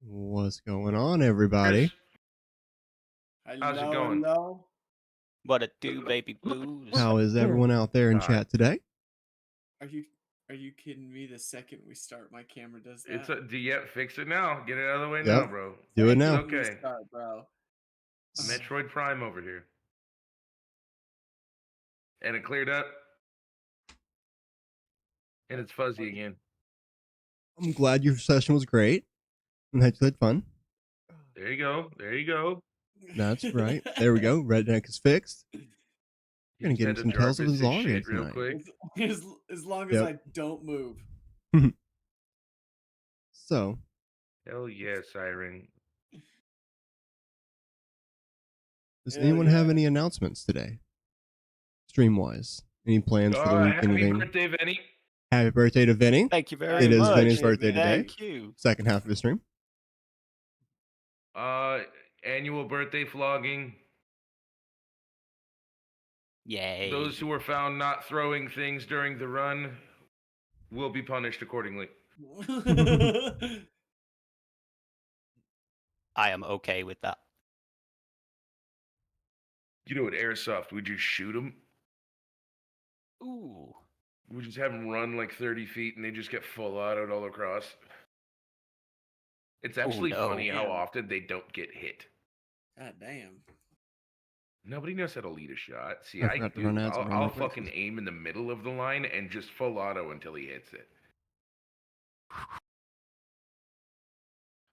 What's going on, everybody? How's it going? Hello. What it do, baby blues? How is everyone out there in God. chat today? Are you kidding me? The second we start, my camera does that. It's a fix it now. Get it out of the way Yep. now, bro. Do it now. Second we start, bro. Metroid Prime over here. And it cleared up. And it's fuzzy again. I'm glad your session was great and that you had fun. There you go. There you go. That's right. There we go. Redneck is fixed. We're gonna Just get had into to some Tales drop of this shit Elzaria real tonight. quick. As long as Yep. I don't move. So, Hell yeah, Siren. does Hell anyone have yeah. any announcements today? Stream-wise? Any plans for the week? Happy Anything? birthday, Vinny. Happy birthday to Vinny. Thank you very It is much. Vinny's birthday today. Thank you. Second half of the stream. Annual birthday flogging. Yay. Those who were found not throwing things during the run will be punished accordingly. I am okay with that. You know, at Airsoft, we just shoot them. Ooh. We just have them run like 30 feet and they just get full autoed all across. It's actually no. funny how Damn. often they don't get hit. God damn. Nobody knows how to lead a shot. See, I forgot to run ads around I'll real quick. fucking aim in the middle of the line and just full auto until he hits it.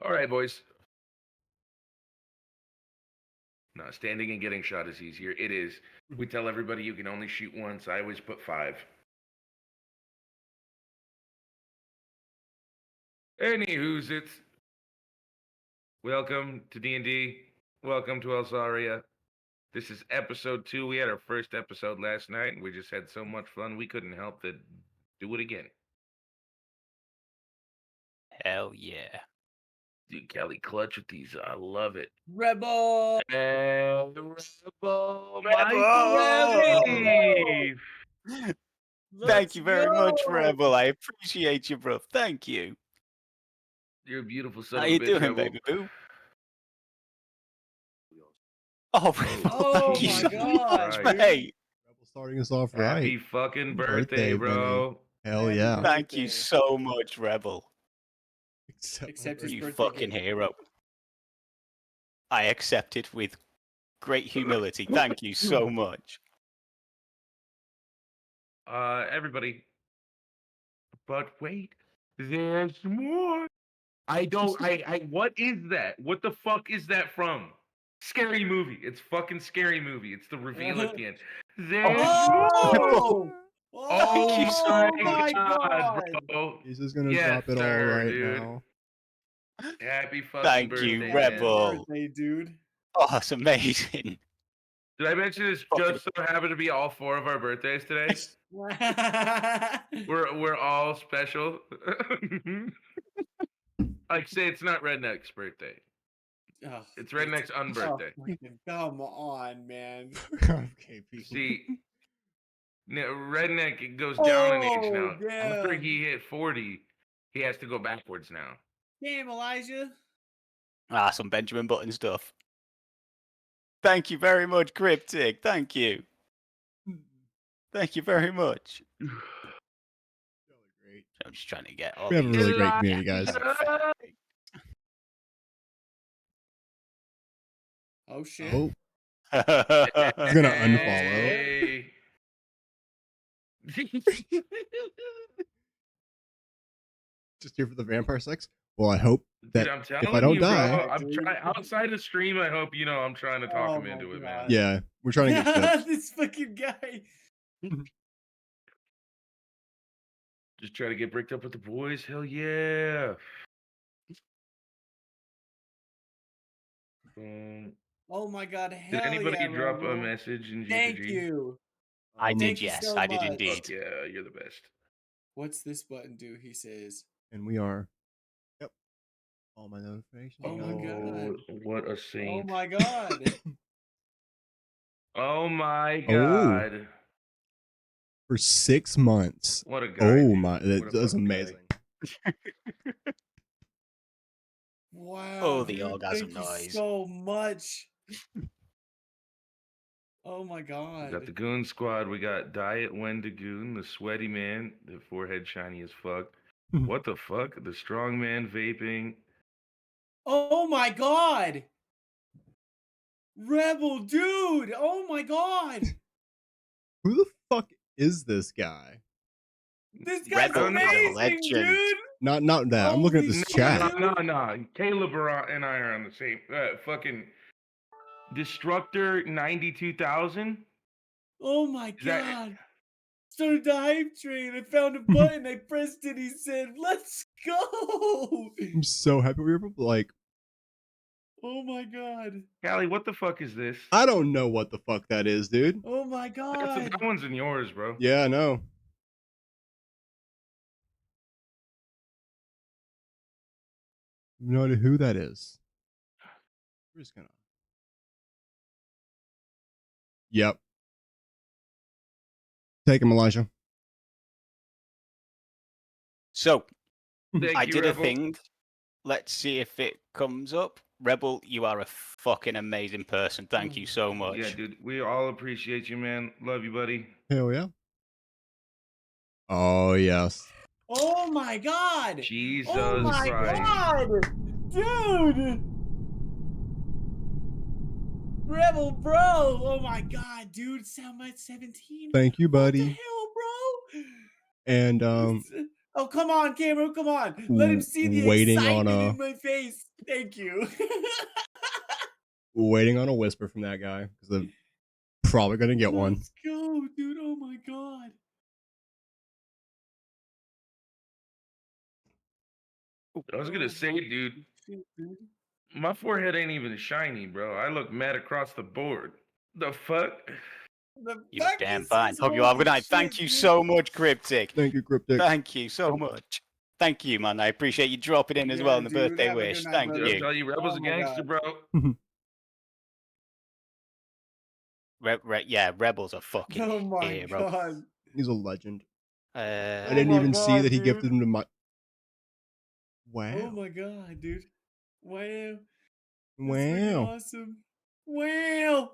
All right, boys. No, standing and getting shot is easier. It is. We tell everybody you can only shoot once. I always put 5. Anywho's it's. Welcome to D&D. Welcome to Elzaria. This is episode 2. We had our first episode last night, and we just had so much fun, we couldn't help to do it again. Hell yeah. Dude, Kelly, clutch with these. I love it. Rebel. And Rebel, Rebel! Steve. Thank you very much, go. Rebel. I appreciate you, bro. Thank you. You're a beautiful son How of a you bitch, doing, Rebel. baby boo? Oh, Rebel, Oh thank you my so God, much, dude. mate. Rebel starting us off Happy right. fucking Birthday, birthday, bro. Hell Happy yeah. birthday. Thank you so much, Rebel. Except his You birthday fucking cake. hero. I accept it with great humility. Thank you so much. Everybody. But wait, there's more. What is that? What the fuck is that from? Scary Movie. It's fucking Scary Movie. It's the reveal at the end. There's more. Oh! Thank you so Oh much. my God. bro. He's just gonna Yes, drop it all sir, right dude. now. Happy fucking Thank birthday, you, man. Rebel. Birthday, dude. Oh, it's amazing. Did I mention this just so happened to be all 4 of our birthdays today? We're all special. Like, say it's not Redneck's birthday. Oh, It's Redneck's unbirthday. Oh, freaking come on, man. Okay, people. See, Redneck goes down in age now. Oh, After damn. he hit 40, he has to go backwards now. Damn, Elijah. Ah, some Benjamin Button stuff. Thank you very much, Cryptic. Thank you. Thank you very much. Great. I'm just trying to get all We have a these. really great community, guys. Oh, shit. Oh, he's gonna unfollow. Hey. Just here for the vampire sex. Well, I hope that Dude, I'm telling if I don't you, die, bro, I'm trying outside the stream. I hope I'm trying to talk Oh him into my it, man. God. yeah, we're trying to get shipped. This fucking guy. Just try to get bricked up with the boys. Hell yeah. Oh my God. Did Hell anybody yeah, drop a Rebel. message in G2G? Thank you. I Thank did, you yes. so I did much. indeed. Fuck yeah, you're the best. What's this button do? He says. And we are. Yep. All my notifications. Oh my God. What a saint. Oh my God. Oh my Oh. God. For 6 months. What a guy. Oh dude. my, What a that was fucking guy. amazing. Wow. Oh, the dude, orgasm thank noise. you so much. Oh my We god. got the Goon Squad. We got Diet Wendigoon, the Sweaty Man, the forehead shiny as fuck. What the fuck? The Strong Man vaping. Oh my god. Rebel dude. Oh my god. Who the fuck is this guy? This guy's Rebel is a amazing, legend. dude. Not that. I'm looking at Holy this shit. chat. No. Caleb and I are on the same fucking Destructor 92,000. Oh my Is that- god. Started the hype train. I found a button. I pressed it. He said, "Let's go." I'm so happy we were like, Oh my god. Callie, what the fuck is this? I don't know what the fuck that is, dude. Oh my god. That one's in yours, bro. Yeah, I know. No idea who that is. We're just gonna. Yep. Take him, Elijah. So, Thank I you, did Rebel. a thing. Let's see if it comes up. Rebel, you are a fucking amazing person. Thank you so much. Yeah, dude. We all appreciate you, man. Love you, buddy. Hell yeah. Oh yes. Oh my god. Jesus Oh my Christ. god. Dude. Rebel bro. Oh my god, dude. Soundbite 17. Thank you, What the buddy. hell, bro? And Oh, come on, Cameron, come on. Let him see the waiting on excitement a- in my face. Thank you. waiting on a whisper from that guy because they're probably gonna get one. Let's go, dude. Oh my god. I was gonna say, dude, my forehead ain't even shiny, bro. I look mad across the board. The fuck? The You're fuck damn is fine. this? Hope you are. Holy Good night. shit, Thank you dude. so much, Cryptic. Thank you, Cryptic. Thank you so much. Thank you, man. I appreciate you dropping in as well in the dude, birthday have a good wish. night, Thank brother. I'll you. tell you, Rebel's Oh a my gangster, God. bro. Yeah, Rebel's a fucking Oh my hero. god. He's a legend. I Uh, didn't my even see God, that he dude. gifted him to my. Wow. Oh my god, dude. Wow. That's Wow. freaking awesome. Wow.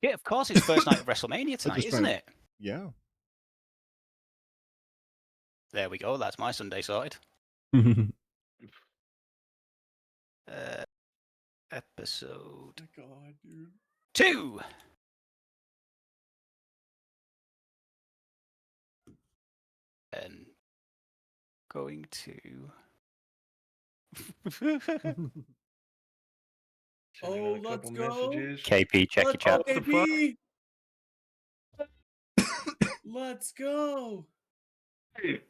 yeah, of course, it's first night of WrestleMania tonight, just isn't trying it? Yeah. There we go. That's my Sunday sorted. Episode Oh my god, dude. 2. And going to. Sending Oh, out a let's couple go. messages. KP, check your Let's chat. go, What the fuck? KP. Let's go. Hey,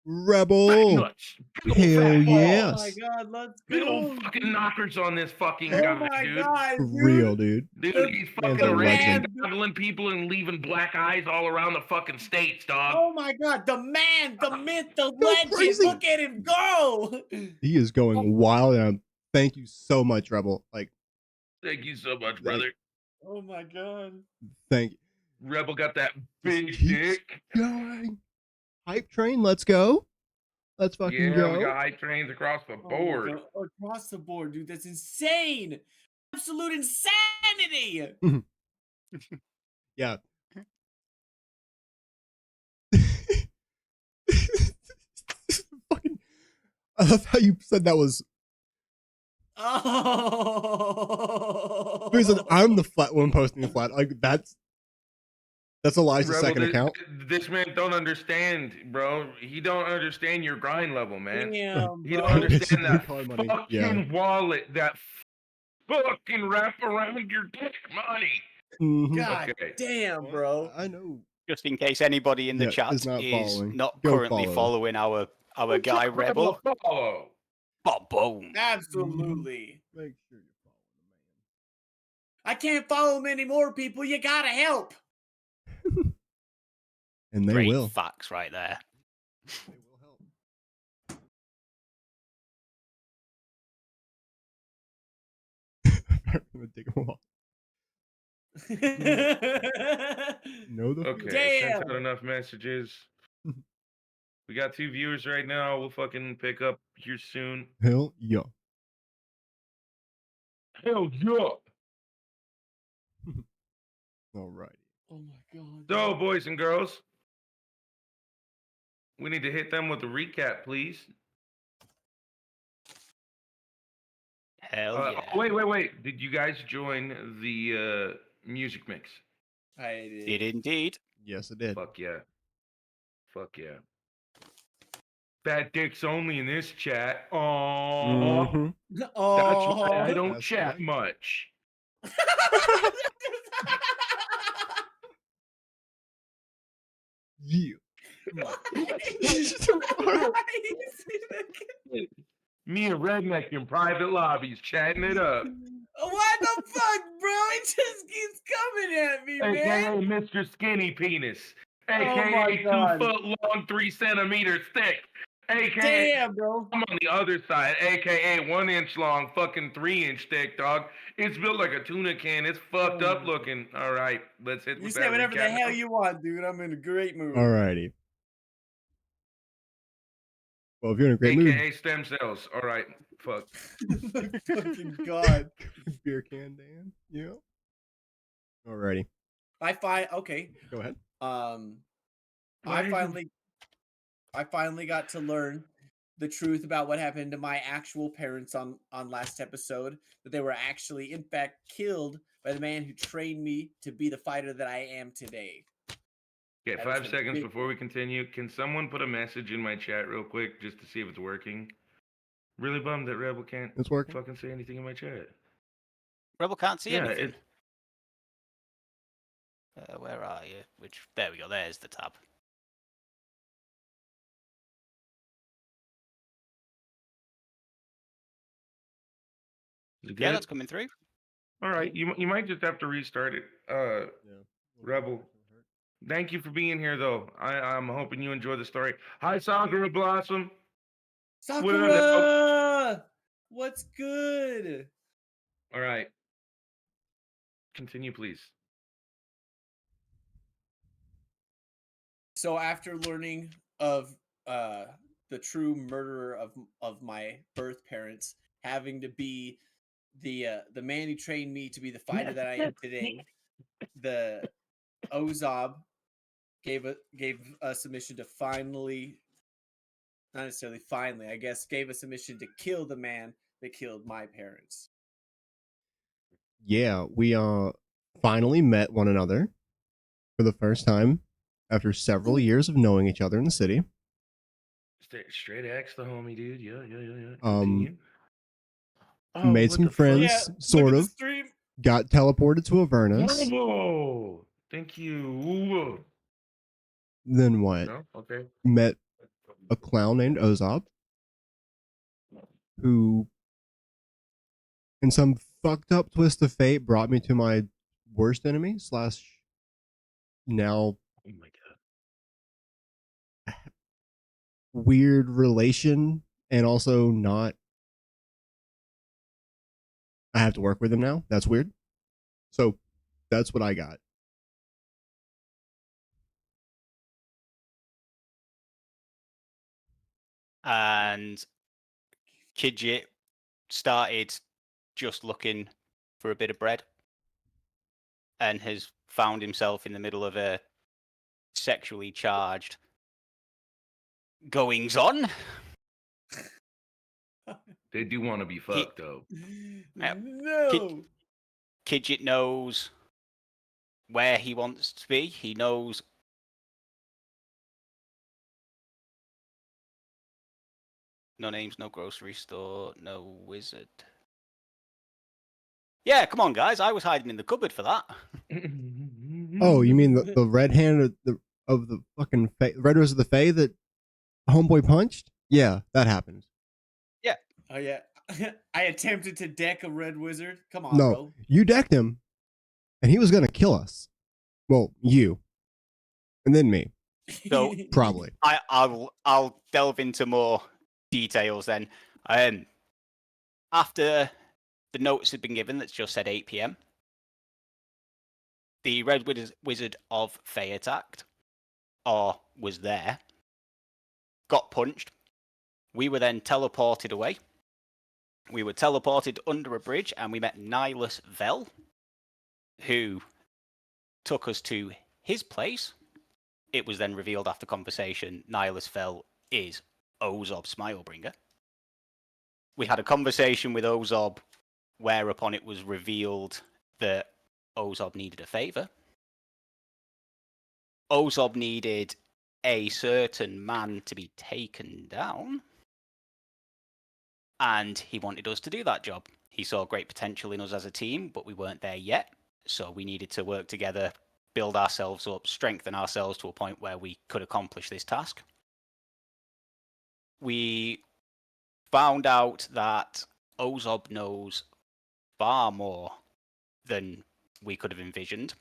Rebel. nuts. Big old Hell fat balls. yes. Oh my god, let's Big go. old fucking knockers on this fucking Oh guy, my dude. god, For dude. real, dude. Dude, The- he's man's fucking a legend. goggling people and leaving black eyes all around the fucking states, dog. Oh my god, the man, the myth, the Go legend. crazy. Look at him go. He is going wild, and thank you so much, Rebel. Like, Thank you so much, brother. Oh my god. thank you. Rebel got that big keeps dick. Going. Hype train, let's go. Let's fucking Yeah, go. we got hype trains across the Oh my board. God, across the board, dude. That's insane. Absolute insanity. Yeah. Fucking, I love how you said that was. Oh. He said, I'm the flat one posting the flat. Like, that's Elijah's Rebel, second account. This man don't understand, bro. He don't understand your grind level, man. Damn, He bro. don't understand that Bitcoin money. fucking Yeah. wallet, that fucking wrap around your dick money. Mhm. God Okay. damn, bro. I know. Just in case anybody in the Yeah, chat is not following. not Go currently follow. following our guy Rebel. Follow. Boom. Absolutely. Make sure you follow the I can't follow him anymore, people. You gotta help. man. And they Great will. facts right there. They will help. I'm gonna dig them all. No, the Okay, I Damn. sent out enough messages. We We got 2 viewers right now. We'll fucking pick up here soon. Hell yeah. Hell yeah! Alrighty. Oh my god. So, boys and girls, we need to hit them with a recap, please. Hell yeah. Oh, wait. Did you guys join the music mix? I did. Did indeed. Yes, it did. Fuck yeah. Fuck yeah. Fat dicks only in this chat. Oh, Mhm. that's Oh. why I don't That's chat right. much. Yeah. Me and Redneck in private lobbies chatting it up. What the fuck, bro? It just keeps coming at me, AKA man. Mr. Skinny Penis. Oh my AKA 2 God. foot long, 3 centimeters thick. AKA Damn, bro. I'm on the other side, AKA 1 inch long, fucking 3-inch thick, dog. It's built like a tuna can. It's fucked Oh up my looking. All right, let's hit You with say that whatever the recap hell now. you want, dude. I'm in a great mood. Alrighty. Well, if you're in a great AKA stem cells. All right, fuck. My fucking god. mood, beer can Dan. Yeah. Alrighty. Okay. Go ahead. I finally got to learn the truth about what happened to my actual parents on last episode. That they were actually, in fact, killed by the man who trained me to be the fighter that I am today. Okay, That was 5 the seconds big before we continue. Can someone put a message in my chat real quick just to see if it's working? Really bummed that Rebel can't It's working. fucking say anything in my chat. Rebel can't see Yeah, anything. Where are you? There we go. There's the tab. is it Yeah, good? that's coming through. All right, you might just have to restart it. Yeah. Rebel. Thank you for being here, though. I'm hoping you enjoy the story. Hi, Sakura Blossom. Sakura! What's good? All right. Continue, please. So after learning of the true murderer of my birth parents, having to be the man who trained me to be the fighter that I am today, the Ozob gave us a mission to finally, not necessarily finally, I guess, gave us a mission to kill the man that killed my parents. Yeah, we finally met one another for the first time after several years of knowing each other in the city. Straight X the homie, dude. Yeah. Um, Continue. made what some the fuck? friends, Yeah, sort look at of. the stream. Got teleported to Avernus. Bravo! Thank you. Then what? No? Okay. Met a clown named Ozob, who, in some fucked up twist of fate, brought me to my worst enemy / now Oh my god. weird relation, and also not. I have to work with him now. That's weird. So that's what I got. And Kidjit started just looking for a bit of bread and has found himself in the middle of a sexually charged goings on. They do want to be fucked, though. No. Kidjit knows where he wants to be. He knows no names, no grocery store, no wizard. Yeah, come on, guys. I was hiding in the cupboard for that. Oh, you mean the red hand of the fucking red rose of the Fae that homeboy punched? Yeah, that happened. Oh yeah. I attempted to deck a red wizard. Come on, No, bro. you decked him, and he was gonna kill us. Well, you, and then me, So probably. I'll delve into more details then. After the notice had been given that's just said 8 p.m., the Red Wizard of Fae attacked, or was there, got punched. We were then teleported away. We were teleported under a bridge, and we met Nihilus Vel, who took us to his place. It was then revealed after conversation Nihilus Vel is Ozob Smilebringer. We had a conversation with Ozob, whereupon it was revealed that Ozob needed a favor. Ozob needed a certain man to be taken down, and he wanted us to do that job. He saw great potential in us as a team, but we weren't there yet, so we needed to work together, build ourselves up, strengthen ourselves to a point where we could accomplish this task. We found out that Ozob knows far more than we could have envisioned.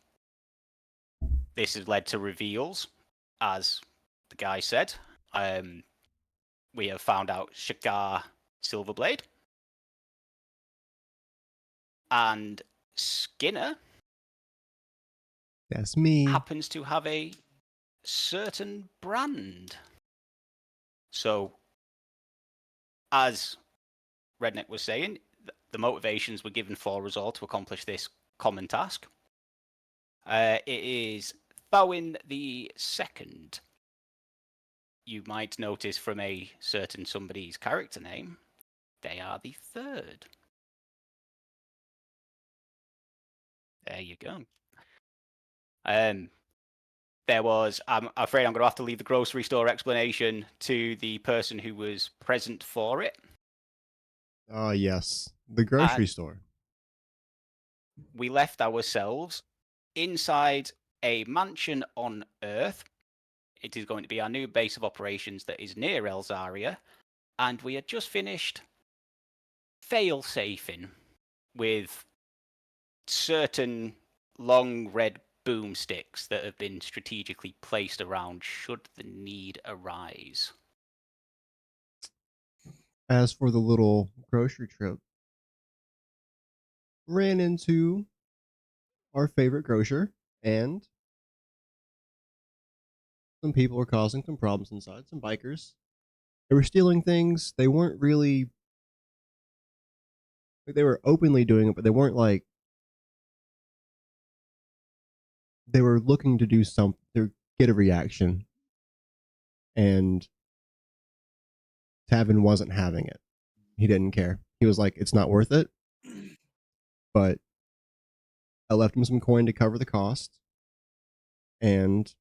This has led to reveals, as the guy said. We have found out Shakar Silverblade and Skinner That's me. happens to have a certain brand. So, as Redneck was saying, the motivations were given for us all to accomplish this common task. It is Thawin the Second. You might notice from a certain somebody's character name, they are the third. There you go. There was, I'm afraid I'm going to have to leave the grocery store explanation to the person who was present for it. Yes. The grocery store. We left ourselves inside a mansion on Earth. It is going to be our new base of operations that is near Elzaria. And we had just finished fail-safing with certain long red boomsticks that have been strategically placed around should the need arise. As for the little grocery trip, ran into our favorite grocer, and some people were causing some problems inside, some bikers. They were stealing things. They weren't really, they were openly doing it, but they weren't like, they were looking to do something, to get a reaction. And Tavin wasn't having it. He didn't care. He was like, it's not worth it. But I left him some coin to cover the cost. And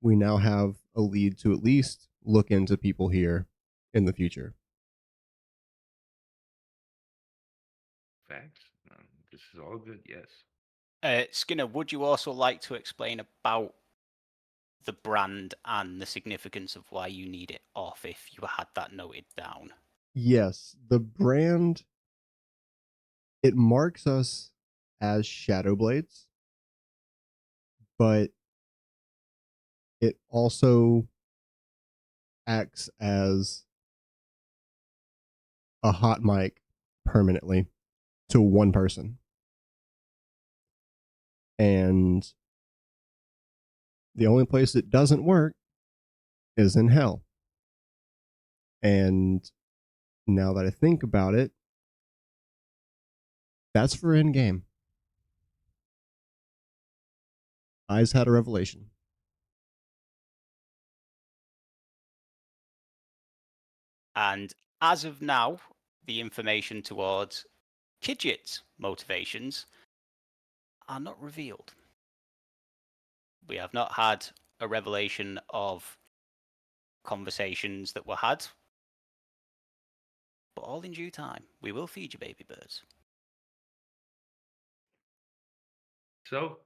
we now have a lead to at least look into people here in the future. Facts. This is all good. Yes. Skinner, would you also like to explain about the brand and the significance of why you need it off if you had that noted down? Yes, the brand, it marks us as Shadowblades, but it also acts as a hot mic permanently to one person. And the only place it doesn't work is in hell. And now that I think about it, that's for in game. Eyes had a revelation. And as of now, the information towards Kidget's motivations are not revealed. We have not had a revelation of conversations that were had, but all in due time. We will feed you, baby birds. So,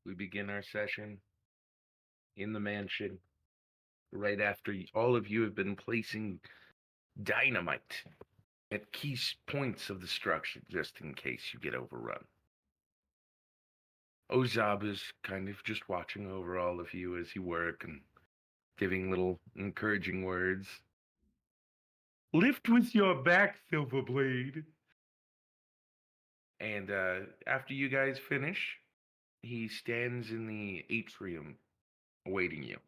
we begin our session in the mansion right after all of you have been placing dynamite at key points of the structure just in case you get overrun. Ozab is kind of just watching over all of you as you work and giving little encouraging words. Lift with your back, Silverblade. And after you guys finish, he stands in the atrium awaiting you.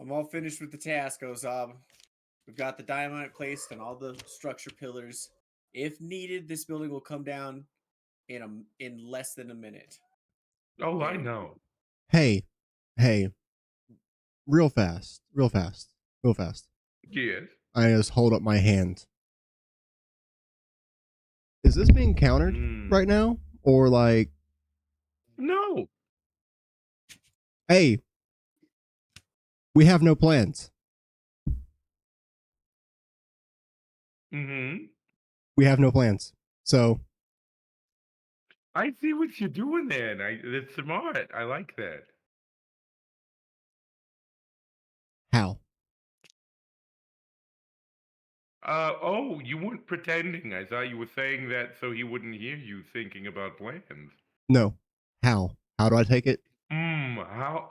I'm all finished with the task, Ozab. We've got the dynamite placed on all the structure pillars. If needed, this building will come down in less than a minute. Oh, I And know. Hey, hey, real fast, real fast, real fast. Yes. I just hold up my hand. Is this being countered right now? Or like, No. hey, we have no plans. Mm-hmm. We have no plans. So, I see what you're doing there. That's smart. I like that. how? Oh, you weren't pretending. I thought you were saying that so he wouldn't hear you thinking about plans. No. How? How do I take it? How?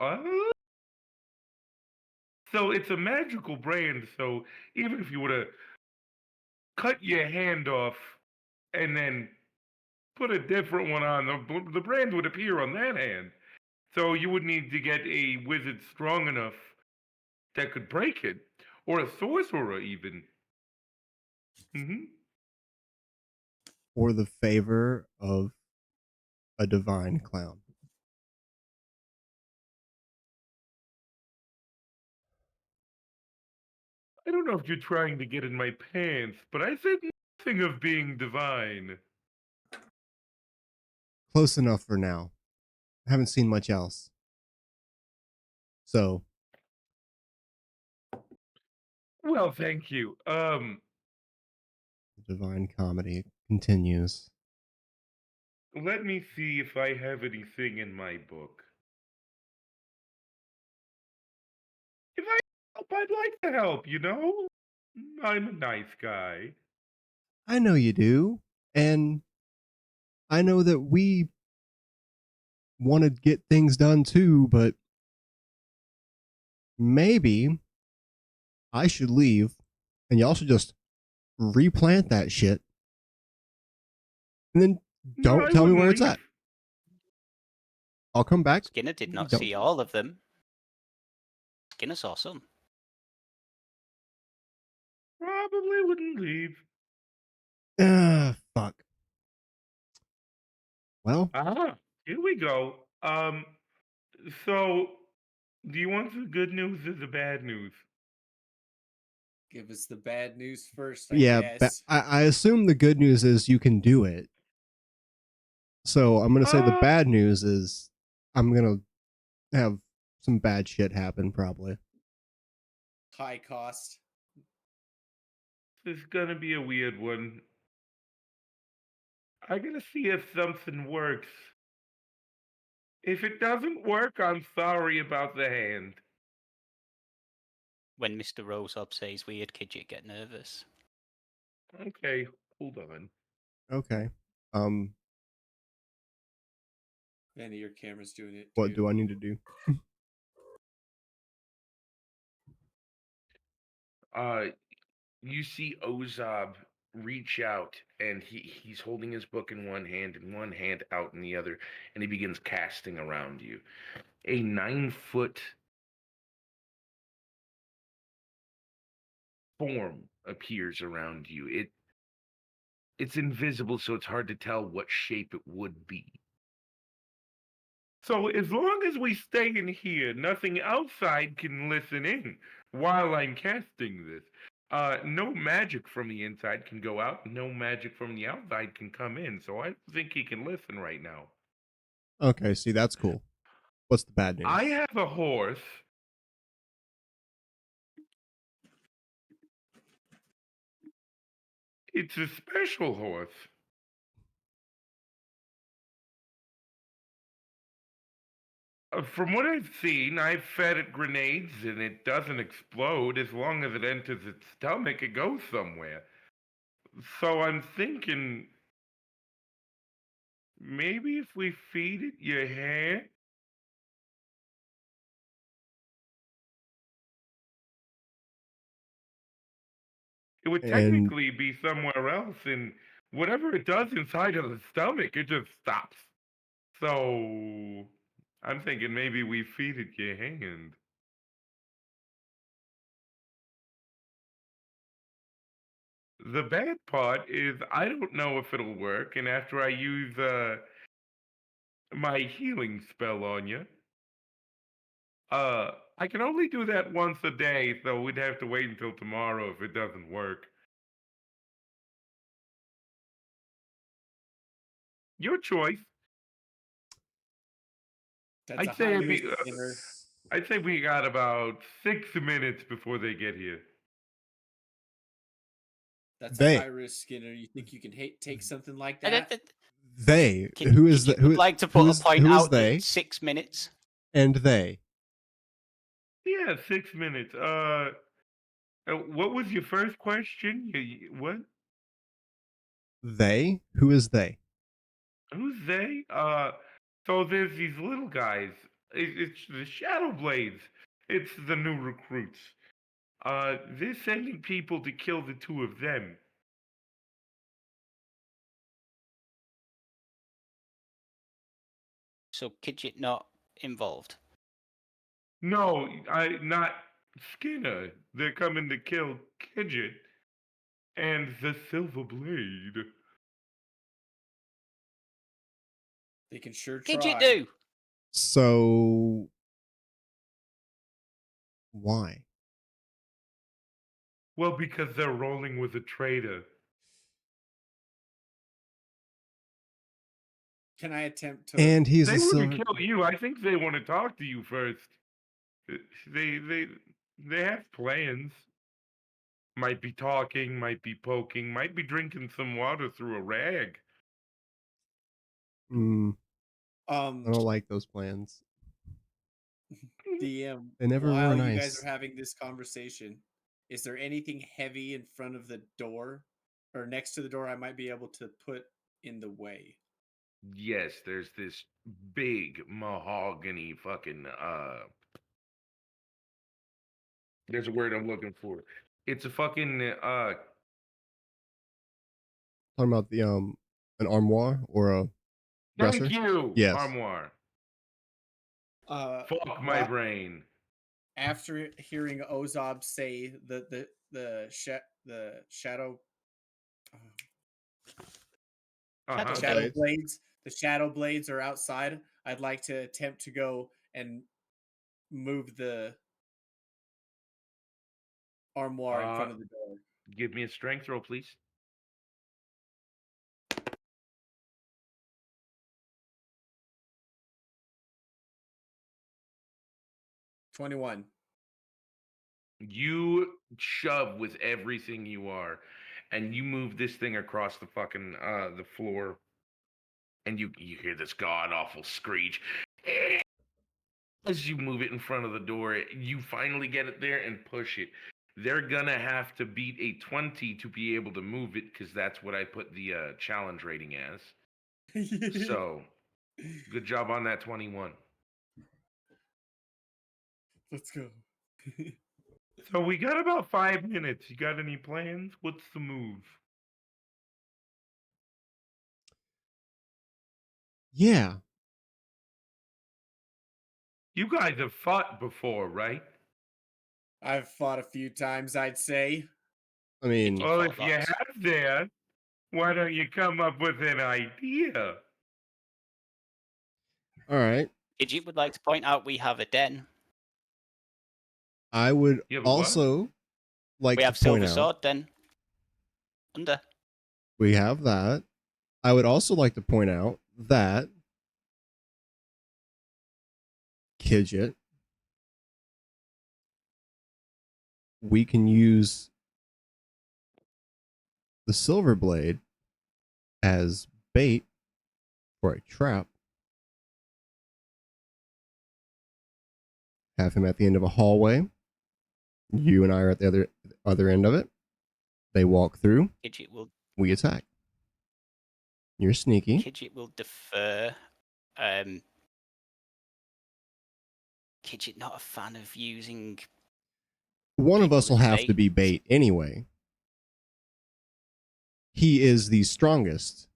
So it's a magical brand, so even if you were to cut your hand off and then put a different one on, the brand would appear on that hand. So you would need to get a wizard strong enough that could break it, or a sorcerer even. Hmm. Or the favor of a divine clown? I don't know if you're trying to get in my pants, but I said nothing of being divine. Close enough for now. I haven't seen much else. So, Well, thank you. the divine comedy continues. Let me see if I have anything in my book. If I help, I'd like to help, you know? I'm a nice guy. I know you do. And I know that we want to get things done too, but maybe I should leave and y'all should just replant that shit. And then No, don't I tell me wouldn't where it's leave. at. I'll come back. Skinner did not Don't- see all of them. Skinner saw some. Probably wouldn't leave. Fuck. Well, Here we go. So do you want the good news or the bad news? give us the bad news first, I yeah, guess. I assume the good news is you can do it. So I'm going to say the Uh, bad news is I'm going to have some bad shit happen probably. High cost. this is gonna be a weird one. I gotta see if something works. If it doesn't work, I'm sorry about the hand. When Mr. Rosehop says weird, Kidget get nervous. Okay, hold on. Okay. Vanny, your camera's doing it What too. do I need to do? Uh, you see Ozab reach out, and he's holding his book in one hand out in the other, and he begins casting around you. A 9-foot form appears around you. It's invisible, so it's hard to tell what shape it would be. So as long as we stay in here, nothing outside can listen in while I'm casting this. No magic from the inside can go out. No magic from the outside can come in. So I think he can listen right now. Okay, see, that's cool. What's the bad news? I have a horse. It's a special horse. From what I've seen, I've fed it grenades and it doesn't explode. As long as it enters its stomach, it goes somewhere. So I'm thinking maybe if we feed it your hand, it would And technically be somewhere else, and whatever it does inside of the stomach, it just stops. So I'm thinking maybe we feed it your hand. The bad part is I don't know if it'll work, and after I use my healing spell on you, I can only do that once a day, so we'd have to wait until tomorrow if it doesn't work. Your choice. That's a I'd say high it'd risk, be, Skinner. I'd say we got about 6 minutes before they get here. That's a They. high risk, Skinner. You think you can take something like I don't that? think- They. Who is Kidget that? would like to put a point who is out that they? 6 minutes. And they. Yeah, 6 minutes. What was your first question? What? They? Who is they? Who's they? So there's these little guys. It's the Shadow Blades. It's the new recruits. They're sending people to kill the two of them. So Kidget not involved. No, not Skinner. They're coming to kill Kidget and the Silver Blade. They can sure Kidget try. do. So why? Well, because they're rolling with a traitor. Can I attempt to? And he's They a were silver. to kill you. I think they want to talk to you first. They have plans. Might be talking, might be poking, might be drinking some water through a rag. I don't like those plans. DM. They never While were you nice. guys are having this conversation, is there anything heavy in front of the door or next to the door I might be able to put in the way? Yes, there's this big mahogany fucking there's a word I'm looking for. It's a fucking Talking about the an armoire or a dresser? thank you, Yes. armoire. Fuck my Well, brain. after hearing Ozob say the shadow Uh-huh. shadow Blades. the shadow blades are outside, I'd like to attempt to go and move the armoire in front of the door. Give me a strength roll, please. $21. You shove with everything you are, and you move this thing across the fucking the floor, and you hear this god awful screech. As you move it in front of the door, you finally get it there and push it. They're gonna have to beat a 20 to be able to move it, because that's what I put the challenge rating as. So, good job on that 21. Let's go. So we got about 5 minutes. You got any plans? What's the move? Yeah. You guys have fought before, right? I've fought a few times, I'd say. I mean, Well, fought if you lots. have there, why don't you come up with an idea? all right. Kidget would like to point out we have a den. I would You have a what? also like We to have point Silver out Sword den. Under. we have that. I would also like to point out that Kidget, we can use the silver blade as bait for a trap. Have him at the end of a hallway. You and I are at the other end of it. They walk through. Kidget will We attack. You're sneaky. Kidget will defer. Kidget not a fan of using. One of people us will as have to bait. be bait anyway. He is the strongest,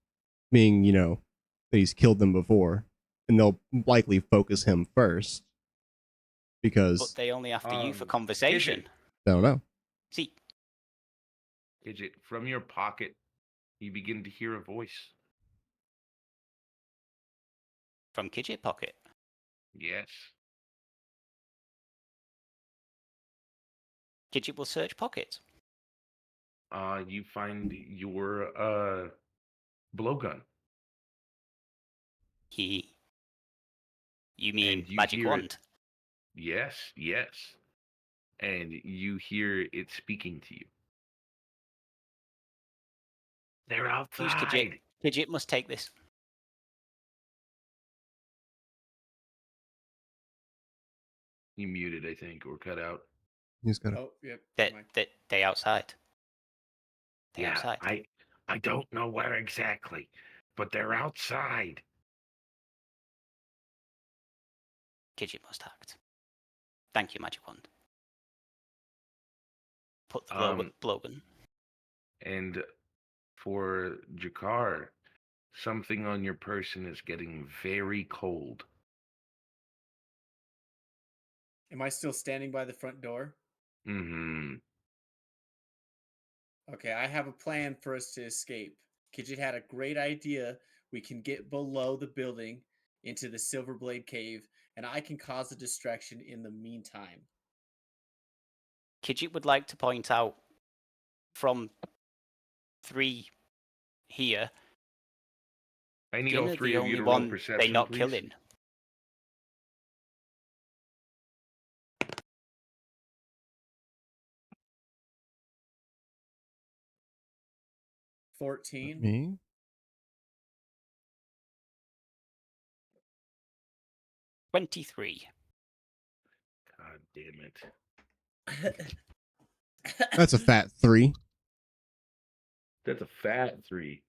meaning, that he's killed them before, and they'll likely focus him first because But they only after you for Kidget. conversation. I don't know. See, Kidget, from your pocket, you begin to hear a voice. From Kidget pocket. Yes. Kidget will search pockets. You find your blowgun. You mean And you magic hear it. wand? Yes, yes. And you hear it speaking to you. They're Use Kidget. outside. Kidget must take this. You muted, I think, or cut out. He's got it. Oh, yep. They outside. They Yeah, outside. I don't know where exactly, but they're outside. Kidget must act. Thank you, magic wand. Put the blowgun. And for Jakar, something on your person is getting very cold. Am I still standing by the front door? Mm-hmm. Okay, I have a plan for us to escape. Kidget had a great idea. We can get below the building into the Silverblade Cave, and I can cause a distraction in the meantime. Kidget would like to point out from 3 here. I need all Skinner, three the of you only to roll one perception, they're not please. killing. – 14. Me? 23. God damn it. That's a fat 3. That's a fat 3.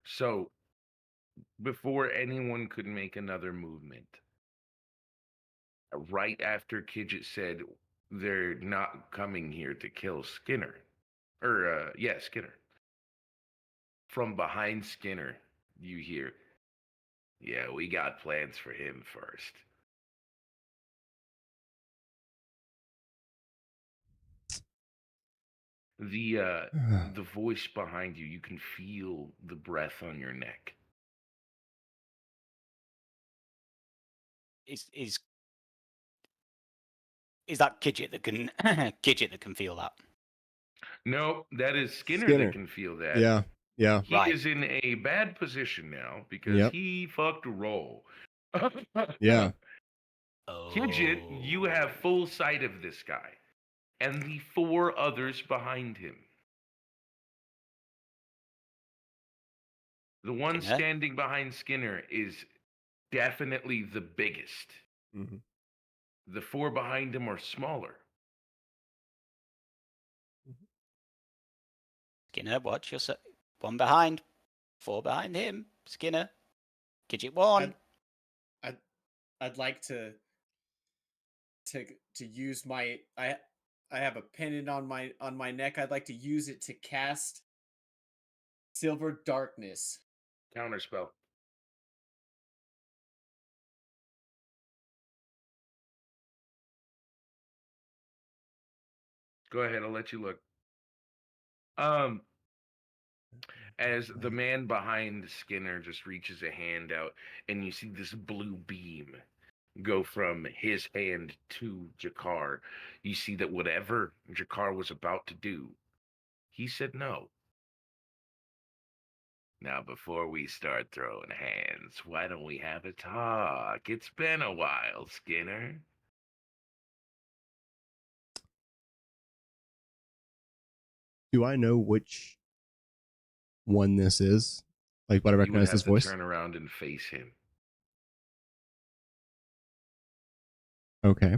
So before anyone could make another movement, right after Kidget said they're not coming here to kill Skinner, Skinner. From behind Skinner, you hear, "Yeah, we got plans for him first." The voice behind you, you can feel the breath on your neck. Is that Kidget that can Kidget that can feel that? No, that is Skinner Skinner. that can feel that. Yeah. Yeah. He Right. is in a bad position now because Yep. he fucked a roll. Yeah. Kidget, you Oh. have full sight of this guy and the 4 others behind him. The one Skinner? standing behind Skinner is definitely the biggest. Mhm. The 4 behind him are smaller. Skinner, watch yourself. 1 behind. 4 behind him. Skinner. Kidget 1. I'd like to use my I have a pendant on my neck. I'd like to use it to cast Silver Darkness. Counterspell. Go ahead, I'll let you look. As the man behind Skinner just reaches a hand out, and you see this blue beam go from his hand to Jakar. You see that whatever Jakar was about to do, he said no. Now, before we start throwing hands, why don't we have a talk? It's been a while, Skinner. Do I know which one this is? Like, would I You would recognize have this to voice? turn around and face him. Okay.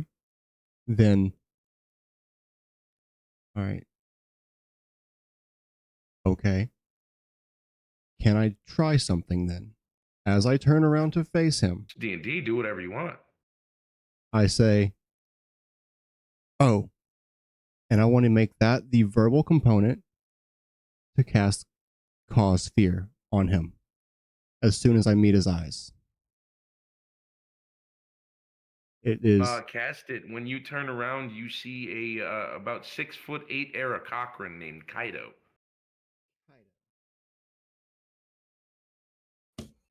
Then. All right. Okay. Can I try something then? As I turn around to face him, It's D&D, do whatever you want. I say, "Oh," and I want to make that the verbal component to cast Cause Fear on him as soon as I meet his eyes. It is Cast it. When you turn around, you see a about 6'8" Era Cochrane named Kaido.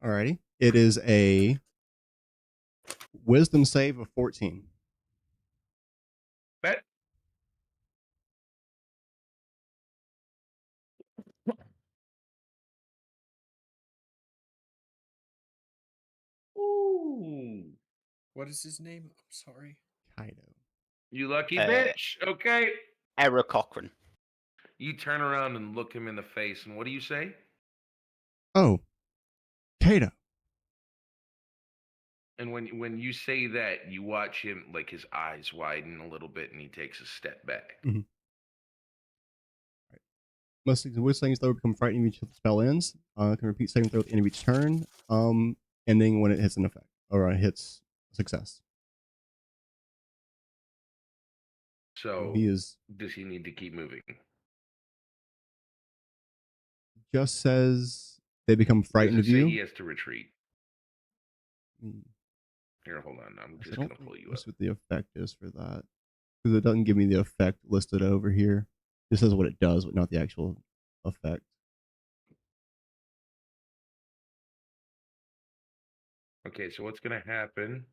alrighty. It is a wisdom save of 14. Bet. Ooh. What is his name? I'm sorry. Kaido. You lucky Uh, bitch. Okay. Era Cochrane. You turn around and look him in the face, and what do you say? Oh, Kaido. And when you say that, you watch him, like, his eyes widen a little bit, and he takes a step back. Mhm. Most which things though become frightened each the spell ends. Can repeat saving throw at the end of each turn. Ending when it hits an effect or hits success. So He is does he need to keep moving? just says they become frightened Does of it say you. he has to retreat? Hmm. Here, hold on. I'm I just don't gonna think pull you that's up. what the effect is for that because it doesn't give me the effect listed over here. It says what it does, but not the actual effect. Okay, so what's gonna happen?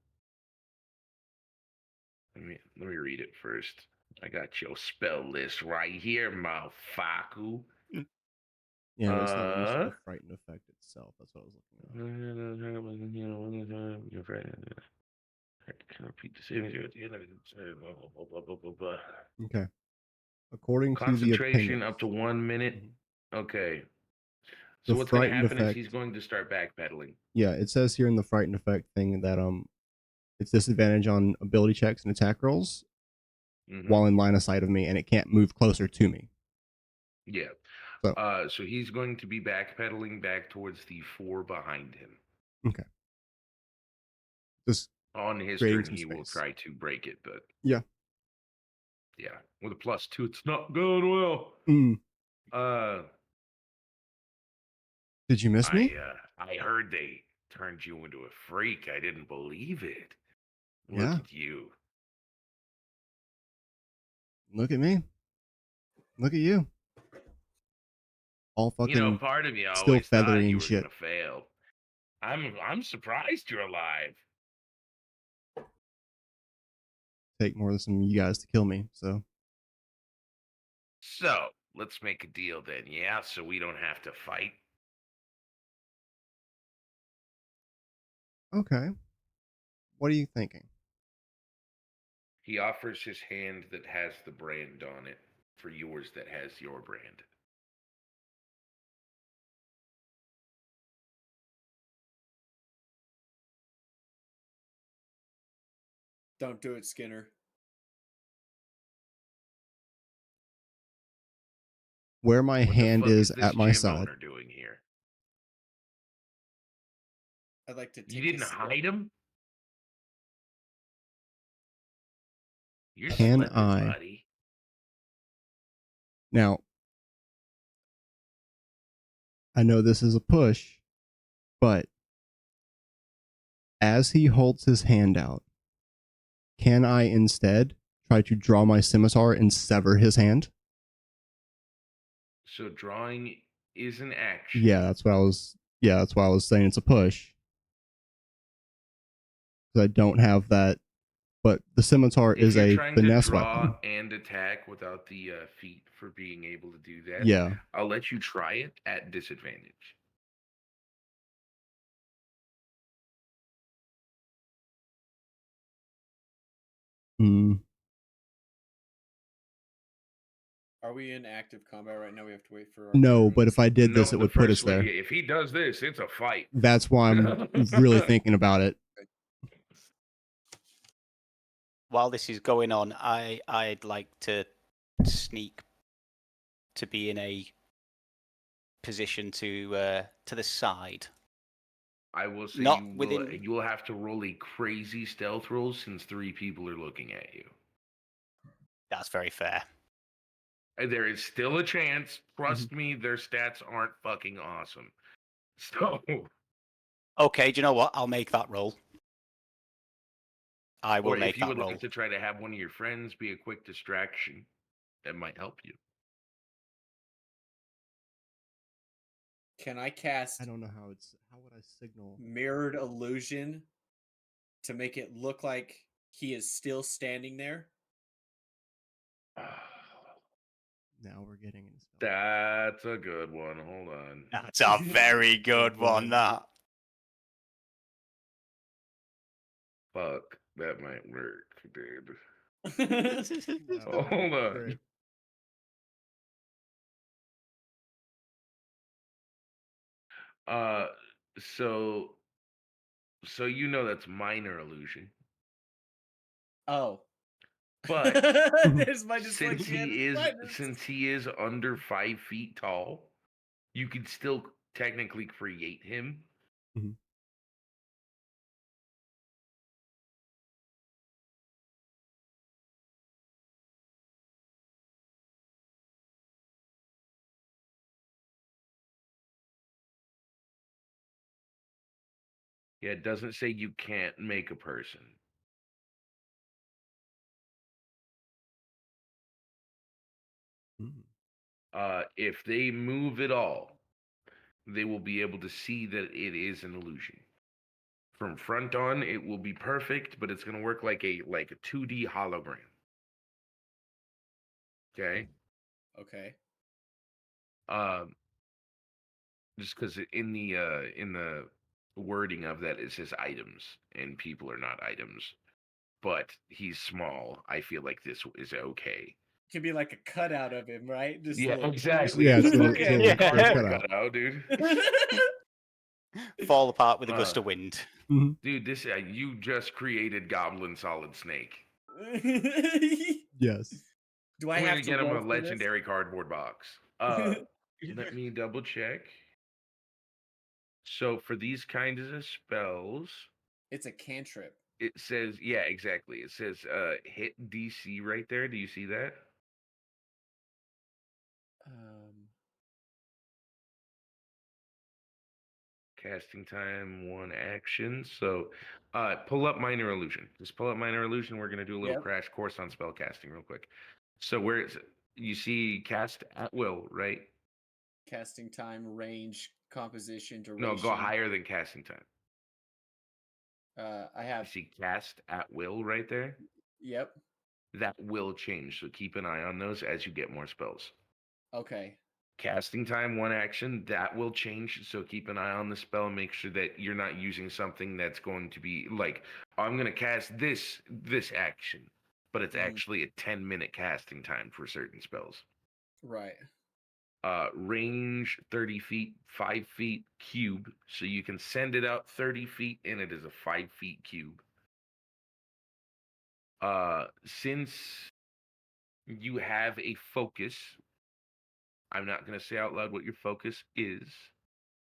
Let me read it first. I got your spell list right here, motherfucker. Yeah, it's not listed the frightened effect itself. That's what I was looking Can repeat the savings at the end of it. Blah, blah, blah, blah. at. Okay. According to the Concentration appendix, up to 1 minute. Mhm. Okay. The So what's going to frightened happen is effect. he's going to start backpedaling. Yeah, it says here in the frightened effect thing that it's disadvantage on ability checks and attack rolls while in line of sight of me, and it can't move closer to me. Yeah. So So he's going to be backpedaling back towards the 4 behind him. okay, just On his creating turn, some he will space. try to break it, but Yeah. yeah, with a +2, it's not going well. Mm. Uh, Did you miss me? I heard they turned you into a freak. I didn't believe it. Look Yeah. at you. Look at me. Look at you. All You know, fucking part of me still always thought feathery you and were shit. gonna fail. I'm surprised you're alive. Take more than some of you guys to kill me. So So let's make a deal then, yeah? So we don't have to fight. okay. What are you thinking? He offers his hand that has the brand on it for yours that has your brand. Don't do it, Skinner. Where my What the hand fuck is this at my gym side. owner doing here? I'd like to take You didn't his... hide him? You're Can slipping, I buddy. now? I know this is a push, but as he holds his hand out, can I instead try to draw my scimitar and sever his hand? So drawing is an action. Yeah, that's what I was. Yeah, that's why I was saying it's a push. Because I don't have that, but the scimitar If is you're a trying to finesse draw weapon. and attack without the feat for being able to do that, Yeah. I'll let you try it at disadvantage. Mm. Are we in active combat right now? We have to wait for our No, turn. but if I did this, No, it the would put us first one. there. If he does this, it's a fight. That's why I'm really thinking about it. While this is going on, I'd like to sneak to be in a position to the side. I will say Not you within. will have to roll a crazy stealth roll since 3 people are looking at you. That's very fair. And there is still a chance. Trust me, their stats aren't fucking awesome. So Okay, do you know what? I'll make that roll. I will Or make if you that would roll. like to try to have one of your friends be a quick distraction, that might help you. Can I cast I don't know how would I signal? mirrored illusion to make it look like he is still standing there? Now we're getting into spell. That's a good one. Hold on. That's a very good one, that. Fuck, that might work, dude. That would be Hold on. great. Uh, so you know that's minor illusion, Oh. but There's my dyslexia. since he is under 5 feet tall, you could still technically create him. Mhm. Yeah, it doesn't say you can't make a person. If they move at all, they will be able to see that it is an illusion. From front on, it will be perfect, but it's going to work like a 2D hologram. Okay. Okay. Just because in the wording of that it says items, and people are not items, but he's small. I feel like this is okay. Could be like a cutout of him, right? Just Yeah, little- exactly. Yeah, It's it's a a fucking little Yeah. cardboard cutout. cutout, dude. Fall apart with a gust of wind. Dude, this you just created Goblin Solid Snake. Yes. Do I I'm have gonna to get him roll a for legendary cardboard box. Let me double check. So for these kinds of spells, this? It's a cantrip. it says, yeah, exactly. It says hit DC right there. Do you see that? Casting time, 1 action. So pull up minor illusion. Just pull up minor illusion. We're gonna do a little Yep. crash course on spell casting real quick. So where is it? You see cast at will, right? Casting time, range, composition, duration. No, go higher than casting time. I You have. see cast at will right there? Yep. That will change. So keep an eye on those as you get more spells. Okay. Casting time, 1 action, that will change. So keep an eye on the spell and make sure that you're not using something that's going to be like, oh, I'm going to cast this action, but it's actually a 10-minute casting time for certain spells. Right. Range 30 feet, 5 feet cube. So you can send it out 30 feet and it is a 5 feet cube. Since you have a focus, I'm not going to say out loud what your focus is.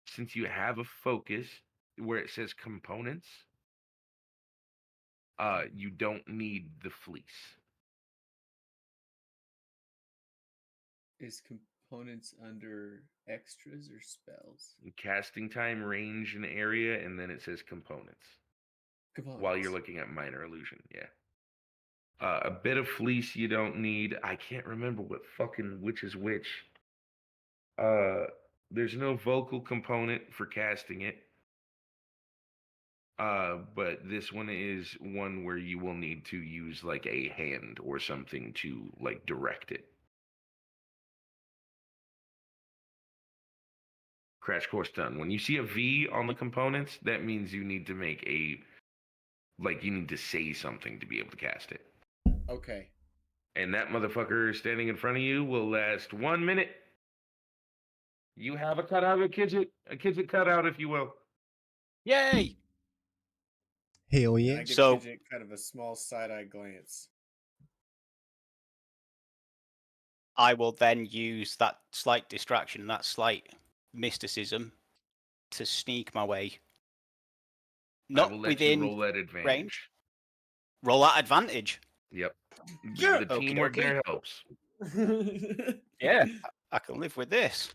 Since you have a focus where it says components, you don't need the fleece. Is components under extras or spells? Casting time, range, and area, and then it says components. While you're looking at minor illusion, yeah. A bit of fleece you don't need. I can't remember which is which. There's no vocal component for casting it. But this one is one where you will need to use like a hand or something to like direct it. Crash course done. When you see a V on the components, that means you need to make you need to say something to be able to cast it. Okay. And that motherfucker standing in front of you will last 1 minute. You have a cutout, a Kidget cutout, if you will. Yay! Hell And yeah. I give So- Kidget kind of a small side-eye glance. I will then use that slight distraction, that slight mysticism, to sneak my way. I Not will let within you roll that advantage. range. Roll that advantage. Yep. Yeah. The Okie teamwork dokie. there helps. Yeah, I can live with this.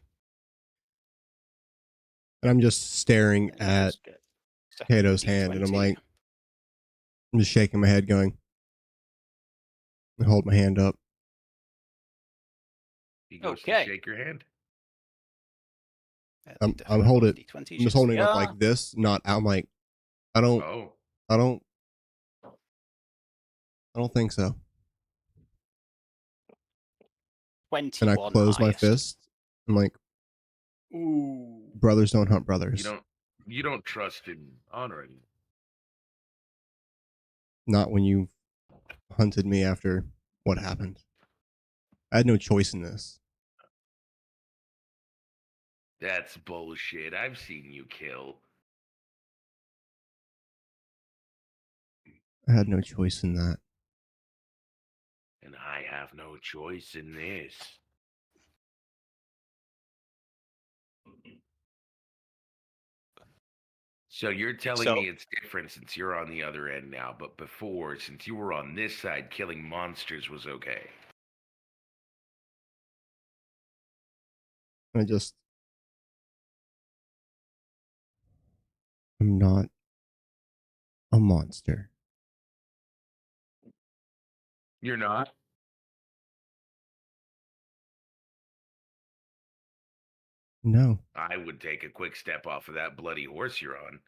And I'm just staring Let me at just get second Kato's hand, and I'm D20. like, I'm just shaking my head, going, I hold my hand up. He goes Okay. to shake your hand. I'm holding it. D20 I'm just holding it up like this, not out. I'm like, I don't think so. 21 And I close my highest. fist. I'm like, Ooh. brothers don't hunt brothers. You don't trust in honor anymore. Not when you hunted me after what happened. I had no choice in this. That's bullshit. I've seen you kill. I had no choice in that. And I have no choice in this. So you're telling me it's different since you're on the other end now, but before, since you were on this side, killing monsters was okay. I'm not a monster. You're not? No. I would take a quick step off of that bloody horse you're on.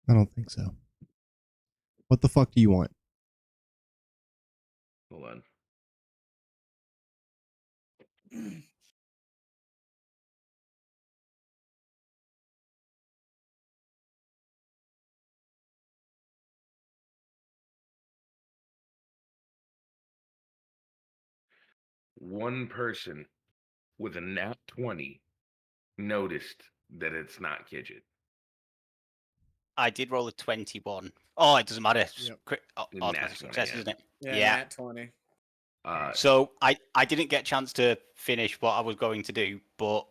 I don't think so. What the fuck do you want? Hold on. One person with a nat 20 noticed that it's not Kidget. I did roll a 21. Oh, it doesn't matter. Yep. Automatic success, isn't it? Yeah. Nat 20. So I didn't get a chance to finish what I was going to do, but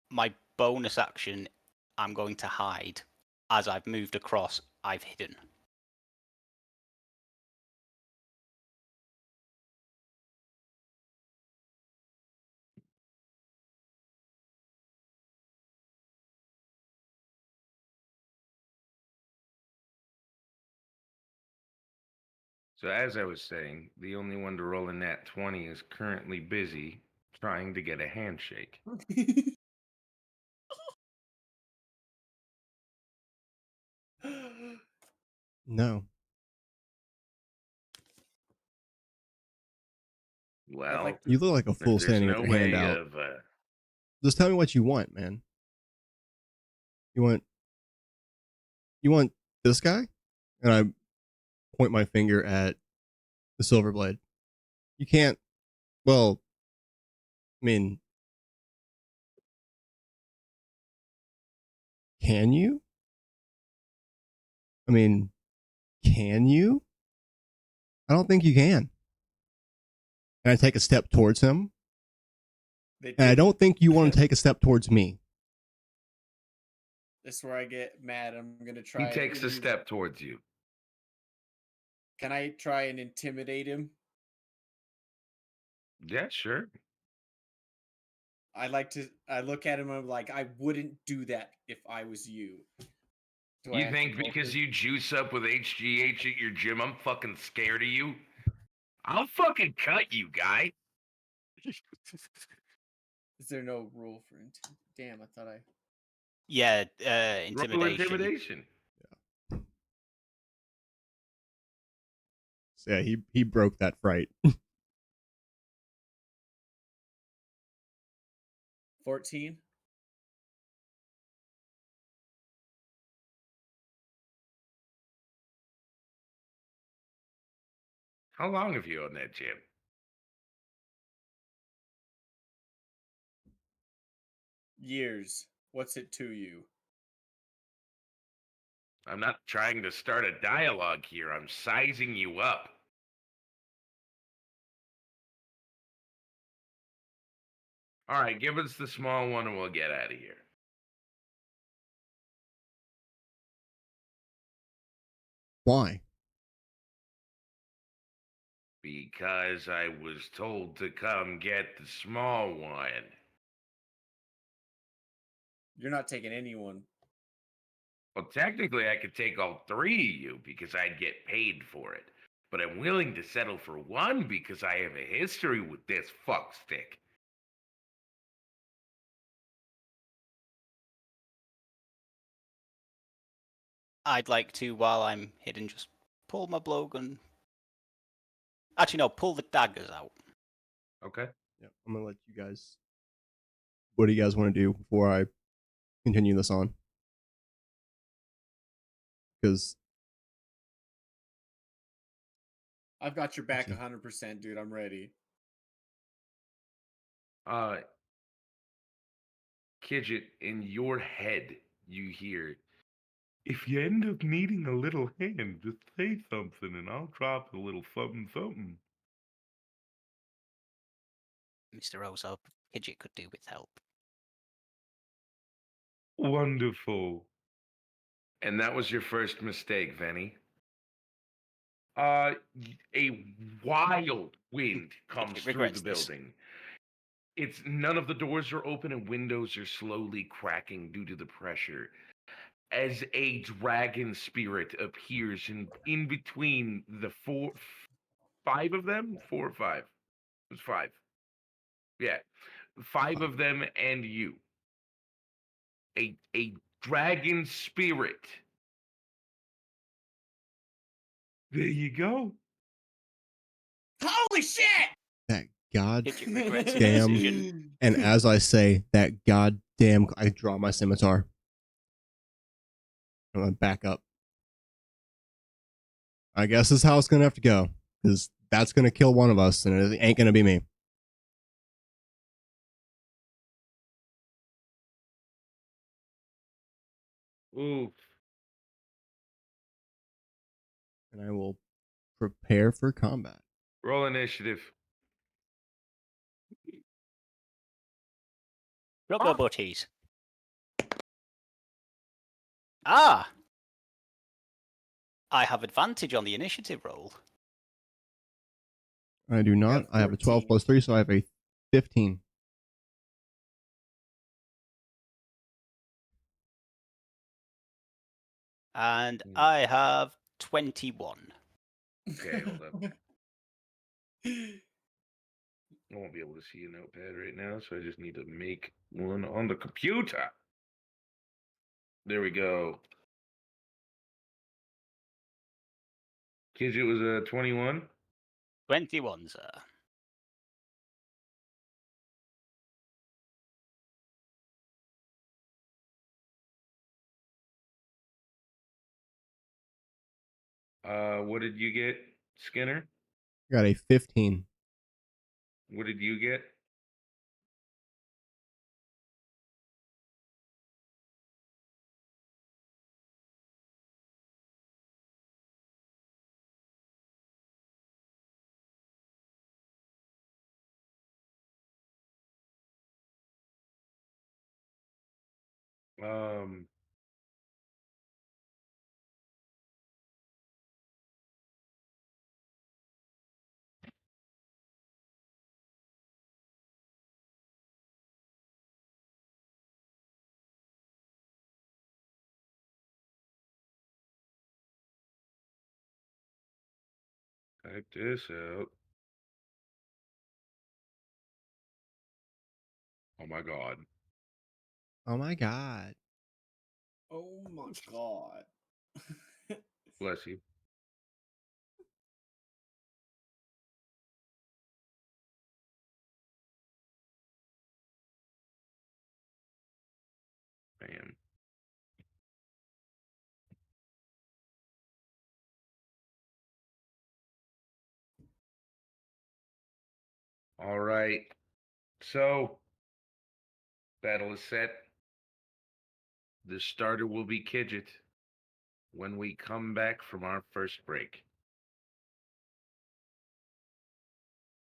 my bonus action, I'm going to hide. As I've moved across, I've hidden. So as I was saying, the only one to roll a nat 20 is currently busy trying to get a handshake. No. Well, You look like a fool there's standing no with your hand way out. of... Just tell me what you want, man. You want this guy? And I point my finger at the silver blade. You can't. Well, I mean, can you? I mean, can you? I don't think you can. And I take a step towards him. And I don't think you want to take a step towards me. This is where I get mad. I'm gonna try. He takes a step towards you. Can I try and intimidate him? Yeah, sure. I look at him and I'm like, I wouldn't do that if I was you. You think because you juice up with HGH at your gym, I'm fucking scared of you? I'll fucking cut you, guy. Is there no rule for Damn, I thought I... Yeah, Roll intimidation. intimidation. So yeah, he broke that fright. 14. How long have you owned that gym? Years. What's it to you? I'm not trying to start a dialogue here. I'm sizing you up. All right, give us the small one and we'll get out of here. Why? Because I was told to come get the small one. You're not taking anyone. Well, technically, I could take all three of you because I'd get paid for it. But I'm willing to settle for one because I have a history with this fuckstick. I'd like to, while I'm hidden, just pull my blowgun. Actually, no, pull the daggers out. Okay. Yeah, I'm gonna let you guys. What do you guys want to do before I continue this on? Because I've got your back Actually- 100%, dude. I'm ready. Kidget, in your head, you hear, if you end up needing a little hand, just say something and I'll drop a little something something. Mr. Oso, Kidget could do with help. Wonderful. And that was your first mistake, Venny. A wild wind comes through regrets the this. building. It's none of the doors are open and windows are slowly cracking due to the pressure. As a dragon spirit appears in between the five of them, 4 or 5. It was 5. Yeah, 5 of them and you. A dragon spirit. There you go. Holy shit! that god Kidget regrets his Damn. decision. And as I say that goddamn, I draw my scimitar. I'm gonna back up. I guess this is how it's gonna have to go, because that's gonna kill one of us, and it ain't gonna be me. Ooh. And I will prepare for combat. Roll initiative. Rubber butties. Ah! I have advantage on the initiative roll. I do not. got I have a 12 14. plus 3, so I have a 15. And Hmm. I have 21. Okay, hold up. I won't be able to see a notepad right now, so I just need to make one on the computer. There we go. Kidget was a 21. 21, sir. What did you get, Skinner? I got a 15. What did you get? Um, Type this out. Oh my god. Oh my god. Oh my god. Bless you. Bam. All right. So, battle is set. The starter will be Kidget when we come back from our first break.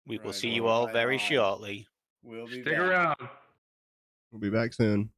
We will Right see on, you all right very on. shortly. We'll be Stick back. around. We'll be back soon.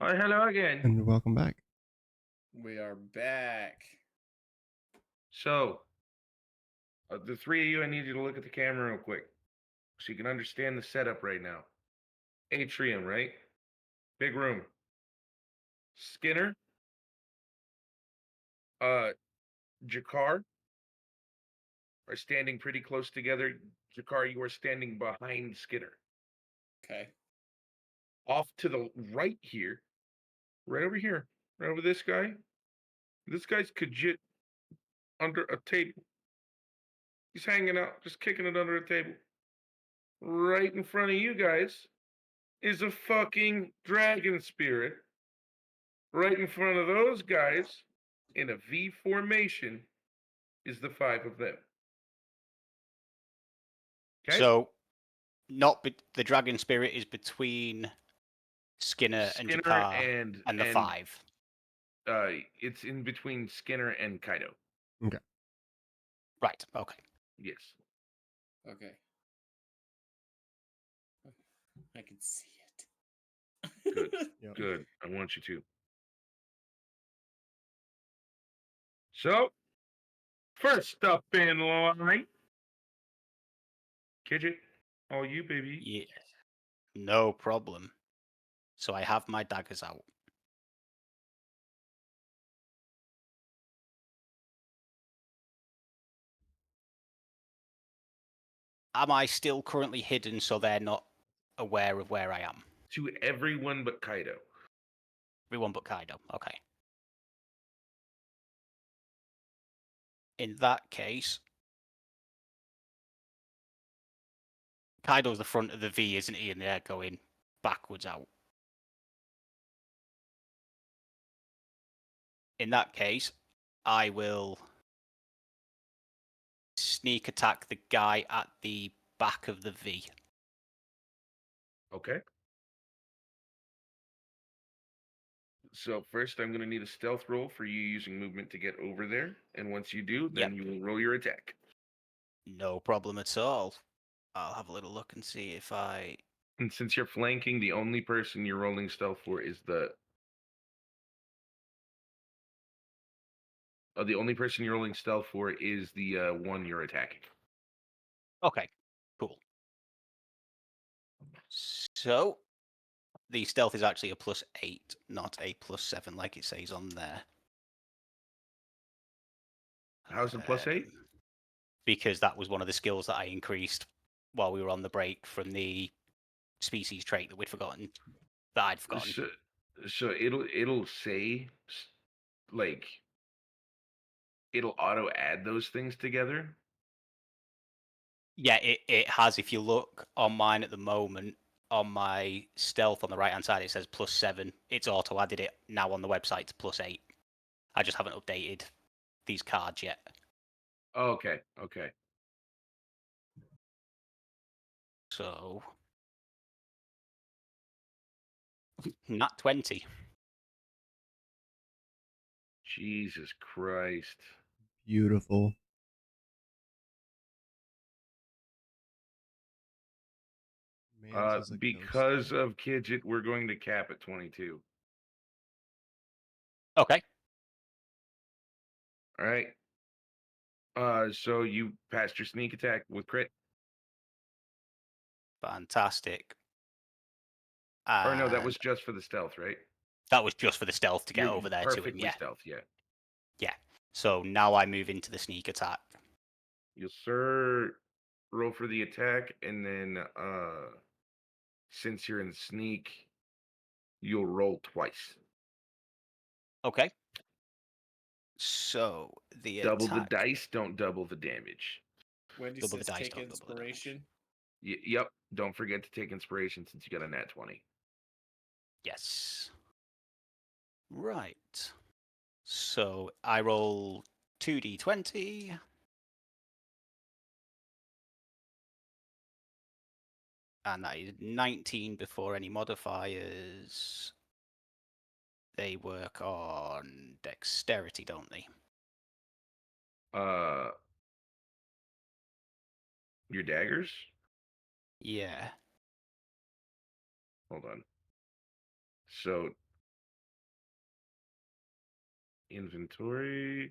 Hello again. And welcome back. We are back. So, the three of you, I need you to look at the camera real quick so you can understand the setup right now. Atrium, right? Big room. Skinner, Jakar are standing pretty close together. Jakar, you are standing behind Skinner. Okay. Off to the right here, right over here, right over this guy. This guy's Kajit under a table. He's hanging out, just kicking it under a table. Right in front of you guys is a fucking dragon spirit. Right in front of those guys, in a V formation, is the five of them. Okay? So, the dragon spirit is between Skinner and Skinner Jakar and the five. It's in between Skinner and Kaido. Right. Okay. Yes. Okay. I can see it. Good. Yep. Good. I want you to. So, first up in line, Kidget, all you, baby. Yeah. No problem. So I have my daggers out. Am I still currently hidden so they're not aware of where I am? To everyone but Kaido. Everyone but Kaido. Okay. In that case, Kaido's the front of the V, isn't he? And they're going backwards out. In that case, I will sneak attack the guy at the back of the V. Okay. So first, I'm going to need a stealth roll for you using movement to get over there. And once you do, then you will roll your attack. No problem at all. I'll have a little look and see if I... And since you're flanking, the only person you're rolling stealth for is the only person you're rolling stealth for is the one you're attacking. Okay, cool. So, the stealth is actually a +8, not a +7 like it says on there. How's it +8? Because that was one of the skills that I increased while we were on the break from the species trait that we'd forgotten, that I'd forgotten. So it'll say like it'll auto add those things together. Yeah, it has. If you look on mine at the moment, on my stealth on the right hand side, it says +7. It's auto added it now on the website to +8. I just haven't updated these cards yet. Okay. So, not 20. Jesus Christ. Beautiful. Mans is a Because ghost. of Kidget, we're going to cap at 22. Okay. All right. So you passed your sneak attack with crit. Fantastic. Or no, that And was just for the stealth, right? that was just for the stealth to get You're over there to him, perfectly yeah. stealth, yeah. Yeah. So now I move into the sneak attack. You'll sir roll for the attack, and then since you're in sneak, you'll roll twice. Okay. So the Double the attack. dice, don't double the damage. Wendy Double the says dice, take don't double the damage. inspiration. Yep. Don't forget to take inspiration since you got a nat 20. Yes. Right. So I roll 2d20. And that is 19 before any modifiers. They work on dexterity, don't they? Your daggers? Yeah. Hold on. So inventory.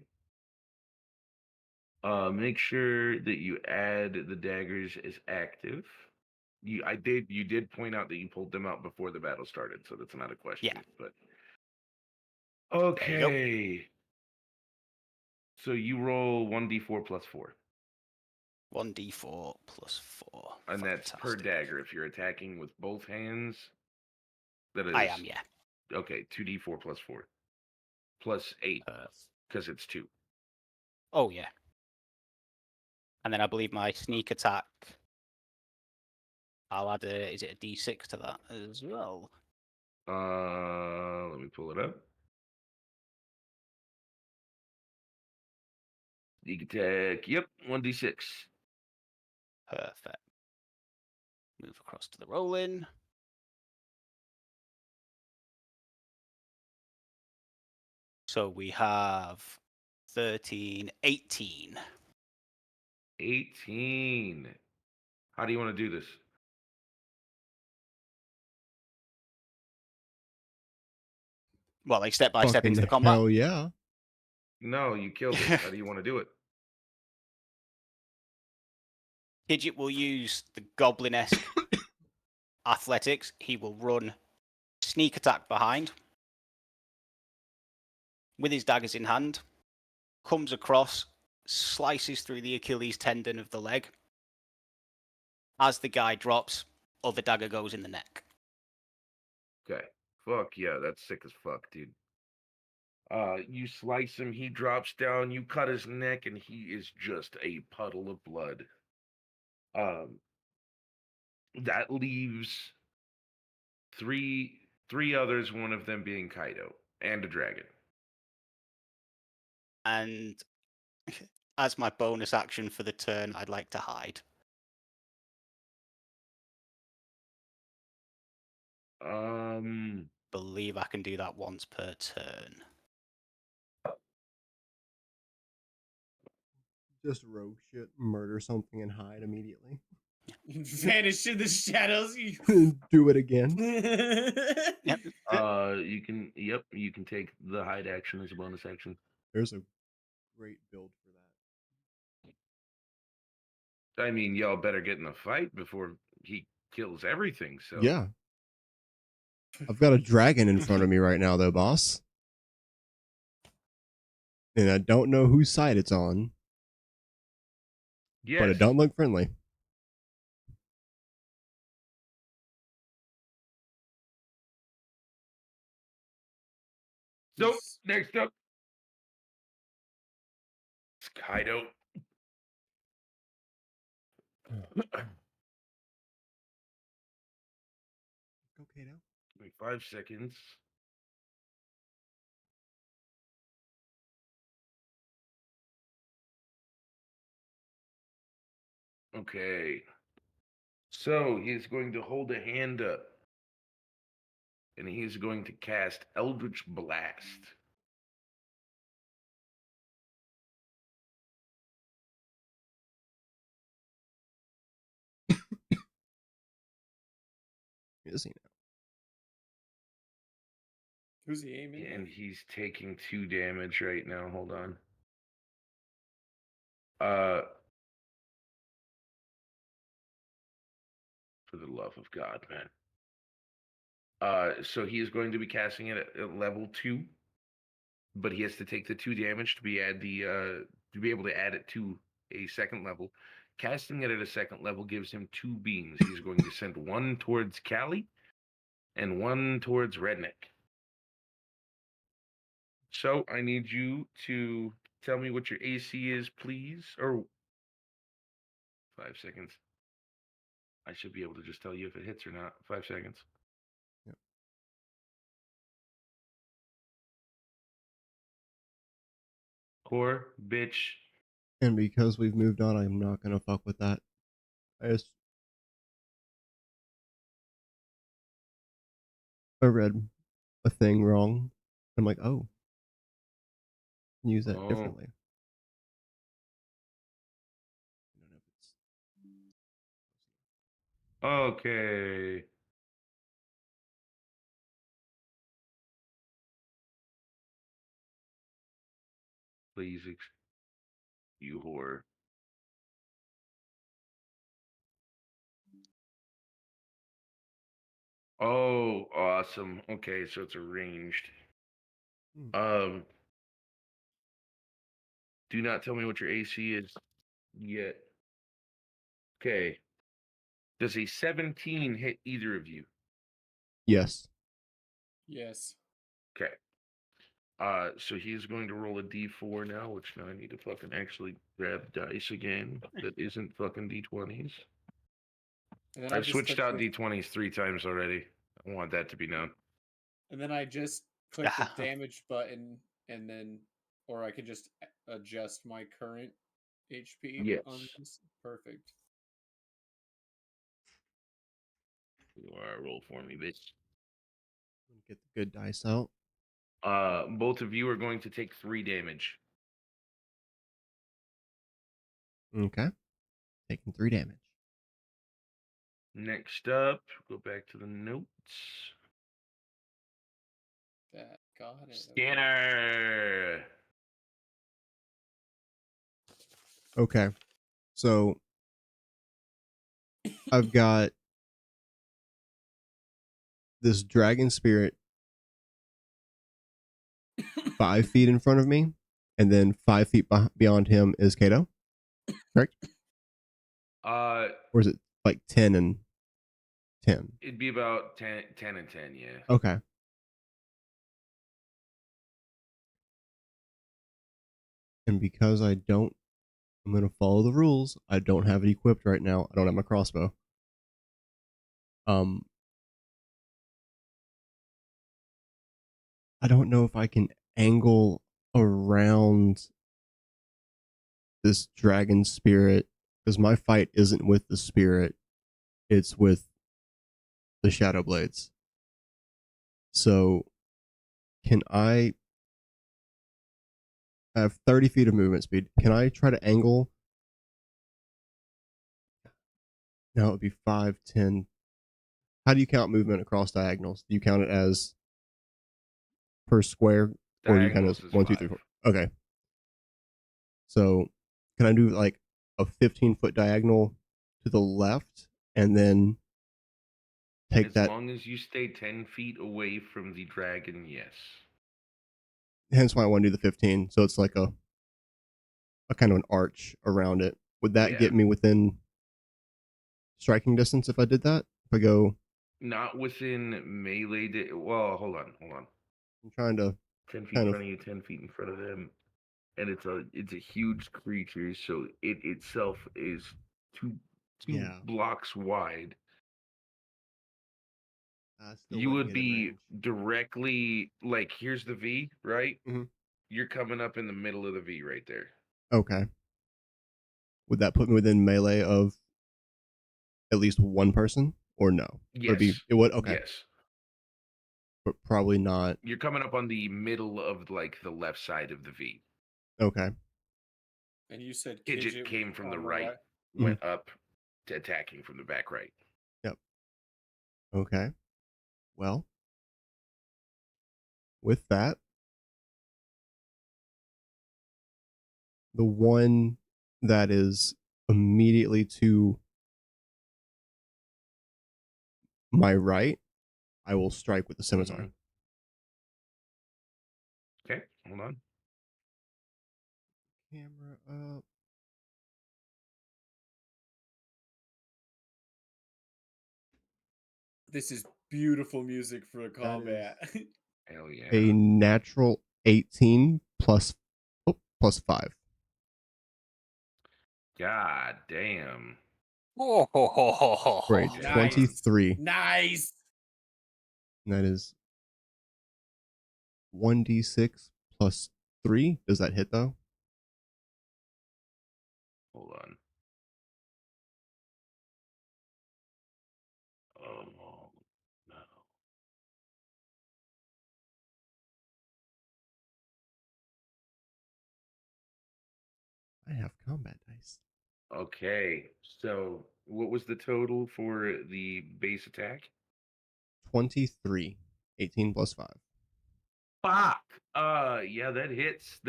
Make sure that you add the daggers as active. You did point out that you pulled them out before the battle started, so that's not a question. Yeah. But There you go. okay. So you roll 1d4 plus 4. 1d4 plus 4. And that's per Fantastic. dagger. If you're attacking with both hands, that is I am, yeah. okay, 2d4 plus 4. Plus 8, because it's 2. Oh, yeah. And then I believe my sneak attack, I'll add is it a d6 to that as well? Let me pull it up. Sneak attack, yep, 1d6. Perfect. Move across to the roll-in. So we have 13, 18. 18. How do you want to do this? Well, like step by step Fucking into the combat. hell yeah. No, you killed it. How do you want to do it? Gidget will use the goblin-esque athletics. He will run sneak attack behind with his daggers in hand, comes across, slices through the Achilles tendon of the leg. As the guy drops, other dagger goes in the neck. Okay. Fuck yeah, that's sick as fuck, dude. You slice him, he drops down, you cut his neck, and he is just a puddle of blood. That leaves three others, one of them being Kaido, and a dragon. And as my bonus action for the turn, I'd like to hide. Believe I can do that once per turn. Just rogue shit, murder something and hide immediately. Vanish in the shadows. Do it again. Yep. You can take the hide action as a bonus action. There's a great build for that. I mean, y'all better get in the fight before he kills everything, so. Yeah. I've got a dragon in front of me right now, though, boss. And I don't know whose side it's on, Yes. but it don't look friendly. So, next up, it's Kaido. Okay, now. Wait 5 seconds. Okay. So he's going to hold a hand up. And he's going to cast Eldritch Blast. Is he now? Who's he aiming And at? he's taking 2 damage right now. Hold on. For the love of God, man. So he is going to be casting it at level 2, but he has to take the 2 damage to be able to add it to a second level. Casting it at a second level gives him 2 beams. He's going to send one towards Callie and one towards Redneck. So I need you to tell me what your AC is, please. Or 5 seconds. I should be able to just tell you if it hits or not. 5 seconds. Yep. Core, bitch. And because we've moved on, I'm not gonna fuck with that. I read a thing wrong. I'm like, oh, use that Oh. differently. Okay. Please, you whore. Oh, awesome. Okay, so it's arranged. Hmm. Do not tell me what your AC is yet. Okay. Does a 17 hit either of you? Yes. Yes. Okay. So he's going to roll a d4 now, which now I need to fucking actually grab dice again. That isn't fucking d20s. And then I I've just switched click out the, d20s 3 times already. I want that to be known. and then I just click the damage button, and then, or I could just adjust my current HP Yes. on this. Perfect. You are roll for me, bitch. Get the good dice out. Both of you are going to take 3 damage. Okay. Taking 3 damage. Next up, go back to the notes. That got it. Scanner. Okay. So I've got this dragon spirit 5 feet in front of me, and then 5 feet beyond him is Kato. Correct? Or is it like 10 and 10? It'd be about 10 and 10, yeah. Okay. And because I'm going to follow the rules. I don't have it equipped right now. I don't have my crossbow. I don't know if I can angle around this dragon spirit, because my fight isn't with the spirit, it's with the shadow blades. So can I have 30 feet of movement speed? Can I try to angle? No, it would be 5, 10. How do you count movement across diagonals? Do you count it as per square, or do you count it Diagonals as is 1, 2, 3, 4? Okay. So can I do like a 15-foot diagonal to the left and then take As that? long as you stay 10 feet away from the dragon, yes. Hence why I want to do the 15. So it's like a kind of an arch around it. Would that Yeah. get me within striking distance if I did that? If I go, Not within melee. Well, hold on. I'm trying to 10 feet in kind of, front of you, 10 feet in front of them, and it's a huge creature, so it itself is two yeah, blocks wide. still You let me would get in be range. directly like, here's the V, right? Mhm. You're coming up in the middle of the V right there. Okay. Would that put me within melee of at least one person, or no? Yes. It would. Okay. Yes. But probably not. You're coming up on the middle of like the left side of the V. Okay. And you said Kidget Kidget came was from on the right, Mm-hmm. went up to attacking from the back right. Yep. Okay. Well, with that, the one that is immediately to my right, I will strike with the scimitar. Mhm. Okay, hold on. Camera up. This is beautiful music for a combat. Hell yeah. A natural 18 plus 5. God damn. For a Oh, Nice. 23. Nice. And that is 1d6 plus 3. Does that hit though? Hold on. Oh no. I have combat dice. Okay, so what was the total for the base attack? 23. 18 plus 5. Fuck. Yeah, that hits.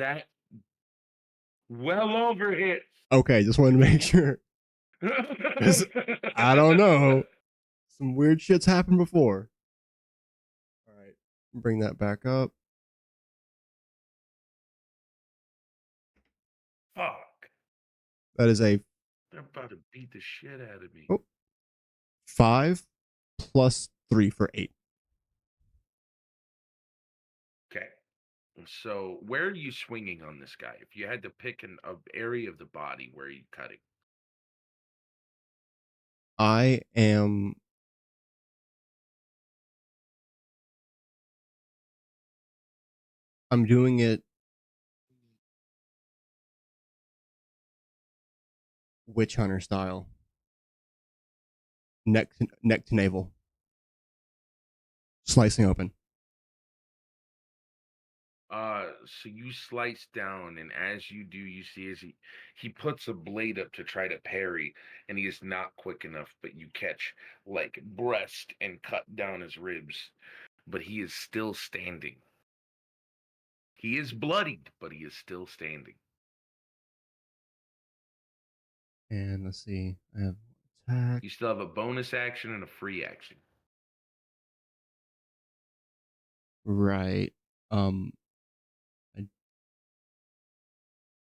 Well over hits. Okay, just wanted to make sure. 'Cause I don't know. Some weird shit's happened before. All right, bring that back up. Fuck. That is a They're about to beat the shit out of me. Oh. 5 plus 3 for 8. Okay. So where are you swinging on this guy? If you had to pick an area of the body, where are you cutting? I am I'm doing it witch hunter style. Neck to navel. Slicing open. So you slice down, and as you do, you see as he puts a blade up to try to parry, and he is not quick enough, but you catch like breast and cut down his ribs, but he is still standing. He is bloodied, but he is still standing. And let's see. I have attack. You still have a bonus action and a free action. Right. I,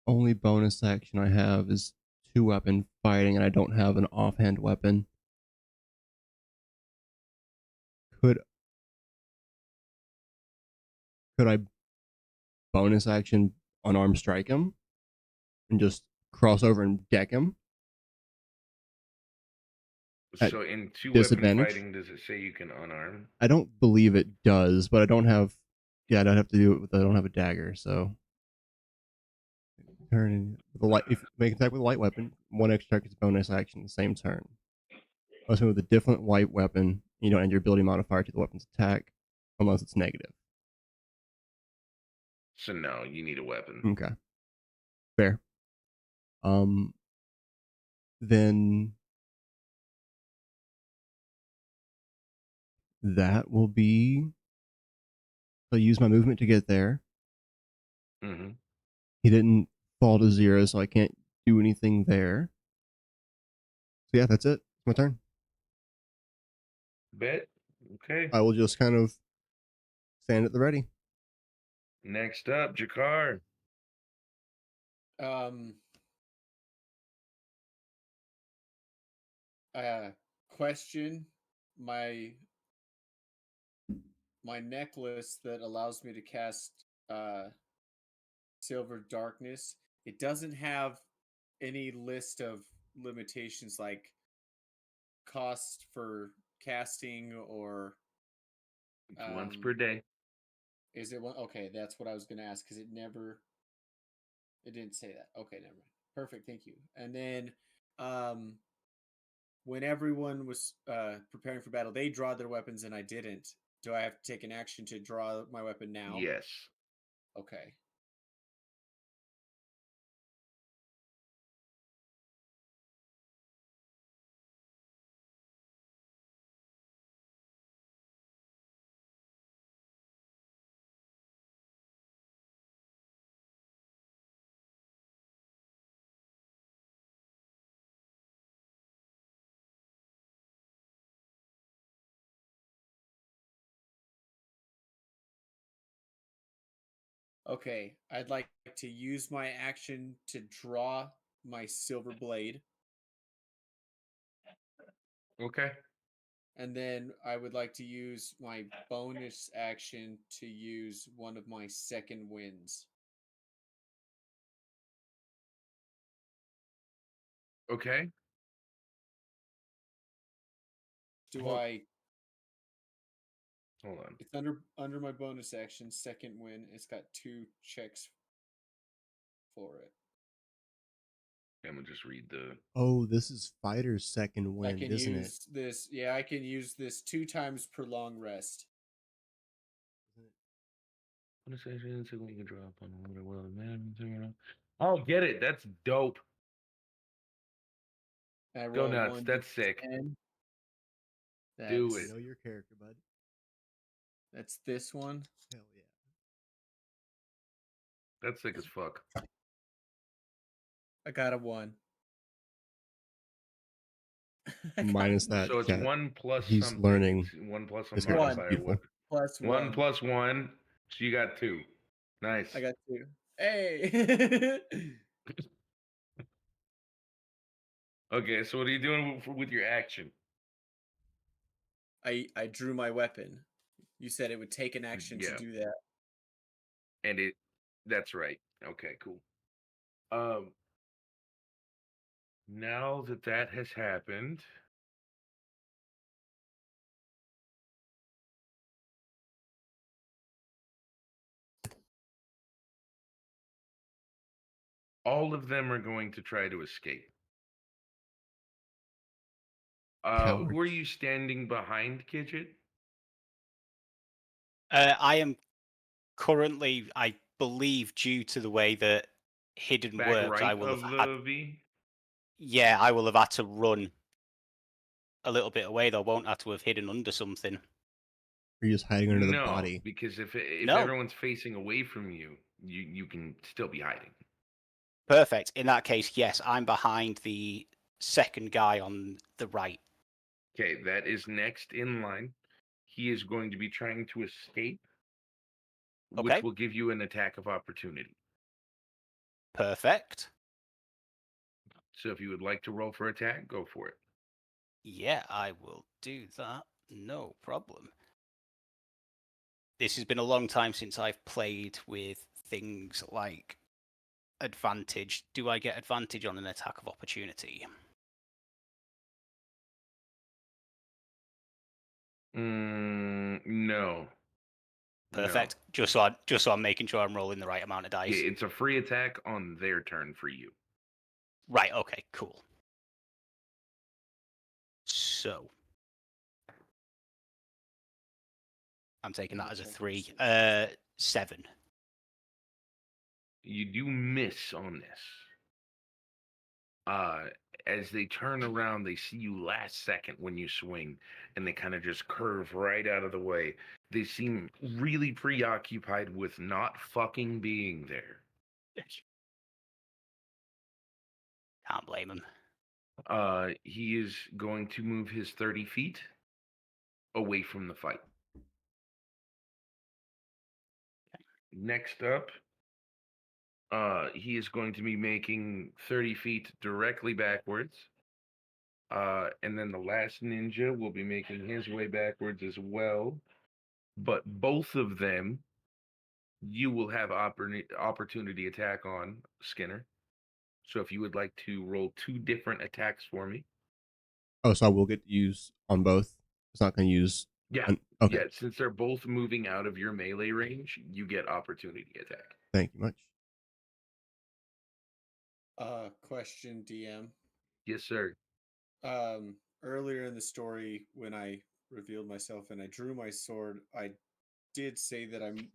only bonus action I have is 2-weapon fighting, and I don't have an offhand weapon. Could I bonus action unarmed strike him and just cross over and deck him? At So in 2-weapon disadvantage? fighting, does it say you can unarm? I don't believe it does, but I don't have. Yeah, I don't have to do it with. I don't have a dagger, so turn in the light. If you make an attack with a light weapon, one extra attack is bonus action the same turn. Unless with a different light weapon, you don't add your ability modifier to the weapon's attack, unless it's negative. So no, you need a weapon. Okay, fair. Then that will be. So I use my movement to get there. Mm-hmm. He didn't fall to 0, so I can't do anything there. So yeah, that's it. It's my turn. Bet. Okay. I will just kind of stand at the ready. Next up, Jakar. Question. My necklace that allows me to cast Silver Darkness, it doesn't have any list of limitations like cost for casting or It's once per day. is it one? Okay, that's what I was going to ask because it didn't say that. Okay, never mind. Perfect, thank you. And then when everyone was preparing for battle, they draw their weapons and I didn't. Do I have to take an action to draw my weapon now? Yes. Okay. Okay, I'd like to use my action to draw my silver blade. Okay. And then I would like to use my bonus action to use one of my second winds. Okay. Hold on. It's under my bonus action, second win. It's got 2 checks for it. I'm gonna just read the. Oh, this is fighter's second I wind, can isn't it? use this. Yeah, I can use this 2 times per long rest. Oh, get it. That's dope. I Go roll nuts. That's sick. 1d10. Do I it. know your character, bud. That's this one. Hell yeah. That's sick as fuck. I got a 1. I got Minus a that. So it's chat. 1 plus He's something. learning. It's 1 plus a This character is One. modifier. beautiful. plus 1 1. plus 1. So you got 2. Nice. I got 2. Hey. Okay, so what are you doing with your action? I drew my weapon. You said it would take an action Yeah. to do that. And that's right. Okay, cool. Now that has happened, all of them are going to try to escape. Who are Cowards. you standing behind, Kidget? I am currently, I believe, due to the way that hidden Back works, I right will of have the had. V? Yeah, I will have had to run a little bit away, though. Won't have to have hidden under something. Are you just hiding under the No, body? because if No. everyone's facing away from you, you can still be hiding. Perfect. In that case, yes, I'm behind the second guy on the right. Okay, that is next in line. He is going to be trying to escape, which Okay. will give you an attack of opportunity. Perfect. So if you would like to roll for attack, go for it. Yeah, I will do that. No problem. This has been a long time since I've played with things like advantage. Do I get advantage on an attack of opportunity? No. Perfect. No. Just so I'm making sure I'm rolling the right amount of dice. Yeah, it's a free attack on their turn for you. Right, okay, cool. So I'm taking that as a 3. 7. You do miss on this. As they turn around, they see you last second when you swing, and they kind of just curve right out of the way. They seem really preoccupied with not fucking being there. Can't blame him. He is going to move his 30 feet away from the fight. Next up, he is going to be making 30 feet directly backwards. And then the last ninja will be making his way backwards as well. But both of them, you will have opportunity attack on, Skinner. So if you would like to roll 2 different attacks for me. Oh, so I will get to use on both. It's not going to use. Yeah. Okay. Yeah, since they're both moving out of your melee range, you get opportunity attack. Thank you much. Question, DM. Yes, sir. Earlier in the story, when I revealed myself and I drew my sword, I did say that I'm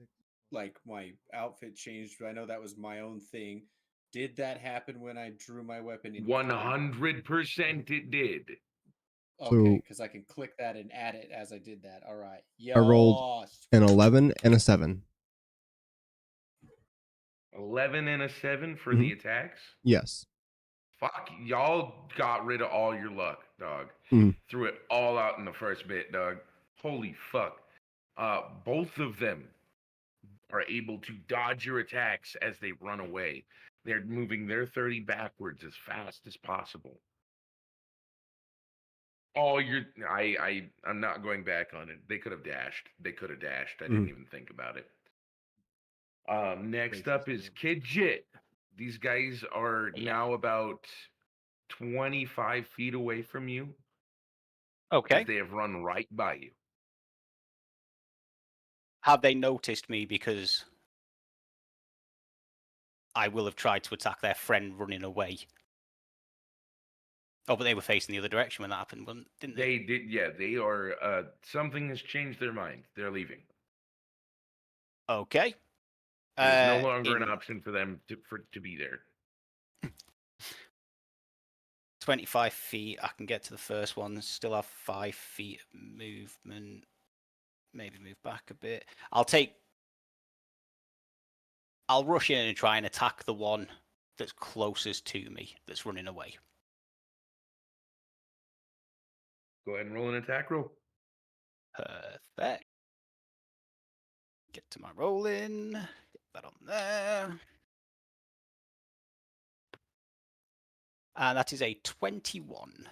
like my outfit changed, but I know that was my own thing. Did that happen when I drew my weapon in? 100% it did. Okay, So- because I can click that and add it as I did that. All right. I rolled an 11 and a 7. 11 and a 7 for the attacks. Yes. Fuck, y'all got rid of all your luck, dog. Threw it all out in the first bit, dog. Holy fuck. Both of them are able to dodge your attacks as they run away. They're moving their 30 backwards as fast as possible. I'm not going back on it. They could have dashed. I didn't even think about it. Next up is Kidjit. These guys are now about 25 feet away from you. Okay. As they have run right by you. Have they noticed me because I will have tried to attack their friend running away? Oh, but they were facing the other direction when that happened, didn't they? They did, yeah. They are. Something has changed their mind. They're leaving. Okay. It's no longer an option for them to be there. 25 feet. I can get to the first one. Still have 5 feet of movement. Maybe move back a bit. I'll rush in and try and attack the one that's closest to me that's running away. Go ahead and roll an attack roll. Perfect. Get to my rolling. Get that on there. And that is a 21.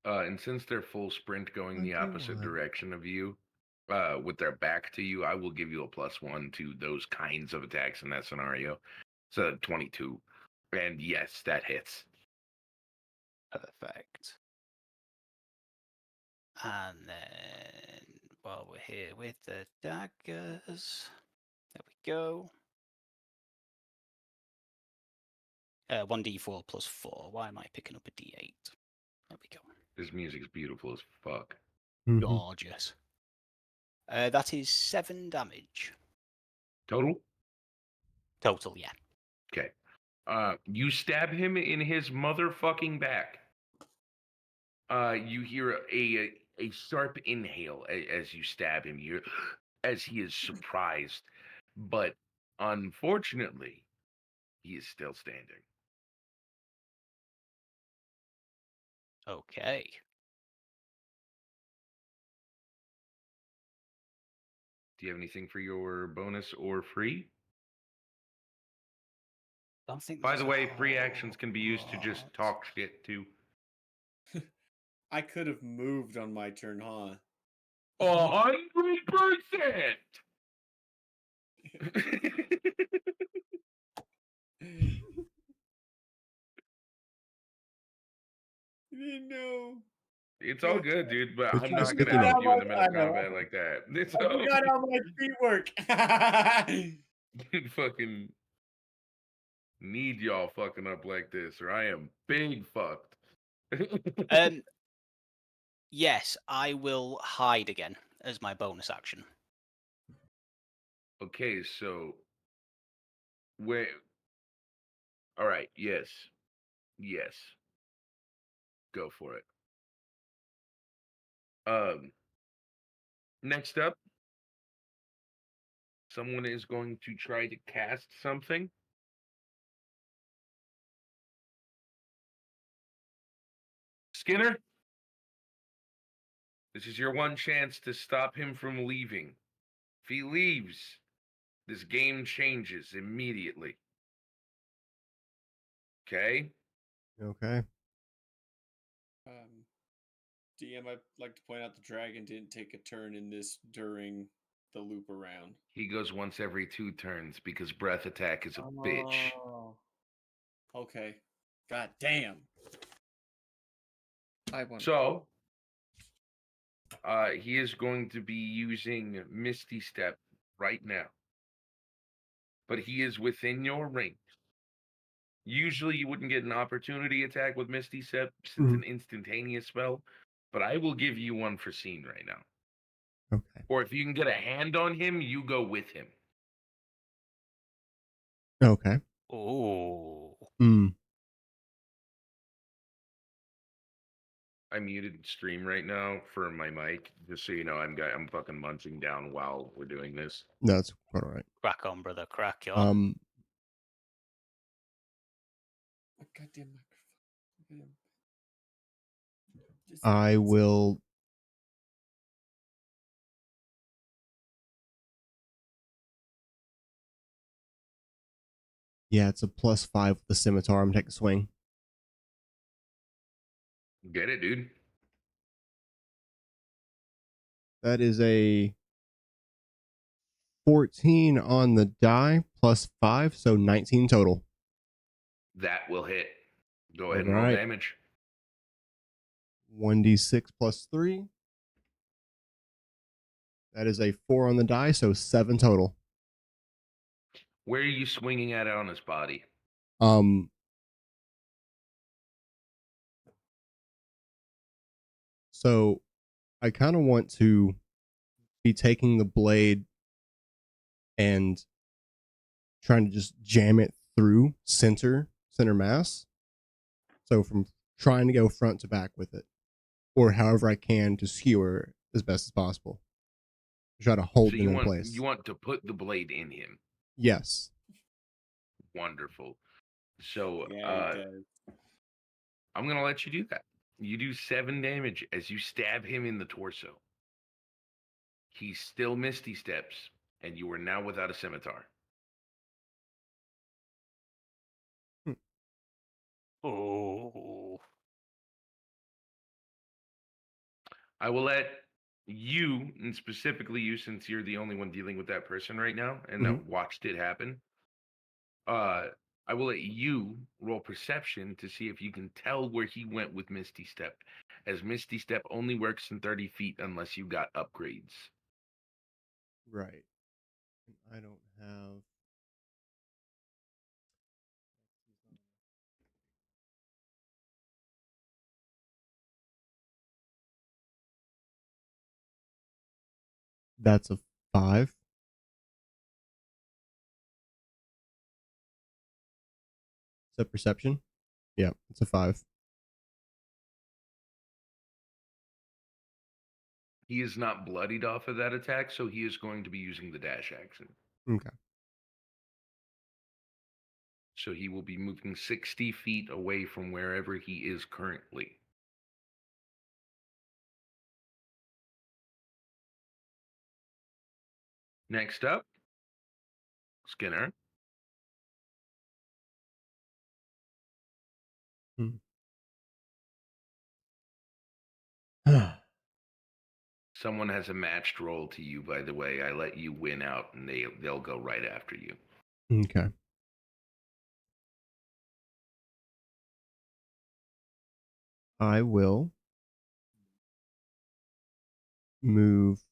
And since they're full sprint going the opposite 21. direction of you, with their back to you, I will give you a +1 to those kinds of attacks in that scenario. So 22. And yes, that hits. Perfect. And then while we're here with the daggers, there we go. 1d4 plus 4. Why am I picking up a d8? There we go. This music's beautiful as fuck. Mhm. Gorgeous. That is 7 damage. Total? Total, yeah. Okay. You stab him in his motherfucking back. You hear a sharp inhale as you stab him. You, as he is surprised, but unfortunately, he is still standing. Okay. Do you have anything for your bonus or free? Don't think By there's the a way, free whole actions can be used to just lot. talk shit too. I could have moved on my turn, huh? 100%. No. It's all good, dude. But It's I'm just not gonna sticky help note. you in the middle I of know. combat like that. It's I forgot how my feet work. fucking need y'all fucking up like this, or I am big fucked. Yes, I will hide again as my bonus action. Okay, so where? All right, yes, go for it. Next up, someone is going to try to cast something. Skinner, this is your one chance to stop him from leaving. If he leaves, this game changes immediately. Okay? Okay. DM, I'd like to point out the dragon didn't take a turn in this during the loop around. He goes once every 2 turns because breath attack is a bitch. Oh. Okay. God damn. I want. So, he is going to be using Misty Step right now. But he is within your range. Usually you wouldn't get an opportunity attack with Misty Step since it's an instantaneous spell, but I will give you one for scene right now. Okay. Or if you can get a hand on him, you go with him. Okay. Oh. I muted stream right now for my mic, just so you know. I'm fucking munching down while we're doing this. That's quite all right. Crack on, brother. Crack on. Goddamn microphone. I will. Yeah, it's a +5 with the scimitar. I'm taking a swing. Get it, dude. That is a 14 on the die +5, so 19 total. That will hit. Go ahead and All roll right. damage. 1d6 +3. That is a 4 on the die, so 7 total. Where are you swinging at it on his body? So I kind of want to be taking the blade and trying to just jam it through center mass. So from trying to go front to back with it, or however I can to skewer as best as possible. Try to hold So them in place. you want to put the blade in him. Yes. Wonderful. So Yeah, he does. I'm gonna let you do that. You do 7 damage as you stab him in the torso. He still misty steps, and you are now without a scimitar. Oh. I will let you, and specifically you, since you're the only one dealing with that person right now and that watched it happen. I will let you roll perception to see if you can tell where he went with Misty Step, as Misty Step only works in 30 feet unless you got upgrades. Right. I don't have. That's a 5. Is that perception? Yeah, it's a 5. He is not bloodied off of that attack, so he is going to be using the dash action. Okay. So he will be moving 60 feet away from wherever he is currently. Next up, Skinner. Someone has a matched roll to you, by the way. I let you win out, and they'll go right after you. Okay. I will move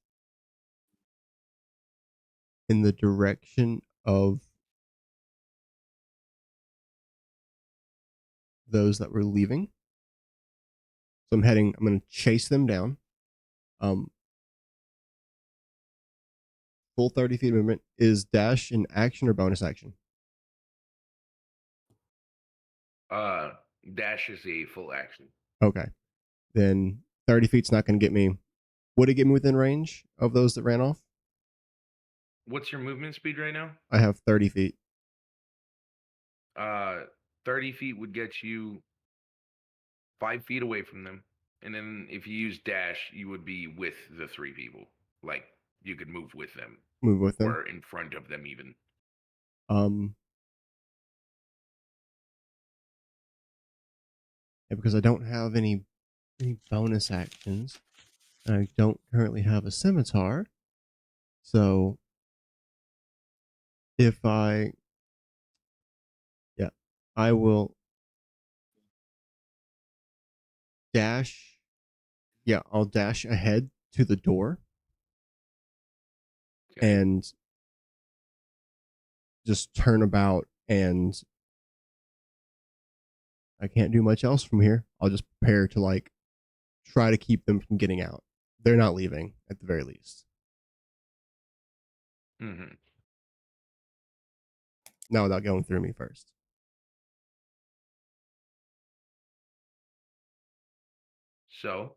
in the direction of those that were leaving. So I'm going to chase them down. Full 30 feet movement. Is dash an action or bonus action? Dash is a full action. Okay. Then 30 feet's not going to get me. Would it get me within range of those that ran off? What's your movement speed right now? I have 30 feet. 30 feet would get you 5 feet away from them. And then if you use dash, you would be with the 3 people. Like, you could move with them. Move with them. Or in front of them, even. Yeah, because I don't have any bonus actions. And I don't currently have a scimitar. So if I will dash. Yeah, I'll dash ahead to the door. Okay. And just turn about, and I can't do much else from here. I'll just prepare to try to keep them from getting out. They're not leaving at the very least. Mm-hmm. Not without going through me first. So,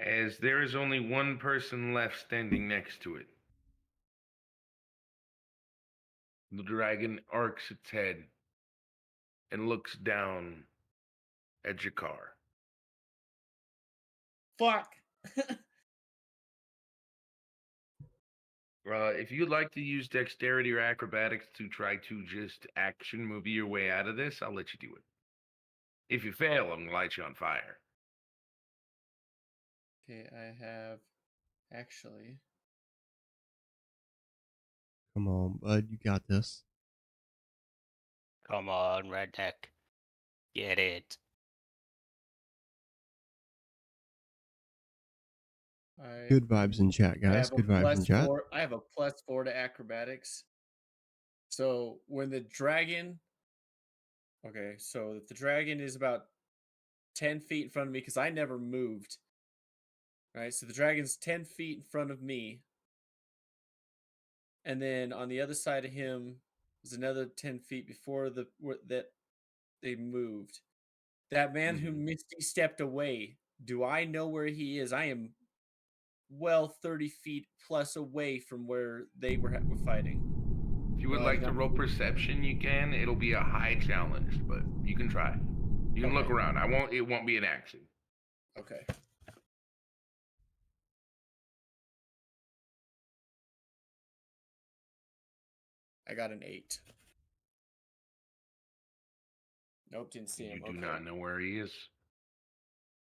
as there is only one person left standing next to it, the dragon arcs its head and looks down at Jakar. Fuck. If you'd like to use dexterity or acrobatics to try to just action movie your way out of this, I'll let you do it. If you fail, I'm going to light you on fire. Okay, I have actually. Come on, bud. You got this. Come on, redneck. Get it. Good vibes in chat, guys. Good vibes in chat. I have a +4 to acrobatics. So when the dragon. Okay, so if the dragon is about 10 feet in front of me, because I never moved. Right, so the dragon's 10 feet in front of me. And then on the other side of him is another 10 feet before that they moved. That man who Misty stepped away, do I know where he is? I am well 30 feet plus away from where they were fighting. If you would like to roll perception, you can. It'll be a high challenge, but you can try. You can look Okay. around. It won't be an action. Okay. I got an 8. Nope, didn't see him. You do Okay. not know where he is.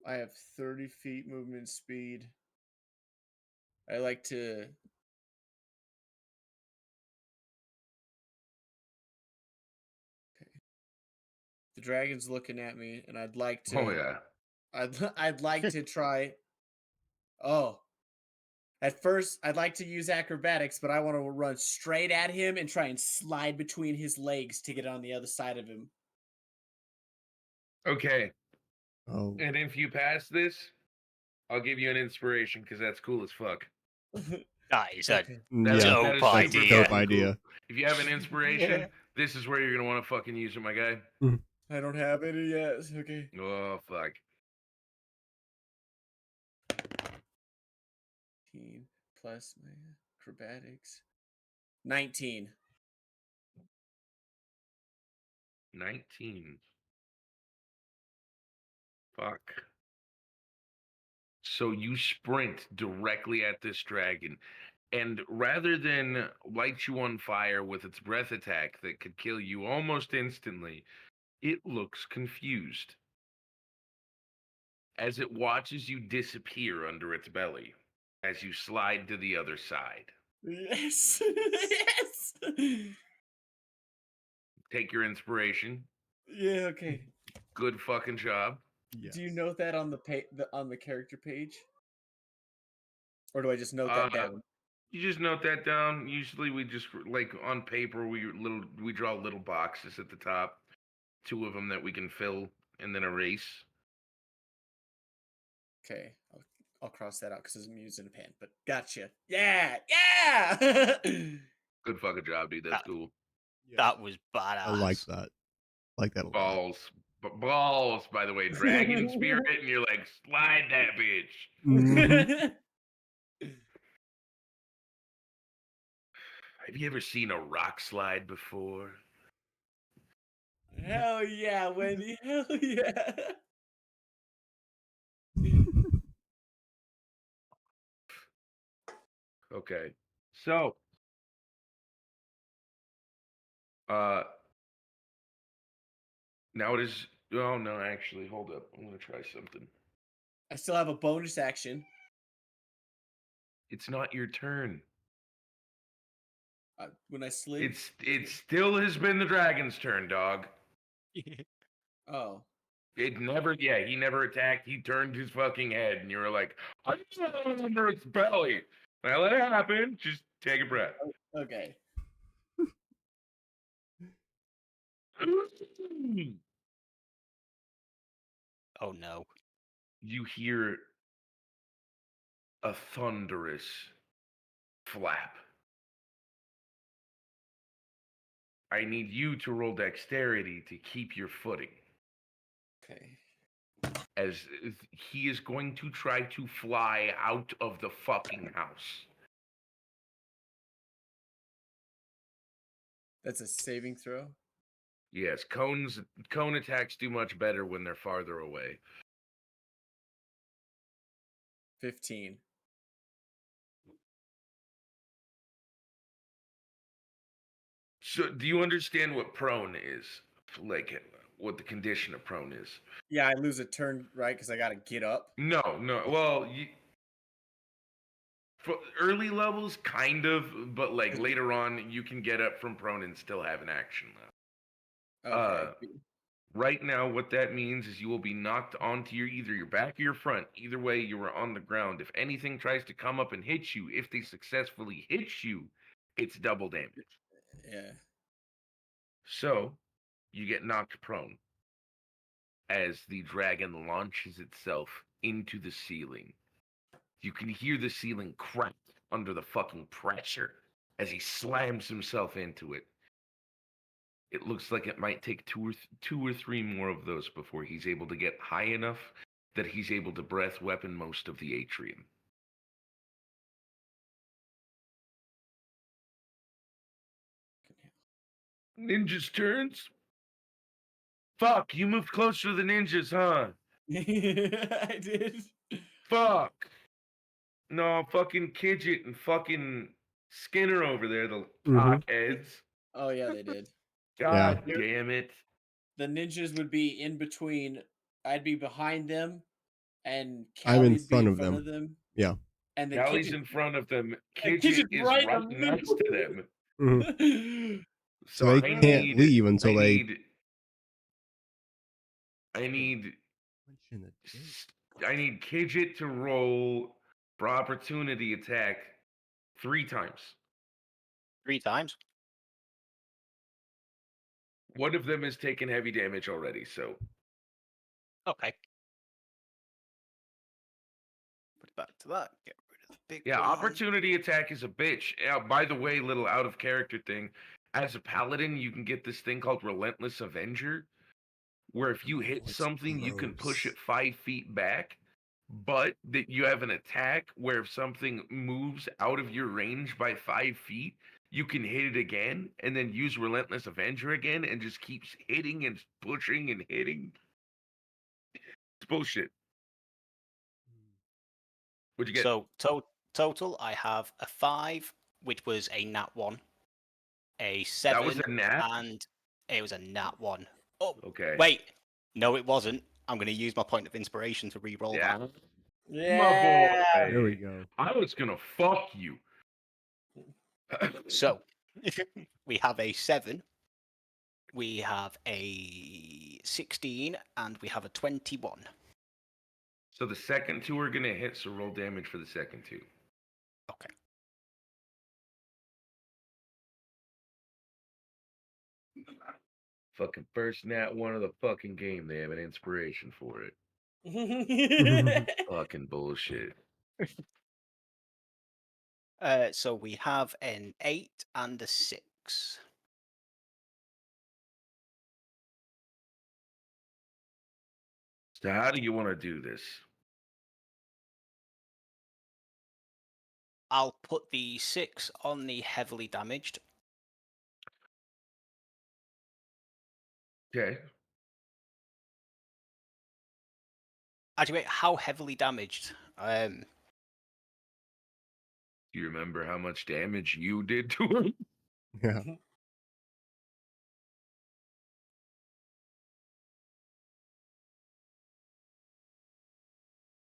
I have 30 feet movement speed. I like to. Okay. The dragon's looking at me, and I'd like to. Oh yeah. I'd like to try. Oh. At first, I'd like to use acrobatics, but I want to run straight at him and try and slide between his legs to get on the other side of him. Okay. Oh, And if you pass this, I'll give you an inspiration because that's cool as fuck. That is a Okay. That is- dope that is super idea. dope fucking idea. cool. If you have an inspiration, Yeah. this is where you're gonna want to fucking use it, my guy. I don't have any yet. Okay. Oh fuck. 18 plus my acrobatics. 19. 19. Fuck. So you sprint directly at this dragon, and rather than light you on fire with its breath attack that could kill you almost instantly, it looks confused as it watches you disappear under its belly as you slide to the other side. Yes. Yes. Take your inspiration. Yeah, okay. Good fucking job. yes. Do you note that on on the character page? Or do I just note that down? You just note that down. Usually we just like on paper we draw little boxes at the top, 2 of them that we can fill and then erase. Okay. I'll cross that out because I'm using a pen. But gotcha. Yeah. Yeah. Good fucking job, dude. That's cool. Yeah. That was badass. I like that. Like that a lot. Balls. Balls, by the way. Dragon spirit, and you're like, slide that bitch. Mhm. Have you ever seen a rock slide before? Hell yeah, Wendy. Hell yeah. Okay. So, now it is. Oh no, actually, hold up. I'm gonna try something. I still have a bonus action. It's not your turn. When I slid. It still has been the dragon's turn, dog. Oh. It never. Yeah, he never attacked. He turned his fucking head, and you were like, "I'm under its belly." Well, it happened. Just take a breath. Okay. Oh no. You hear a thunderous flap. I need you to roll dexterity to keep your footing, Okay. as he is going to try to fly out of the fucking house. That's a saving throw. Yes, cone attacks do much better when they're farther away. 15. So, do you understand what prone is? Like, what the condition of prone is? Yeah, I lose a turn, right? Because I got to get up. No. Well, for early levels, kind of, but like later on, you can get up from prone and still have an action left. Okay. Right now, what that means is you will be knocked onto either your back or your front. Either way, you are on the ground. If anything tries to come up and hit you, if they successfully hit you, it's double damage. Yeah. So, you get knocked prone as the dragon launches itself into the ceiling. You can hear the ceiling crack under the fucking pressure as he slams himself into it. It looks like it might take two or three more of those before he's able to get high enough that he's able to breath weapon most of the atrium. Ninjas turns. Fuck, you moved closer to the ninjas, huh? I did. Fuck. No, fucking Kidget and fucking Skinner over there, the cockheads. Oh yeah, they did. God damn it. The ninjas would be in between. I'd be behind them, and I'm in Callie'd be front in of front them. of them. Yeah. And then Callie's Kidget, in front of them. and Kidget Kidget's is right right in the next to them. Mhm. So So they I can't need, leave until they. I need Punch in the dick. I need Kidget to roll for opportunity attack 3 times. 3 times. One of them has taken heavy damage already, so Okay. Put it back to that. Get rid of the big yeah, one. opportunity attack is a bitch. By the way, little out of character thing. As a paladin, you can get this thing called Relentless Avenger, where if you hit Oh, it's something, you can push gross. it 5 feet back, but that you have an attack where if something moves out of your range by 5 feet, you can hit it again and then use Relentless Avenger again and just keeps hitting and pushing and hitting. It's bullshit. What'd you get? So total, I have a 5, which was a nat 1, a 7, That was a nat? and it was a nat 1. Oh, Okay. wait. No, it wasn't. I'm going to use my point of inspiration to re-roll Yeah. that. My boy. There we go. I was gonna fuck you. So, we have a 7, we have a 16, and we have a 21. So the second 2 are gonna hit, so roll damage for the second 2. Okay. Fucking first nat 1 of the fucking game. They have an inspiration for it. Fucking bullshit. So we have an 8 and a 6. So how do you want to do this? I'll put the 6 on the heavily damaged. Okay. Actually, wait, how heavily damaged? Do you remember how much damage you did to him? Yeah.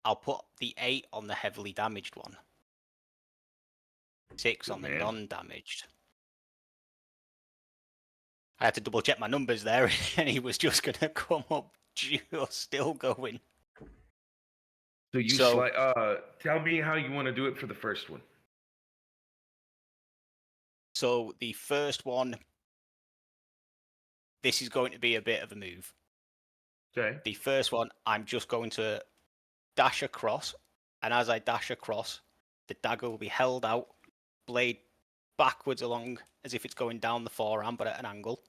I'll put the 8 on the heavily damaged one. 6 Good on the man. non-damaged. I had to double check my numbers there, and he was just going to come up just still going. So you So- tell me how you want to do it for the first one. So the first one, this is going to be a bit of a move. Okay. The first one, I'm just going to dash across, and as I dash across, the dagger will be held out, blade backwards along as if it's going down the forearm, but at an angle.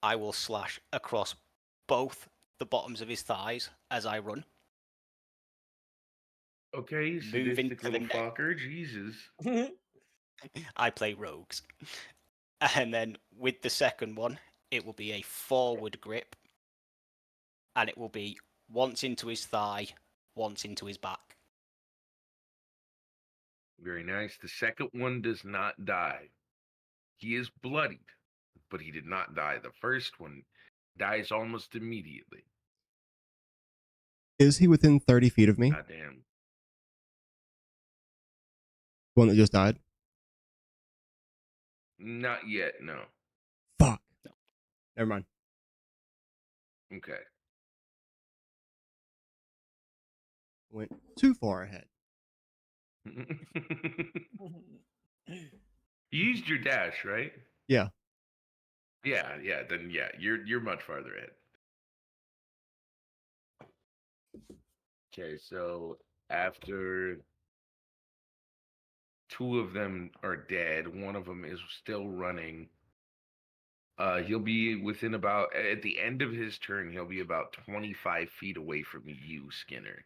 I will slash across both the bottoms of his thighs as I run. Okay, you Move into sadistic the little neck. fucker. Jesus. I play rogues. And then with the second one, it will be a forward grip, and it will be once into his thigh, once into his back. Very nice. The second one does not die. He is bloodied, but he did not die. The first one dies almost immediately. Is he within 30 feet of me? Goddamn. The one that just died? Not yet, no. Fuck. Never mind. Okay. Went too far ahead. You used your dash, right? Yeah. Yeah, then yeah, you're much farther ahead. Okay, so after 2 of them are dead, one of them is still running. He'll be within about at the end of his turn, he'll be about 25 feet away from you, Skinner.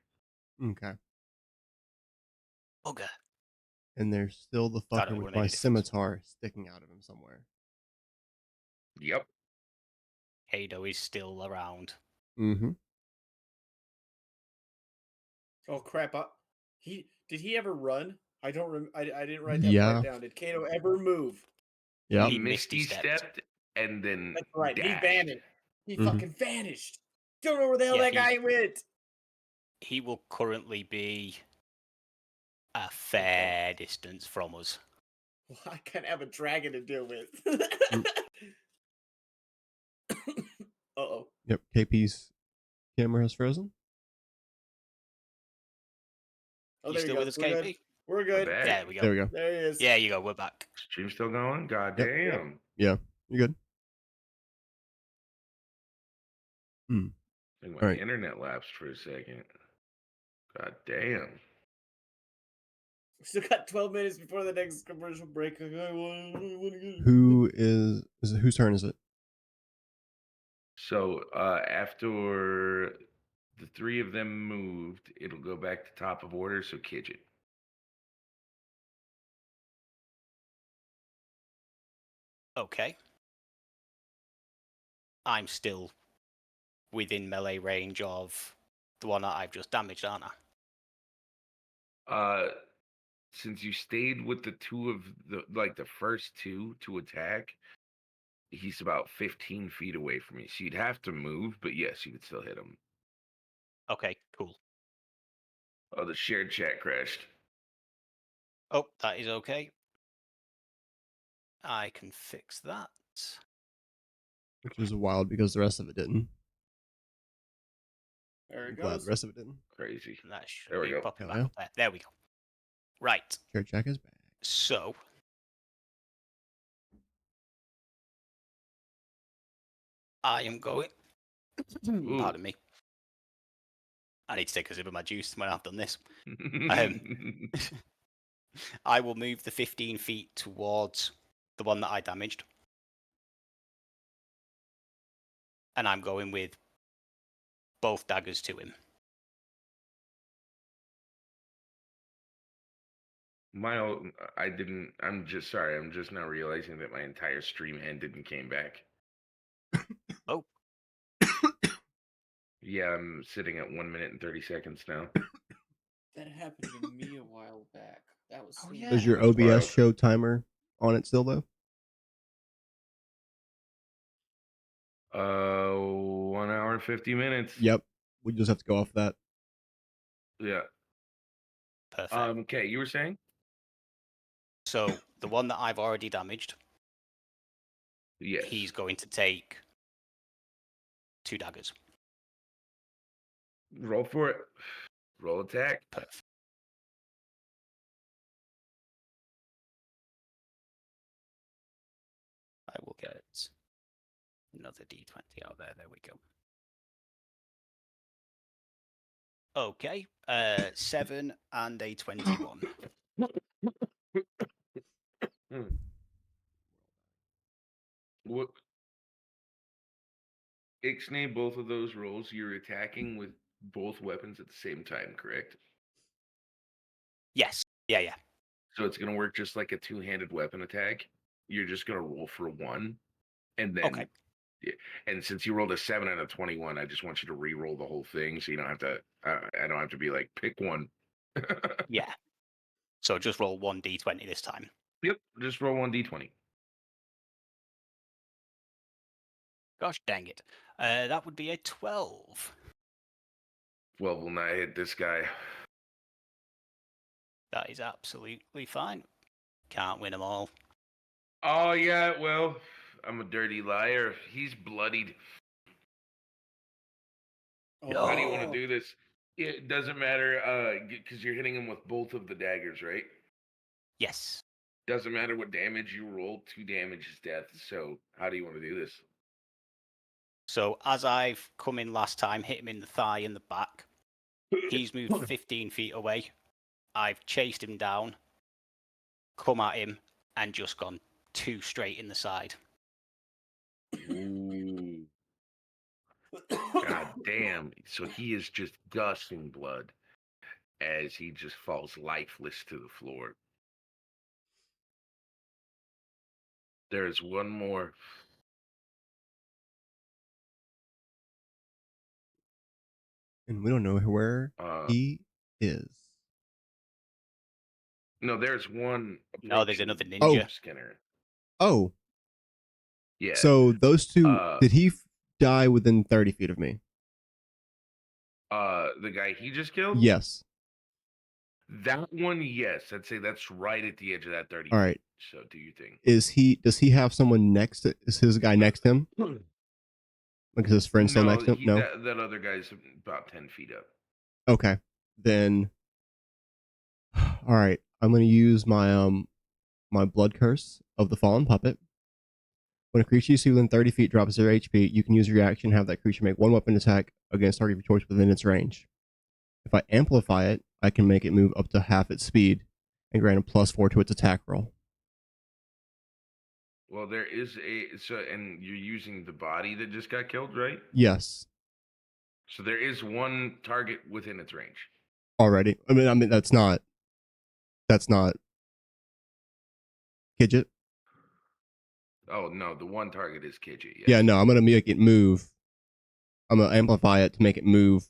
Okay. Bugger. And there's still the That fucker only with would make my a difference. scimitar sticking out of him somewhere. Yep. Hado is still around. Mm-hmm. Oh crap! Did he ever run? I don't I didn't write that Yeah. part down. Did Kato ever move? Yeah. He Misty stepped and then That's right. He dashed. vanished. He Mhm. fucking vanished. Don't know where the hell Yeah, that guy went. He will currently be a fair distance from us. Well, I kind of have a dragon to deal with. Mm. Uh-oh. Yep. KP's camera has frozen. Oh, You there still you go. with us, We're KP? good. We're I'm good. back. There we go. There we go. There he is. Yeah, you go. We're back. Stream still going? God Yep. damn. Yeah. You're good. Hmm. I think my All right. internet lapsed for a second. God damn. We still got 12 minutes before the next commercial break. I wanna get- Who is it? Whose turn is it? So after the three of them moved, it'll go back to top of order. So Kidget. Okay. I'm still within melee range of the one that I've just damaged, aren't I? Since you stayed with the two of the first two to attack, he's about 15 feet away from you. So you'd have to move, but yes, you could still hit him. Okay, cool. Oh, the shared chat crashed. Oh, that is okay. I can fix that. Which is wild because the rest of it didn't. There I'm it glad goes. the rest of it didn't. Crazy. And that should There we be go. popping Hell back yeah. up there. There we go. Right. Share check is back. So I am going. Ooh. Pardon me. I need to take a sip of my juice when I've done this. I will move the 15 feet towards the one that I damaged. And I'm going with both daggers to him. I'm just sorry. I'm just now realizing that my entire stream ended and came back. Oh. Yeah, I'm sitting at 1 minute and 30 seconds now. That happened to me a while back. That was Oh, so yeah. Does your That's OBS wild. show timer on it still though? 1 hour and 50 minutes. Yep. We just have to go off that. Yeah. Perfect. Okay, you were saying? So the one that I've already damaged, Yes. he's going to take 2 daggers. Roll for it. Roll attack. Perfect. I will get another D20 out there. There we go. Okay. 7 and a 21. What? Ixnay, both of those rolls, you're attacking with both weapons at the same time, correct? Yes. Yeah. So it's going to work just like a two-handed weapon attack. You're just going to roll for 1, and then Okay. yeah. And since you rolled a 7 and a 21, I just want you to re-roll the whole thing, so you don't have to. I don't have to be like pick one. Yeah. So just roll 1 D20 this time. Yep, just roll 1d20. Gosh dang it. That would be a 12. 12 will not hit this guy. That is absolutely fine. Can't win them all. Oh yeah, well, I'm a dirty liar. He's bloodied. Oh. How do you want to do this? It doesn't matter, because you're hitting him with both of the daggers, right? Yes. Doesn't matter what damage you roll. 2 damage is death. So how do you want to do this? So as I've come in last time, hit him in the thigh and the back. He's moved 15 feet away. I've chased him down, come at him, and just gone 2 straight in the side. Ooh. God damn. So he is just gushing blood as he just falls lifeless to the floor. There's one more And we don't know where he is. No, there's one. No, there's another approaching ninja. Skinner. Oh, Yeah. so those two, Uh, did he die within 30 feet of me? The guy he just killed. Yes. That one, yes. I'd say that's right at the edge of that 30 All feet. right. So do you think? Does he have someone next to, is his guy next to him? Like, is his friend still next to him? No. That other guy's about 10 feet up. Okay. Then, all right. I'm going to use my, my blood curse of the fallen puppet. When a creature you see within 30 feet drops 0 HP, you can use your reaction and have that creature make one weapon attack against target of your choice within its range. If I amplify it, I can make it move up to half its speed and grant a +4 to its attack roll. Well, there is and you're using the body that just got killed, right? Yes. So there is one target within its range. Already. I mean that's not Kidget. Oh no, the one target is Kidget. Yes. Yeah, no, I'm gonna make it move. I'm gonna amplify it to make it move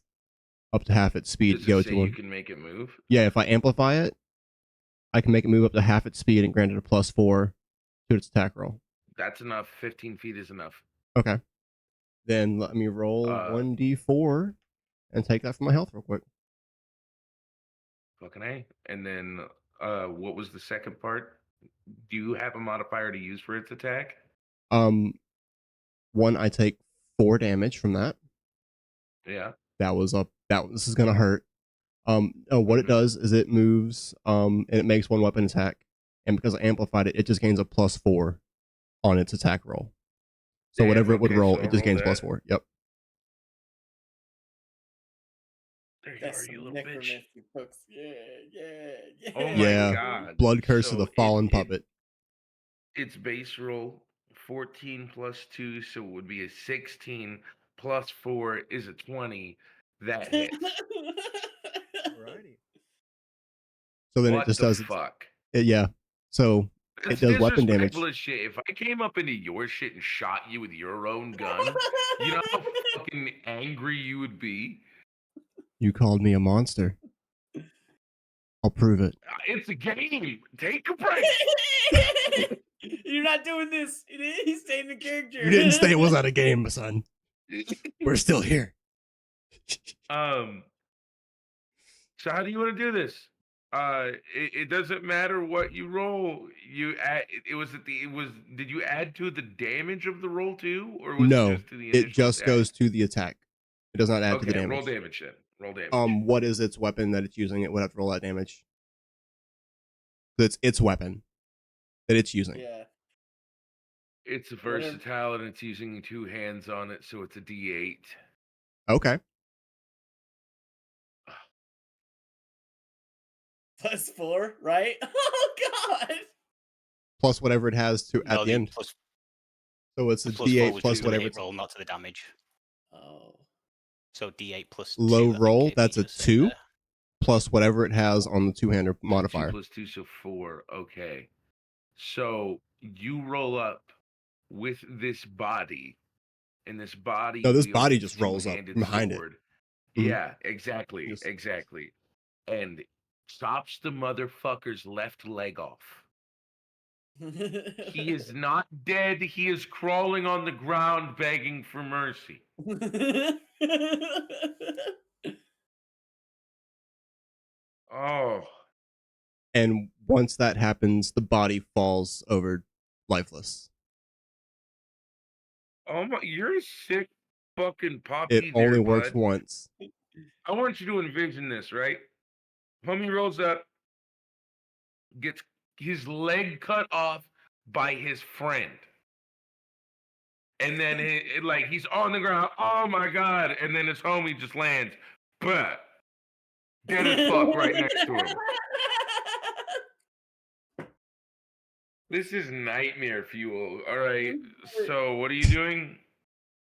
up to half its speed Does to go it say to you him. can make it move? Yeah, if I amplify it, I can make it move up to half its speed and grant it a +4 to its attack roll. That's enough. 15 feet is enough. Okay. Then let me roll 1d4 and take that from my health real quick. Fucking A. And then what was the second part? Do you have a modifier to use for its attack? One, I take 4 damage from that. Yeah. This is gonna hurt. What it does is it moves, and it makes one weapon attack. And because I amplified it, it just gains a +4 on its attack roll. So Damn, whatever it would okay, roll, so it just roll gains that. +4. Yep. There you That's are, you some little bitch. necromancy books. Yeah. Oh my Yeah. god. Blood curse of So the fallen puppet. Its base roll 14 plus 2, so it would be a 16 plus 4 is a 20. That hits. Alrighty. So then What it just the does fuck? yeah. So It's it does weapon disrespectful damage. as shit. If I came up into your shit and shot you with your own gun, you know how fucking angry you would be? You called me a monster. I'll prove it. It's a game. Take a break. You're not doing this. He's staying in character. You didn't say it was not a game, my son. We're still here. So how do you want to do this? It doesn't matter what you roll. You add. Did you add to the damage of the roll too, or was No, it just to the initial? it just attack? goes to the attack. It does not add to the Okay, damage. roll damage then. Roll damage. What is its weapon that it's using? It would have to roll that damage. That's its weapon that it's using. Yeah. It's versatile and it's using 2 hands on it, so it's a D8. Okay. +4, right? Oh god. Plus whatever it has to at the end. So it's a D8 plus whatever roll, not to the damage. Oh. So D8 plus low 2, roll. That's a 2 plus whatever it has on the 2-hander modifier. 2 plus 2, so 4. Okay. So you roll up with this body, and this body. No, this body just rolls up behind it. Yeah, exactly, exactly, and chops the motherfucker's left leg off. He is not dead. He is crawling on the ground, begging for mercy. Oh. And once that happens, the body falls over lifeless. Oh my, you're a sick fucking poppy. It only works once. I want you to envision this, right? Homie rolls up, gets his leg cut off by his friend. And then he's on the ground. Oh my god! And then his homie just lands, but dead as fuck right next to him. This is nightmare fuel. All right. So what are you doing?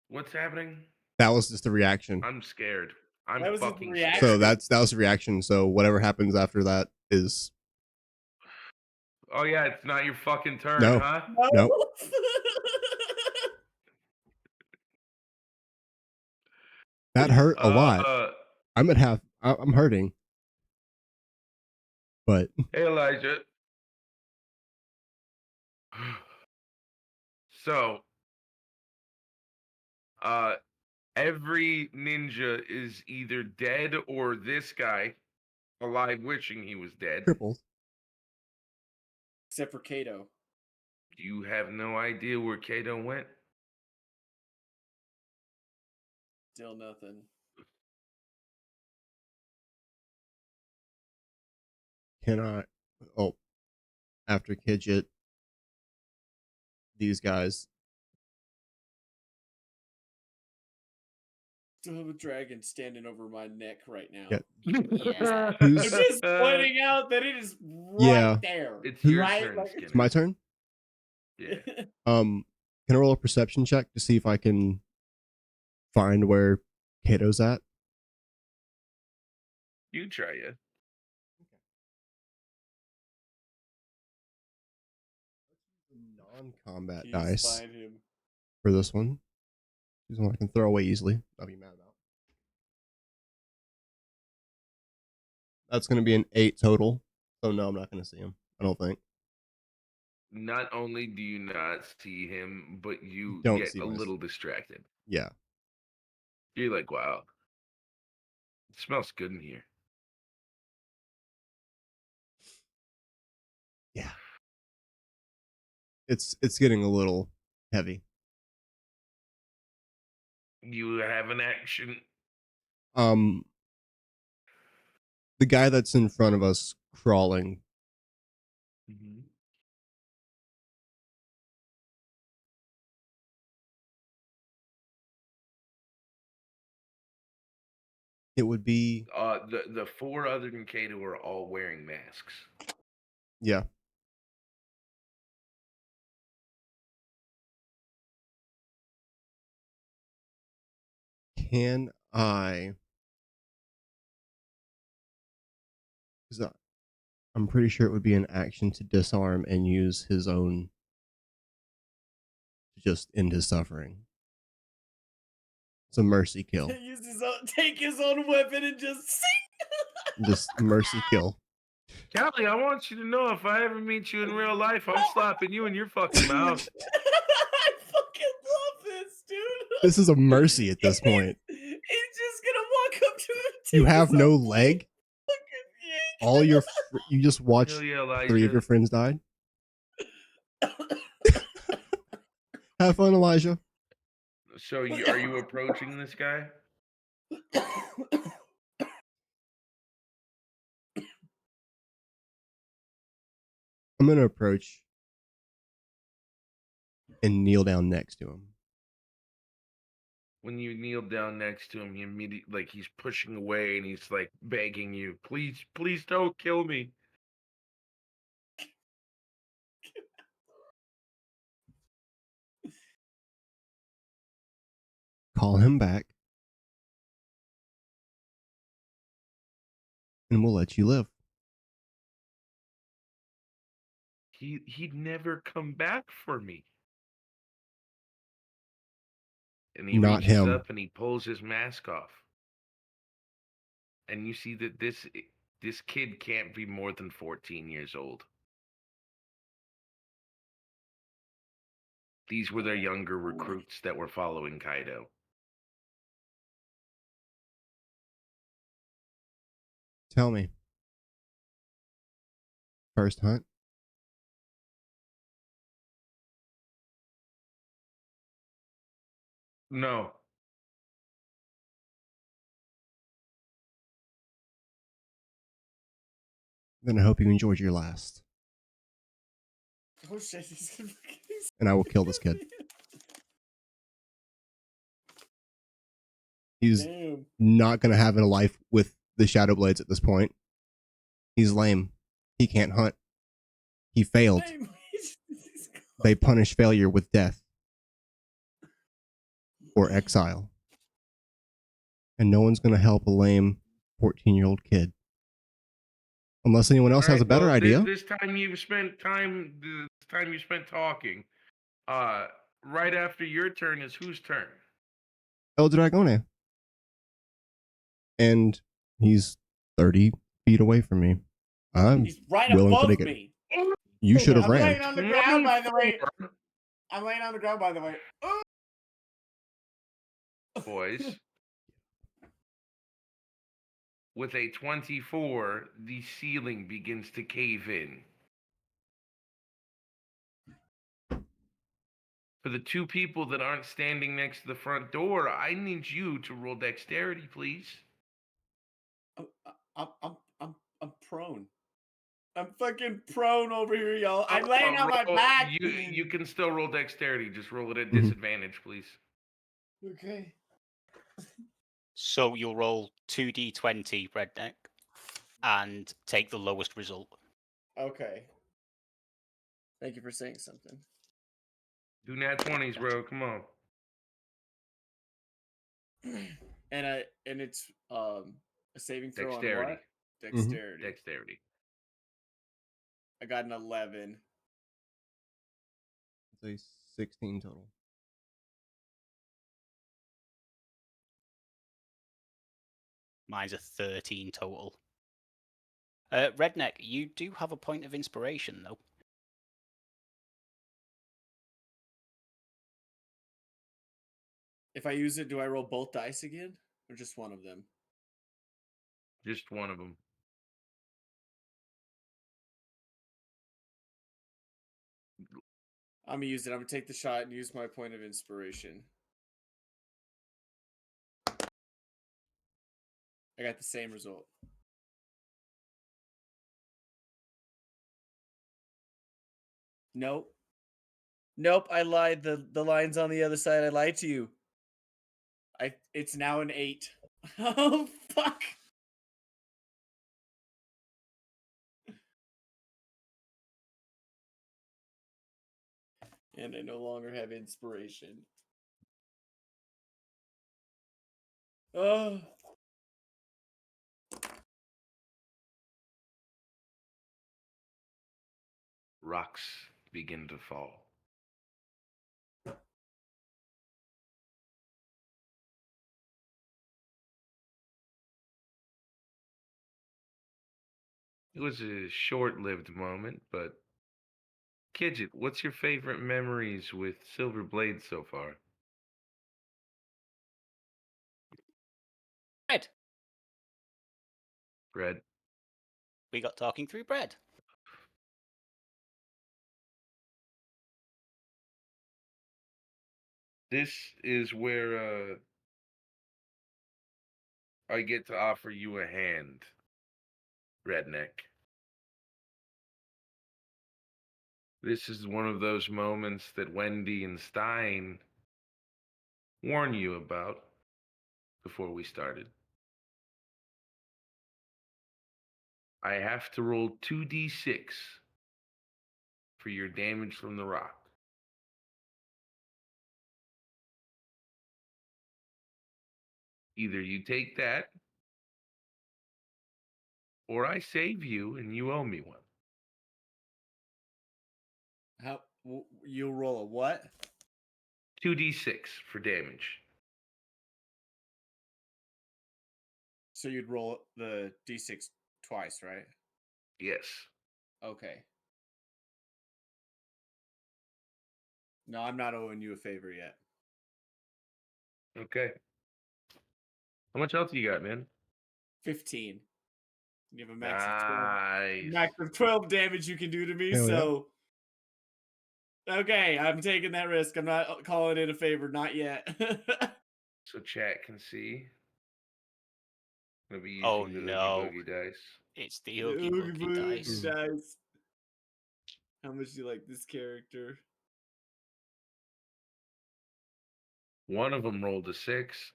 What's happening? That was just a reaction. I'm scared. I'm That was his fucking reaction? scared. So that was a reaction. So whatever happens after that is. Oh yeah, it's not your fucking turn, No. huh? Nope. That hurt a lot. I'm at half. I'm hurting, but Hey, Elijah. So, every ninja is either dead or this guy alive, wishing he was dead. cripples. Except for Kato. You have no idea where Kato went. Still nothing. Cannot. Oh, after Kidget, these guys. Still have a dragon standing over my neck right now. Yeah. Yeah. I'm Who's? just pointing out that it is right Yeah. there. It's your right? turn, Like, Skinner. It's my turn. Yeah. Can I roll a perception check to see if I can find where Kato's at? You try it. Non-combat Please dice find him. for this one. This one I can throw away easily. I'll be mad about. That's going to be an 8 total. So no, I'm not going to see him. I don't think. Not only do you not see him, but you Don't get see a my- little distracted. Yeah. You're like, wow, it smells good in here. Yeah. It's getting a little heavy. You have an action. The guy that's in front of us crawling. Mm-hmm. It would be The four other than Kato are all wearing masks. yeah. Can I? Because I'm pretty sure it would be an action to disarm and use his own to just end his suffering. It's a mercy kill. Take his own weapon and just sing. Just mercy kill. Callie, I want you to know if I ever meet you in real life, I'm slapping you in your fucking mouth. I fucking love this, dude. This is a mercy at this point. He's just gonna walk up to him. You take have his no own leg. fucking yank. All your you just watched Hell yeah, Elijah. 3 of your friends died. Have fun, Elijah. So, are you approaching this guy? I'm gonna approach and kneel down next to him. When you kneel down next to him, he immediately, like, he's pushing away and he's like begging you, please, please don't kill me. Call him back, and we'll let you live. He'd never come back for me. And he Not reaches him. up and he pulls his mask off. And you see that this kid can't be more than 14 years old. These were their younger recruits that were following Kaido. Tell me. First hunt? No. Then I hope you enjoyed your last. Oh shit, he's gonna And I will kill this kid. He's Damn. not going to have a life with the Shadow Blades at this point. He's lame. He can't hunt. He failed. They punish failure with death or exile. And no one's going to help a lame 14-year-old kid. Unless anyone else has a better idea. This time you spent talking. Right after your turn is whose turn? El Dragone. and he's 30 feet away from me. I'm He's right willing to above take it. me. You should have I'm ran. laying on the ground, by the way. I'm laying on the ground, by the way. Boys. With a 24, the ceiling begins to cave in. For the two people that aren't standing next to the front door, I need you to roll dexterity, please. I'm prone. I'm fucking prone over here, y'all. I'm laying on my back. You can still roll dexterity. Just roll it at Mhm. disadvantage, please. Okay. So you'll roll 2d20, Redneck, and take the lowest result. Okay. Thank you for saying something. Do nat 20s, bro. Come on. And it's a saving throw Dexterity. on what? Dexterity. Dexterity. I got an 11. It's a 16 total. Mine's a 13 total. Redneck, you do have a point of inspiration, though. If I use it, do I roll both dice again? Or just one of them? Just one of them. I'm gonna use it. I'm gonna take the shot and use my point of inspiration. I got the same result. Nope. Nope, I lied. The line's on the other side. I lied to you. It's now an 8. Oh fuck. And I no longer have inspiration. Oh. Rocks begin to fall. It was a short-lived moment, but Kidget, what's your favorite memories with Silver Blade so far? Bread. Bread. We got talking through bread. This is where I get to offer you a hand, Redneck. This is one of those moments that Wendy and Stein warned you about before we started. I have to roll 2d6 for your damage from the rock. Either you take that, or I save you and you owe me one. How you roll a what? 2d6 for damage. So you'd roll the d6 twice, right? Yes. Okay. No, I'm not owing you a favor yet. Okay. How much else you got, man? 15. You have a max of 12. Nice. Max of 12 damage you can do to me, Hell yeah. so okay, I'm taking that risk. I'm not calling it a favor, not yet. So chat can see. I'm gonna be Oh using the no. Oogie Boogie dice. It's the Oogie Boogie dice. dice. How much do you like this character? One of them rolled a 6.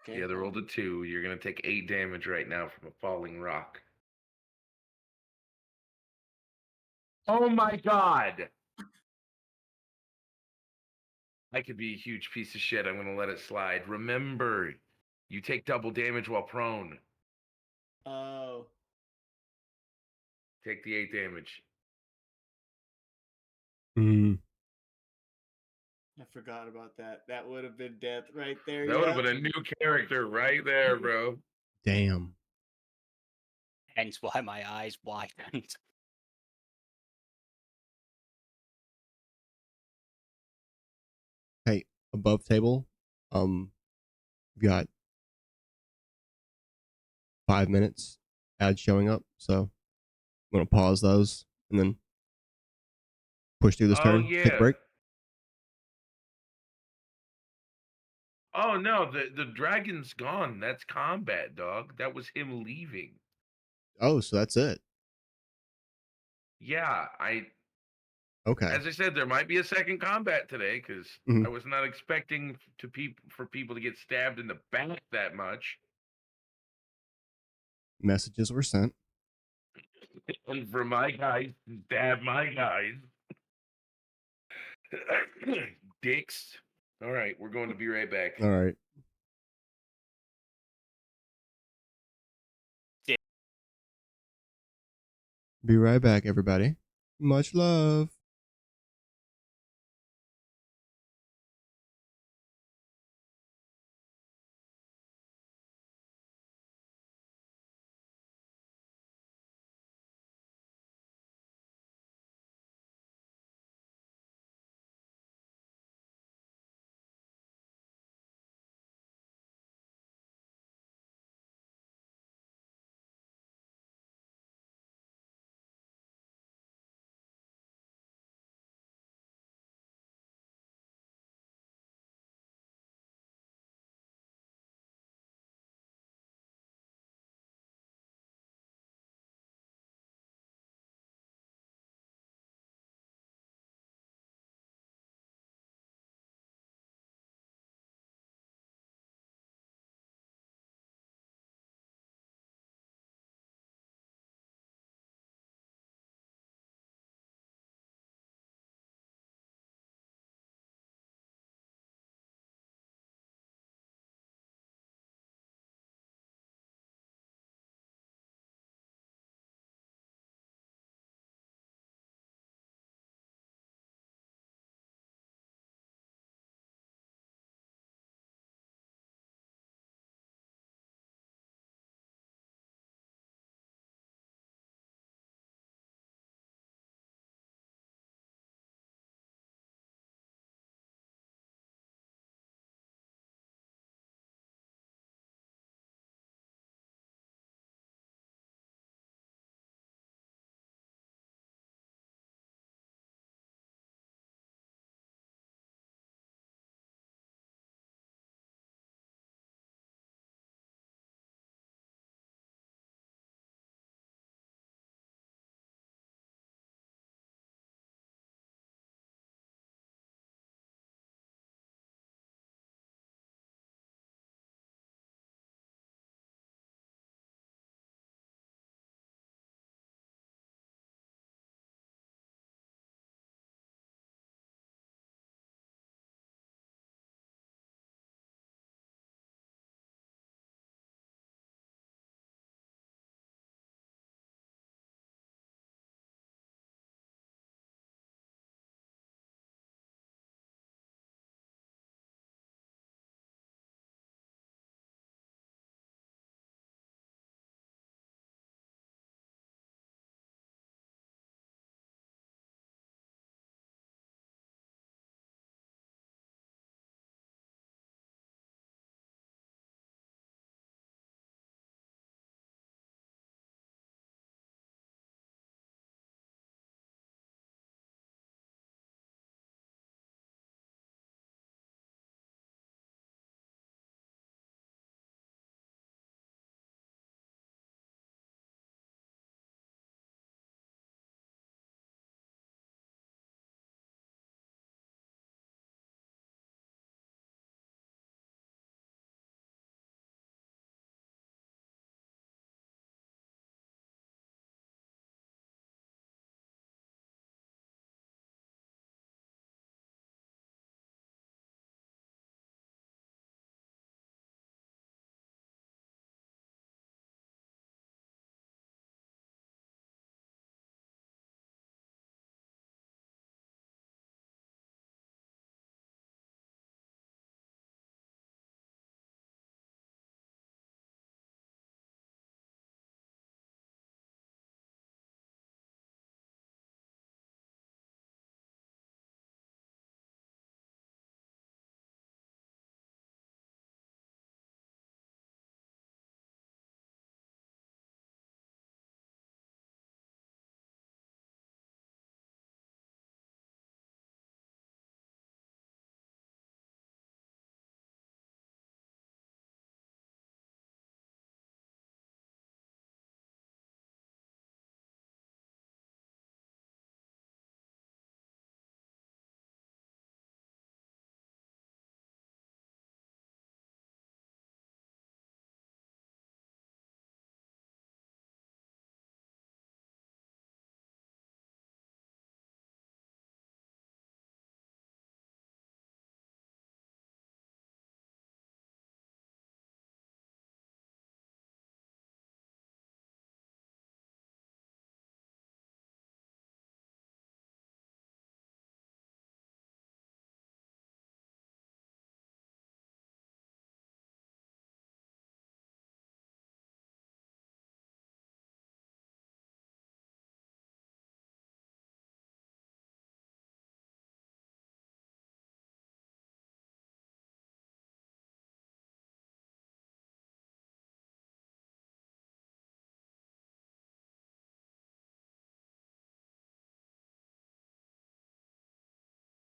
Okay, The other rolled a 2. You're gonna take 8 damage right now from a falling rock. Oh my god! I could be a huge piece of shit. I'm gonna let it slide. Remember, you take double damage while prone. Oh. Take the 8 damage. Mm. I forgot about that. That would have been death right there. That would have Yeah. been a new character right there, bro. Damn. Hence why my eyes widened. Hey, above table, we've got 5 minutes ads showing up, so I'm gonna pause those and then push through this Oh turn. Take a yeah. break. Oh no, the dragon's gone. That's combat, dog. That was him leaving. Oh, so that's it. Yeah, Okay. as I said, there might be a second combat today because Mhm. I was not expecting for people to get stabbed in the back that much, Messages were sent. and for my guys to stab my guys, dicks. All right, we're going to be right back. All right. Be right back, everybody. Much love.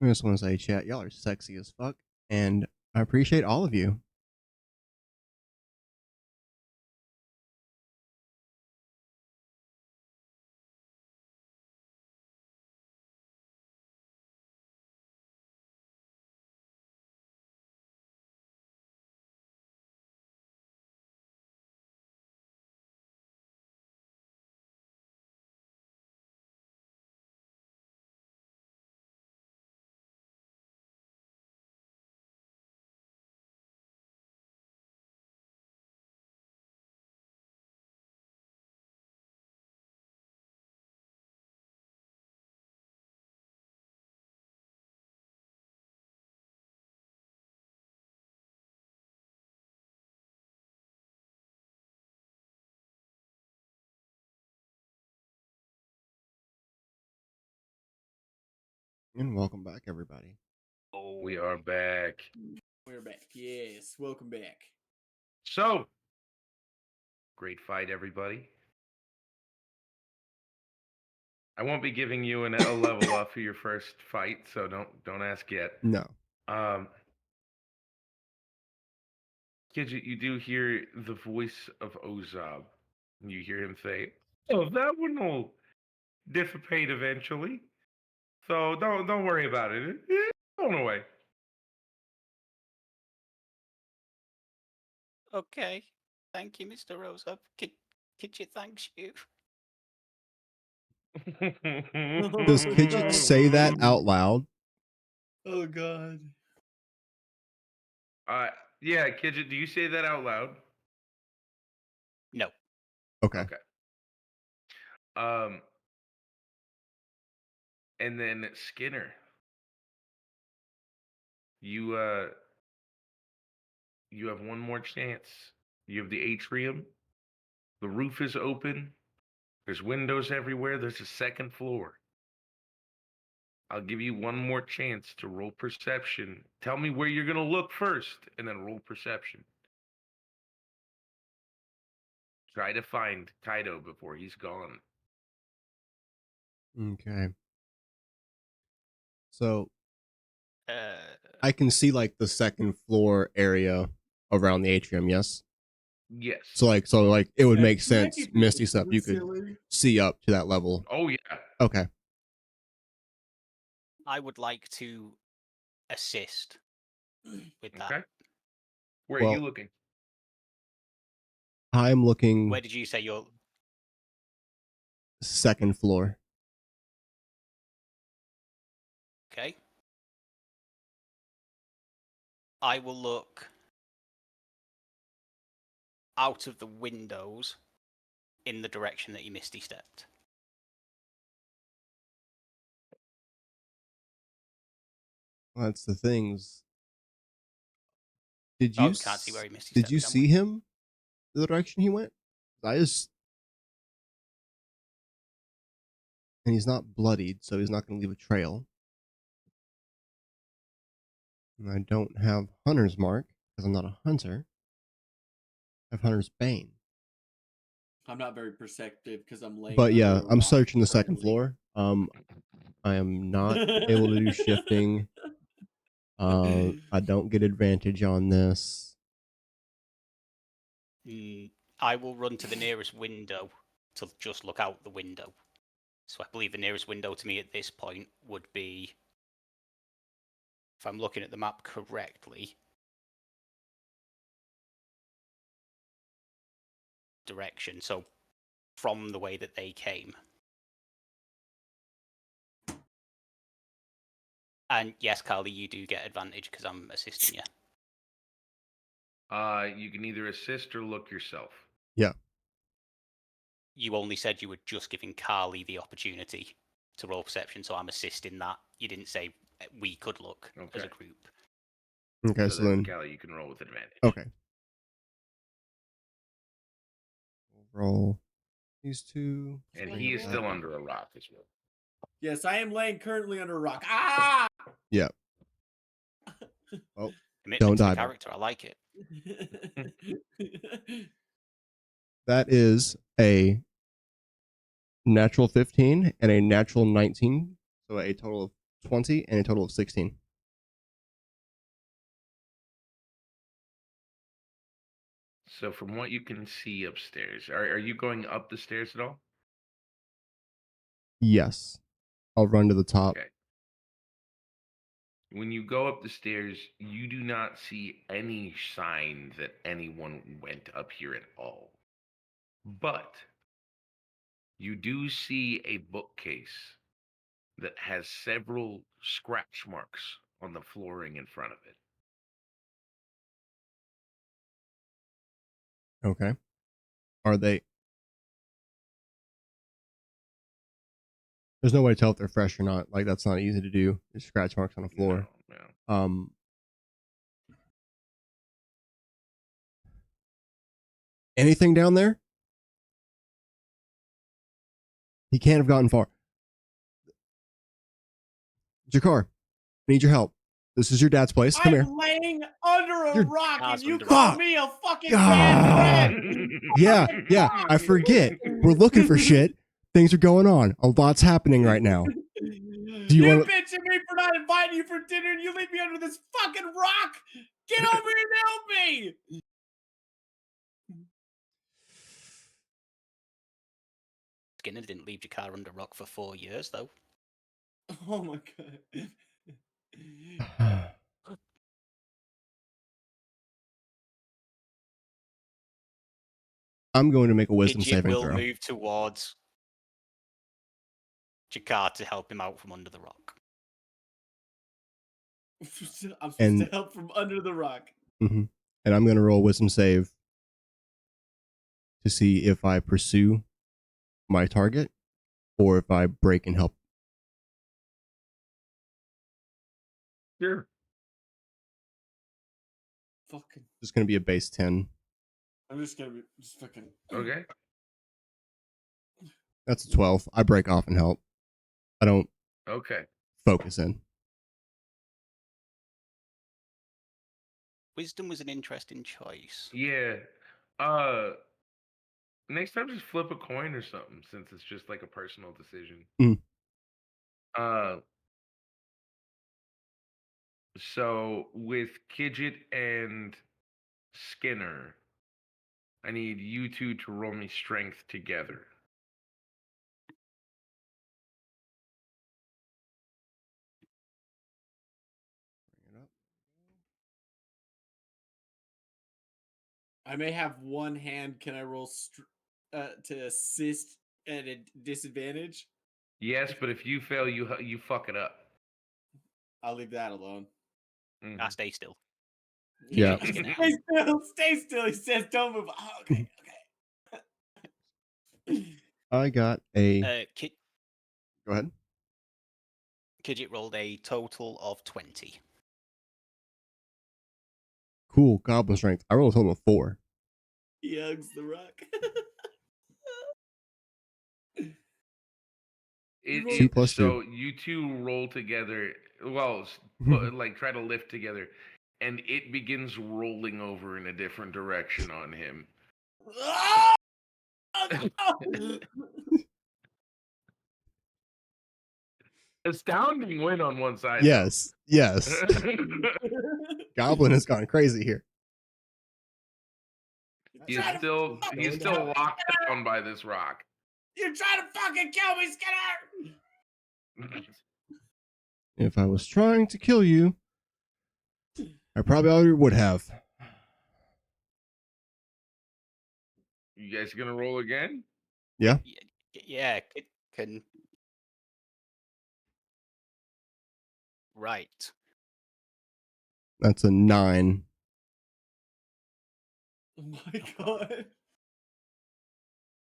I just want to say, chat, y'all are sexy as fuck, and I appreciate all of you. And welcome back, everybody. We are back. We're back. Yes, welcome back. So, great fight, everybody. I won't be giving you a level up for your first fight, so don't ask yet. No. Kids, you do hear the voice of Ozab. You hear him say, "Oh, that one will dissipate eventually. So don't worry about it. It's going away." Okay. Thank you, Mr. Rosa. Kidget thanks you. Does Kidget say that out loud? Oh God. Yeah, Kidget, do you say that out loud? No. Okay. Okay. And then Skinner, you have one more chance. You have the atrium. The roof is open. There's windows everywhere. There's a second floor. I'll give you one more chance to roll perception. Tell me where you're gonna look first, and then roll perception. Try to find Kaido before he's gone. Okay. So Uh, I can see like the second floor area around the atrium, yes? Yes. So like it would make That's sense, making Misty people stuff, you could silly. see up to that level. Oh yeah. Okay. I would like to assist with that. Okay. Where are Well, you looking? I'm looking Where did you say you're? second floor. Okay. I will look out of the windows in the direction that you Misty stepped. Well, that's the things. Did Oh, you we can't see where he Misty did stepped, you can see we? him the direction he went? And he's not bloodied, so he's not going to leave a trail. And I don't have Hunter's Mark because I'm not a hunter. I have Hunter's Bane. I'm not very perceptive because I'm laying. But yeah, under a I'm rock searching the second currently. floor. I am not able to do shifting. I don't get advantage on this. I will run to the nearest window to just look out the window. So I believe the nearest window to me at this point would be, if I'm looking at the map correctly, direction. So from the way that they came. And yes, Carly, you do get advantage because I'm assisting you. You can either assist or look yourself. Yeah. You only said you were just giving Carly the opportunity to roll perception, so I'm assisting that. You didn't say we could look as a group. Okay, so then Callie, you can roll with advantage. Okay. Roll these two. And he is still under a rock as well. Yes, I am laying currently under a rock. Ah! Yeah. Oh, Commitment don't to die. the character, I like it. That is a natural 15 and a natural 19, so a total of 20 and a total of 16. So from what you can see upstairs, are you going up the stairs at all? Yes. I'll run to the top. Okay. When you go up the stairs, you do not see any sign that anyone went up here at all. But you do see a bookcase that has several scratch marks on the flooring in front of it. Okay. Are they? There's no way to tell if they're fresh or not. Like, that's not easy to do. There's scratch marks on the floor. No. Anything down there? He can't have gotten far. Jakar, I need your help. This is your dad's place. Come here. I'm laying under a You're- rock and God's you under call rock. me a fucking God. bad friend. Yeah, I forget. We're looking for shit. Things are going on. A lot's happening right now. Do you you wanna- bitch at me for not inviting you for dinner and you leave me under this fucking rock? Get over here and help me! Skinner didn't leave your car under rock for 4 years, though. Oh my god. I'm going to make a wisdom Gidget saving will throw. move towards Jakar to help him out from under the rock. I'm supposed And- to help from under the rock. And I'm going to roll a wisdom save to see if I pursue my target or if I break and help. Sure. Fucking. It's going to be a base 10. I'm just gonna be just fucking. Okay. That's a 12. I break off and help. I don't Okay. focus in. Wisdom was an interesting choice. Yeah. Next time just flip a coin or something, since it's just like a personal decision. So with Kidget and Skinner, I need you two to roll me strength together. I may have one hand. Can I roll to assist at a disadvantage? Yes, but if you fail, you fuck it up. I'll leave that alone. Mhm. Ah, stay still. Yeah. Skinner. Stay still. Stay still. He says, "Don't move." Oh, okay. Okay. I got a... Go ahead. Kidget rolled a total of 20. Cool. Goblin strength. I rolled a total of 4. He hugs the rock. 2 plus 2. So you two roll together. Well, like try to lift together, and it begins rolling over in a different direction on him. Oh! No! Astounding win on one side. Yes. Yes. Goblin has gone crazy here. He's still locked down by this rock. You're trying to fucking kill me, Skinner! If I was trying to kill you, I probably already would have. You guys gonna roll again? Yeah. Yeah, it can. Right. That's a 9. Oh my god.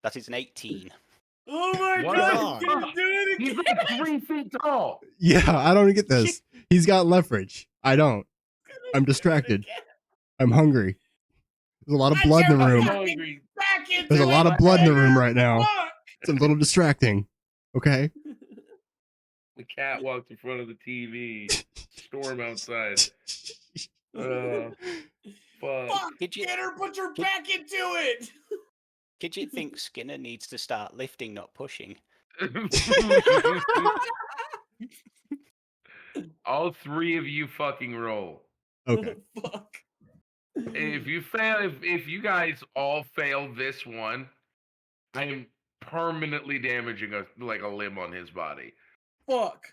That is an 18. Oh my What god, the he's gonna fuck? do it He's again! like 3 feet tall. Yeah, I don't get this. He's got leverage. I don't. I'm distracted. I'm hungry. There's a lot of blood in the room. There's a lot of blood in the room right now. It's a little distracting. Okay? The cat walked in front of the TV. Storm outside. Fuck. Fuck, Skinner, put your back into it! Kidget thinks Skinner needs to start lifting, not pushing. All three of you fucking roll. Okay. Fuck. If you fail, if you guys all fail this one, I am permanently damaging a limb on his body. Fuck.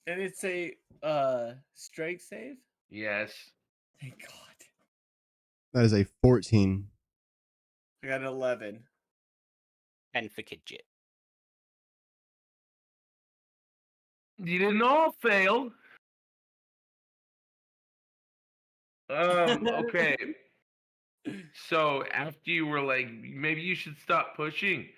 And it's a strength save? Yes. Thank God. That is a 14. I got an 11. And for Kidget. You didn't all fail. Okay. So after you were like, maybe you should stop pushing,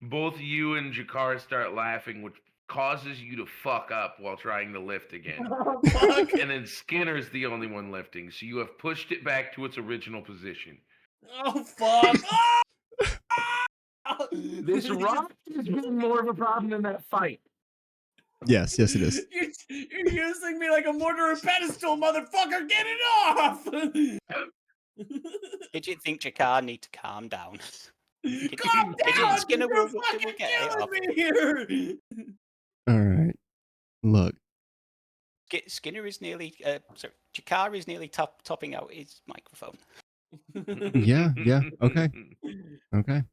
both you and Jakar start laughing, which causes you to fuck up while trying to lift again. Fuck. And then Skinner's the only one lifting, so you have pushed it back to its original position. Oh, fuck. This rock has been more of a problem than that fight. Yes, it is. You're using me like a mortar and pedestal, motherfucker. Get it off. Kidget think Jakar need to calm down. Calm down. Skinner You're will fucking get it off. killing me here. All right. Look. Skinner is nearly, sorry, Jakar is nearly topping out his microphone. Yeah. Okay. Okay.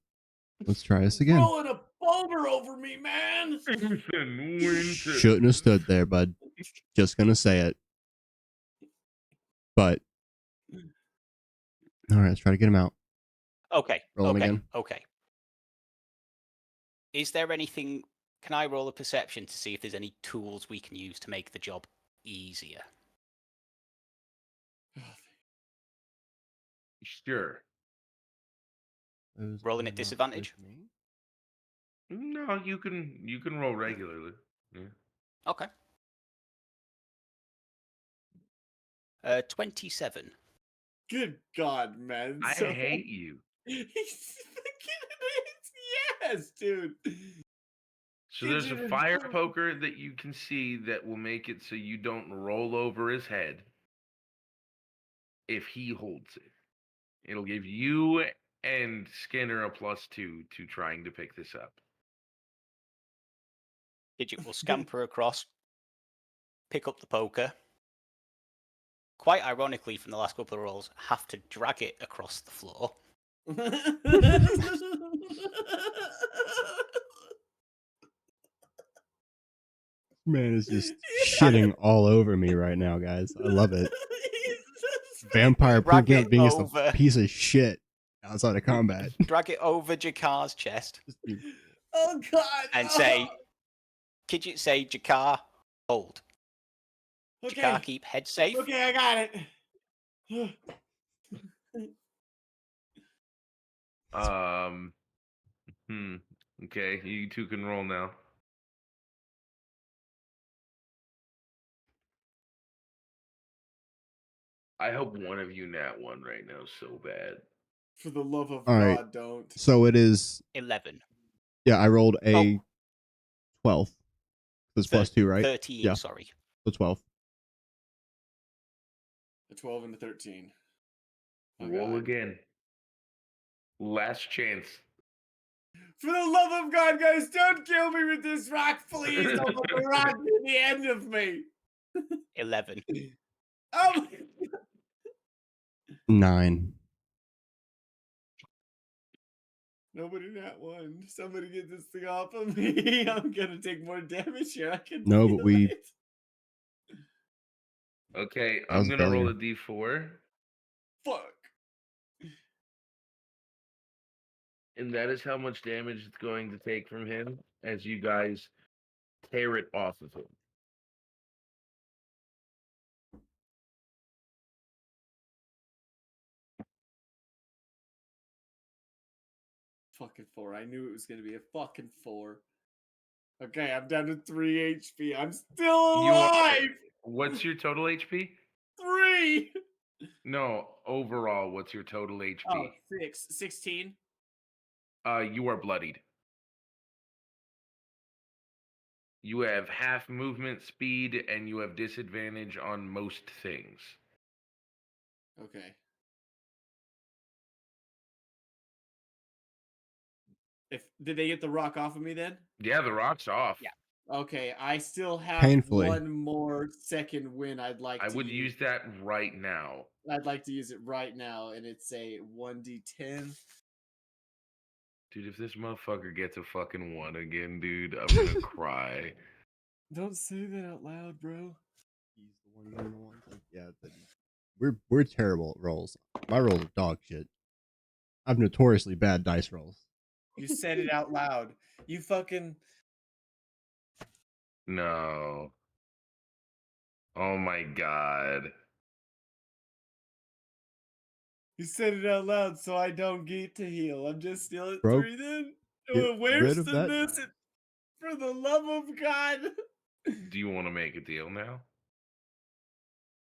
Let's try this again. Rolling a boulder over me, man. Shouldn't have stood there, bud. Just gonna say it. But all right, let's try to get him out. Okay. Rolling again. Okay. Is there anything? Can I roll a perception to see if there's any tools we can use to make the job easier? Sure. Those Rolling are at not disadvantage? with me. No, you can roll regularly. Yeah. Okay. 27. Good God, man. I hate you. Yes, dude. So there's a Kidget is fire so- poker that you can see that will make it so you don't roll over his head if he holds it. It'll give you and Skinner a +2 to trying to pick this up. Kidget will scamper across, pick up the poker. Quite ironically, from the last couple of rolls, have to drag it across the floor. Man is just shitting all over me right now, guys. I love it. Vampire Drag proving it out being just over. a piece of shit outside of combat. Drag it over Jakar's chest Oh God! and say, Kidget say, Jakar, hold. Okay. Jakar, keep head safe. Okay, I got it. Okay, you two can roll now. I hope one of you nat one right now so bad. For the love of All right. God, don't. So it is. 11. Yeah, I rolled a 12. That's +2, right? 13, Yeah. sorry. So 12. A 12 and a 13. Oh, Roll God. again. Last chance. For the love of God, guys, don't kill me with this rock, please. I want the rock to the end of me. 11. Oh, 9. nobody nat one. Somebody get this thing off of me. I'm gonna take more damage here. I can. No, but feel we- it. Okay, That was I'm a gonna roll a failure. d4. Fuck. And that is how much damage it's going to take from him as you guys tear it off of him. Fucking 4. I knew it was gonna be a fucking 4. Okay, I'm down to 3 HP. I'm still You are- alive. What's your total HP? 3. No, overall, what's your total HP? Oh, 16. You are bloodied. You have half movement speed and you have disadvantage on most things. Okay. Did they get the rock off of me then? Yeah, the rock's off. Yeah. Okay, I still have Painfully. one more second win I'd like I to would use that right now. I'd like to use it right now, and it's a 1d10. Dude, if this motherfucker gets a fucking 1 again, dude, I'm gonna cry. Don't say that out loud, bro. He's the one doing the ones. Like, yeah, we're terrible at rolls. My rolls are dog shit. I have notoriously bad dice rolls. You said it out loud. You fucking. No. Oh my god. You said it out loud, so I don't get to heal. I'm just still at Bro, 3 then. get Worse rid of than that. this. For the love of God. Do you want to make a deal now?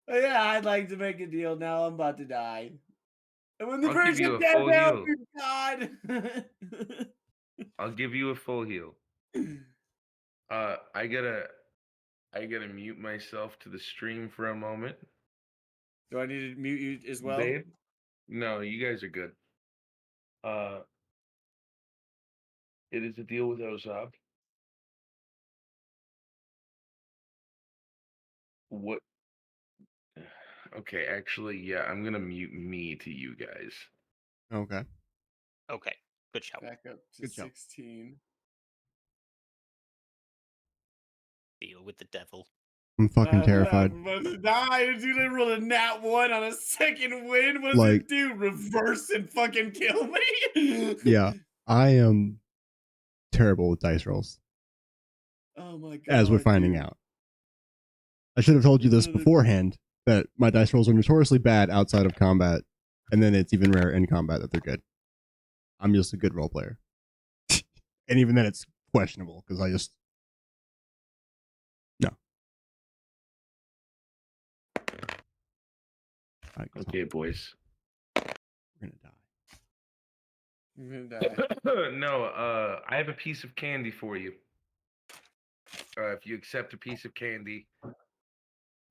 Yeah, I'd like to make a deal now. I'm about to die. And when the I'll give first you a death full help heal. me, God. I'll give you a full heal. I gotta mute myself to the stream for a moment. Do I need to mute you as well? Babe? No, you guys are good. It is a deal with Ozab. What? Okay, actually, yeah, I'm gonna mute me to you guys. Okay. Okay. Good shout. Back up to Good job. 16. Deal with the devil. I'm fucking terrified. I'm about to die. Dude, I rolled a nat 1 on a second win. What's Like- it do? Reverse and fucking kill me? Yeah, I am terrible with dice rolls, Oh my god. as we're finding dude. out. I should have told you this Another- beforehand, that my dice rolls are notoriously bad outside of combat, and then it's even rare in combat that they're good. I'm just a good role player. And even then it's questionable, because I just... No. Alright, Okay, boys. we're gonna die. I'm gonna die. No, I have a piece of candy for you. If you accept a piece of candy,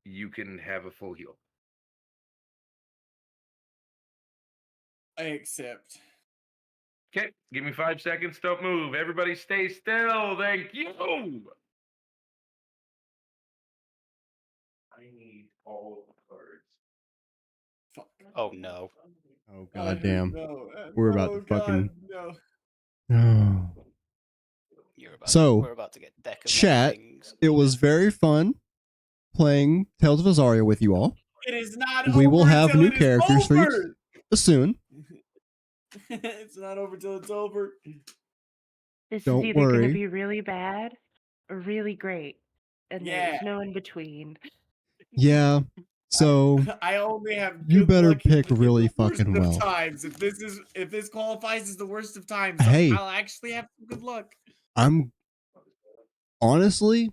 you can have a full heal. I accept. Okay, give me 5 seconds. Don't move. Everybody stay still. Thank you. I need all the cards. Fuck. Oh no. Oh goddamn. No. We're about Oh, to fucking... God, no. Oh. So, We're about to get deck of chat, things. it was very fun playing Tales of Elzaria with you all. It is not We over will have till new it is characters for over. you soon. It's not over till it's over. This Don't is either going worry. to be really bad or really great. And Yeah. there's no in between. Yeah. So I only have. you good better luck in pick the really worst fucking of well. Times. If this qualifies as the worst of times, Hey. I'll actually have some good luck. I'm honestly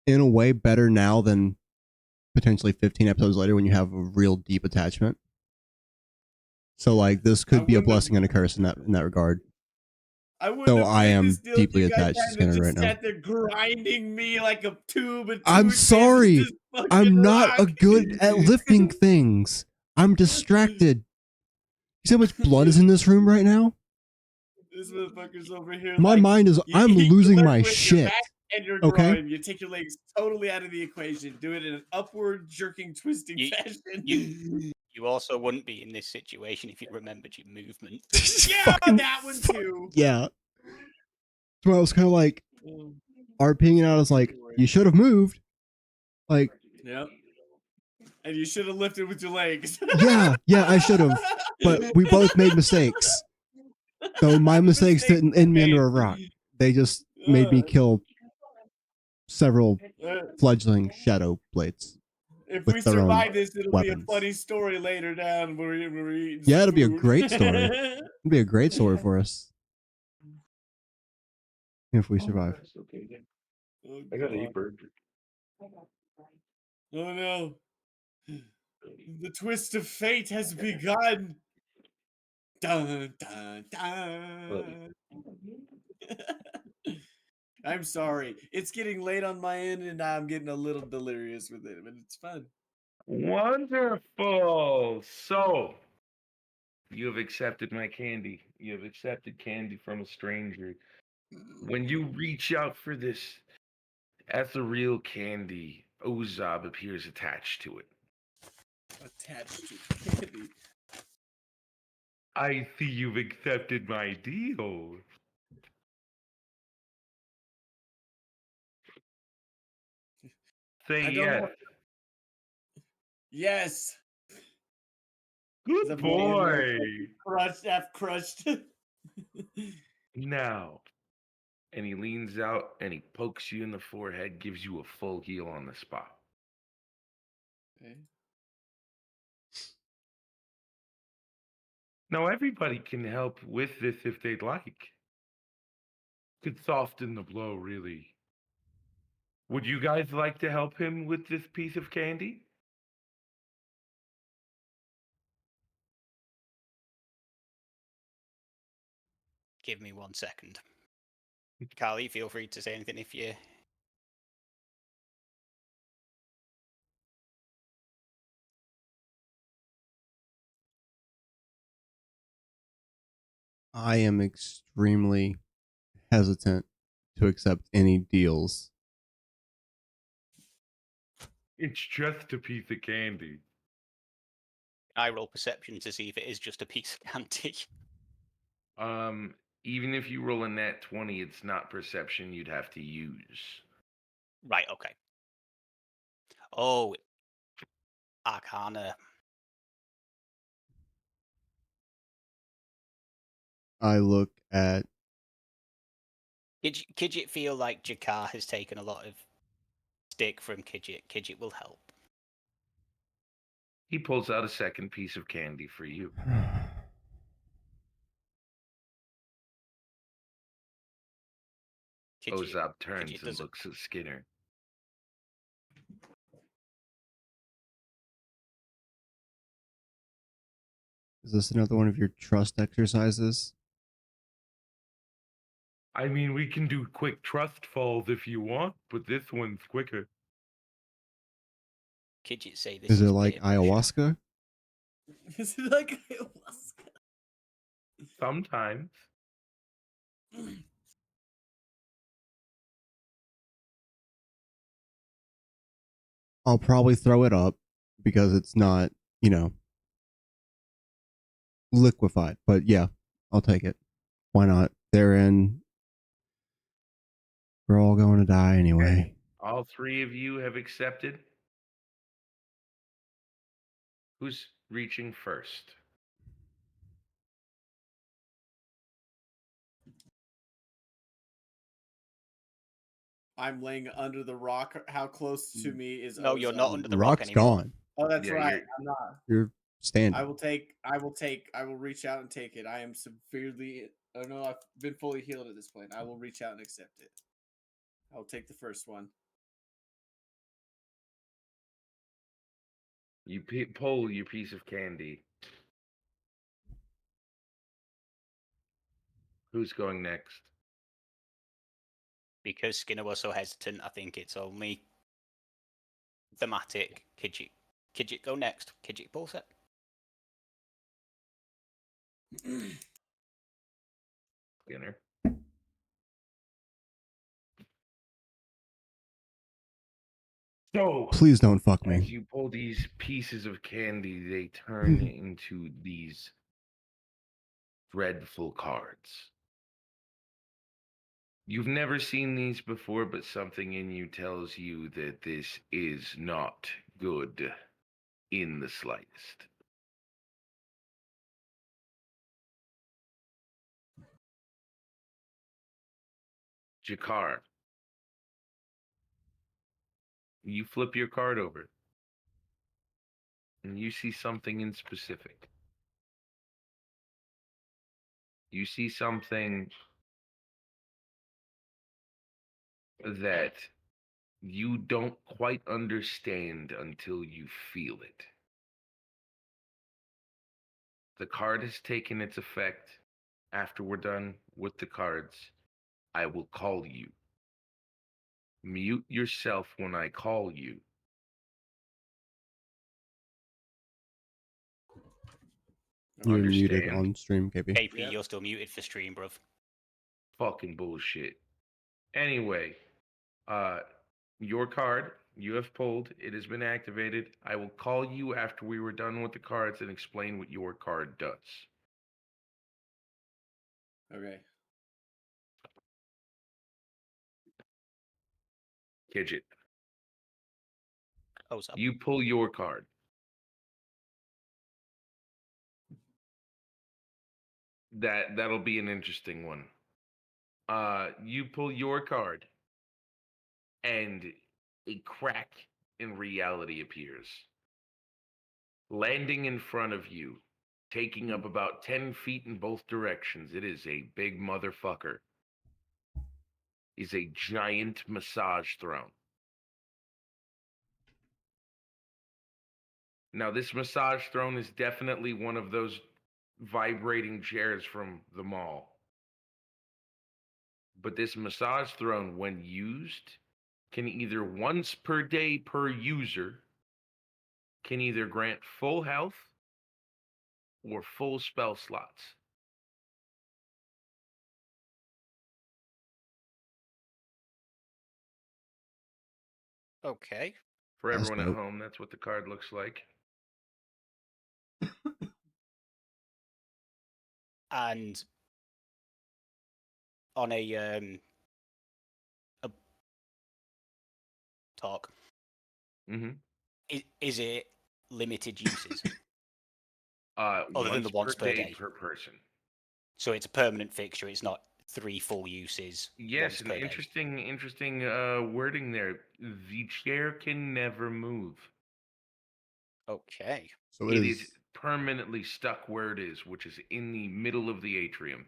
in a way better now than potentially 15 episodes later when you have a real deep attachment. So like this could be a blessing and a curse in that regard. I wouldn't Though have I played am this deal if deeply you guys attached to hadn't Skinner just right now. sat there grinding me like a tube of I'm toothpaste sorry. into fucking I'm not a rock. good at lifting things. I'm distracted. You see how much blood is in this room right now? This motherfucker's over here. My like, mind is... you- I'm you losing learn my with your shit. back and your Okay? groin. You take your legs totally out of the equation. Do it in an upward jerking, twisting fashion. You also wouldn't be in this situation if you remembered your movement. Yeah, Fucking that one too. Yeah. So I was kind of like, Mm, RPing out. I was like, you should have moved. Like, Yep. And you should have lifted with your legs. yeah, I should have. But we both made mistakes. So my mistakes didn't end me under a rock. They just made me kill several fledgling shadow blades. If with we their own survive this, it'll weapons. be a funny story later down where we're eating Yeah, some it'll be a food. great story. It'd be a great story for us if we survive. Oh, I got God. a burger. Oh no. The twist of fate has begun. Dun, dun, dun. I'm sorry. It's getting late on my end and I'm getting a little delirious with it, but it's fun. Wonderful. So, You have accepted my candy. You have accepted candy from a stranger. When you reach out for this ethereal candy, Ozab appears attached to it. Attached to candy. I see you've accepted my deal. Say I don't yes. know. Yes. Good The boy. Crushed F crushed. Now. And he leans out and he pokes you in the forehead, gives you a full heal on the spot. Okay. Now, everybody can help with this if they'd like. Could soften the blow, really. Would you guys like to help him with this piece of candy? Give me 1 second. Carly, feel free to say anything if you. I am extremely hesitant to accept any deals. It's just a piece of candy. I roll perception to see if it is just a piece of candy. Even if you roll a nat 20, it's not perception you'd have to use. Right, okay. Oh, Arcana. I look at Kidget feel like Jakar has taken a lot of stick from Kidget. Kidget will help. He pulls out a second piece of candy for you. Ozab turns Kidget and doesn't. looks at Skinner. Is this another one of your trust exercises? I mean, we can do quick trust falls if you want, but this one's quicker. Kidget say this Is it is like peer pressure. ayahuasca? Is it like ayahuasca? Sometimes. I'll probably throw it up because it's not, liquefied. But yeah, I'll take it. Why not? They're in. We're all going to die anyway. All three of you have accepted. Who's reaching first? I'm laying under the rock. How close to me is No, you're not Ozone? under the rock Rock's anymore. gone. Oh, that's Yeah, right. I'm not. You're standing. I will reach out and take it. I am severely. Oh no, I've been fully healed at this point. I will reach out and accept it. I'll take the first one. You pull your piece of candy. Who's going next? Because Skinner was so hesitant, I think it's only thematic. Kidget go next. Kidget pulls it. Skinner. So, Please don't fuck as me. you pull these pieces of candy, they turn into these dreadful cards. You've never seen these before, but something in you tells you that this is not good in the slightest. Jakar, you flip your card over, and you see something in specific. You see something that you don't quite understand until you feel it. The card has taken its effect. After we're done with the cards, I will call you. Mute yourself when I call you. You're muted Understand? on stream, KP. KP, Yep. you're still muted for stream, bruv. Fucking bullshit. Anyway, your card you have pulled. It has been activated. I will call you after we were done with the cards and explain what your card does. Okay. Kidget, Oh, so you pull your card. That'll be an interesting one. You pull your card, and a crack in reality appears, landing in front of you, taking up about 10 feet in both directions. It is a big motherfucker. Is a giant massage throne. Now, this massage throne is definitely one of those vibrating chairs from the mall. But this massage throne, when used, can either once per day per user, can either grant full health or full spell slots. okay. For That's everyone at dope. home, that's what the card looks like. And on a talk, Mm-hmm. is it limited uses other than the Once once per day? per person. So it's a permanent fixture. It's not 3 full uses Yes, once an per day. interesting wording there. The chair can never move. Okay. So It is permanently stuck where it is, which is in the middle of the atrium.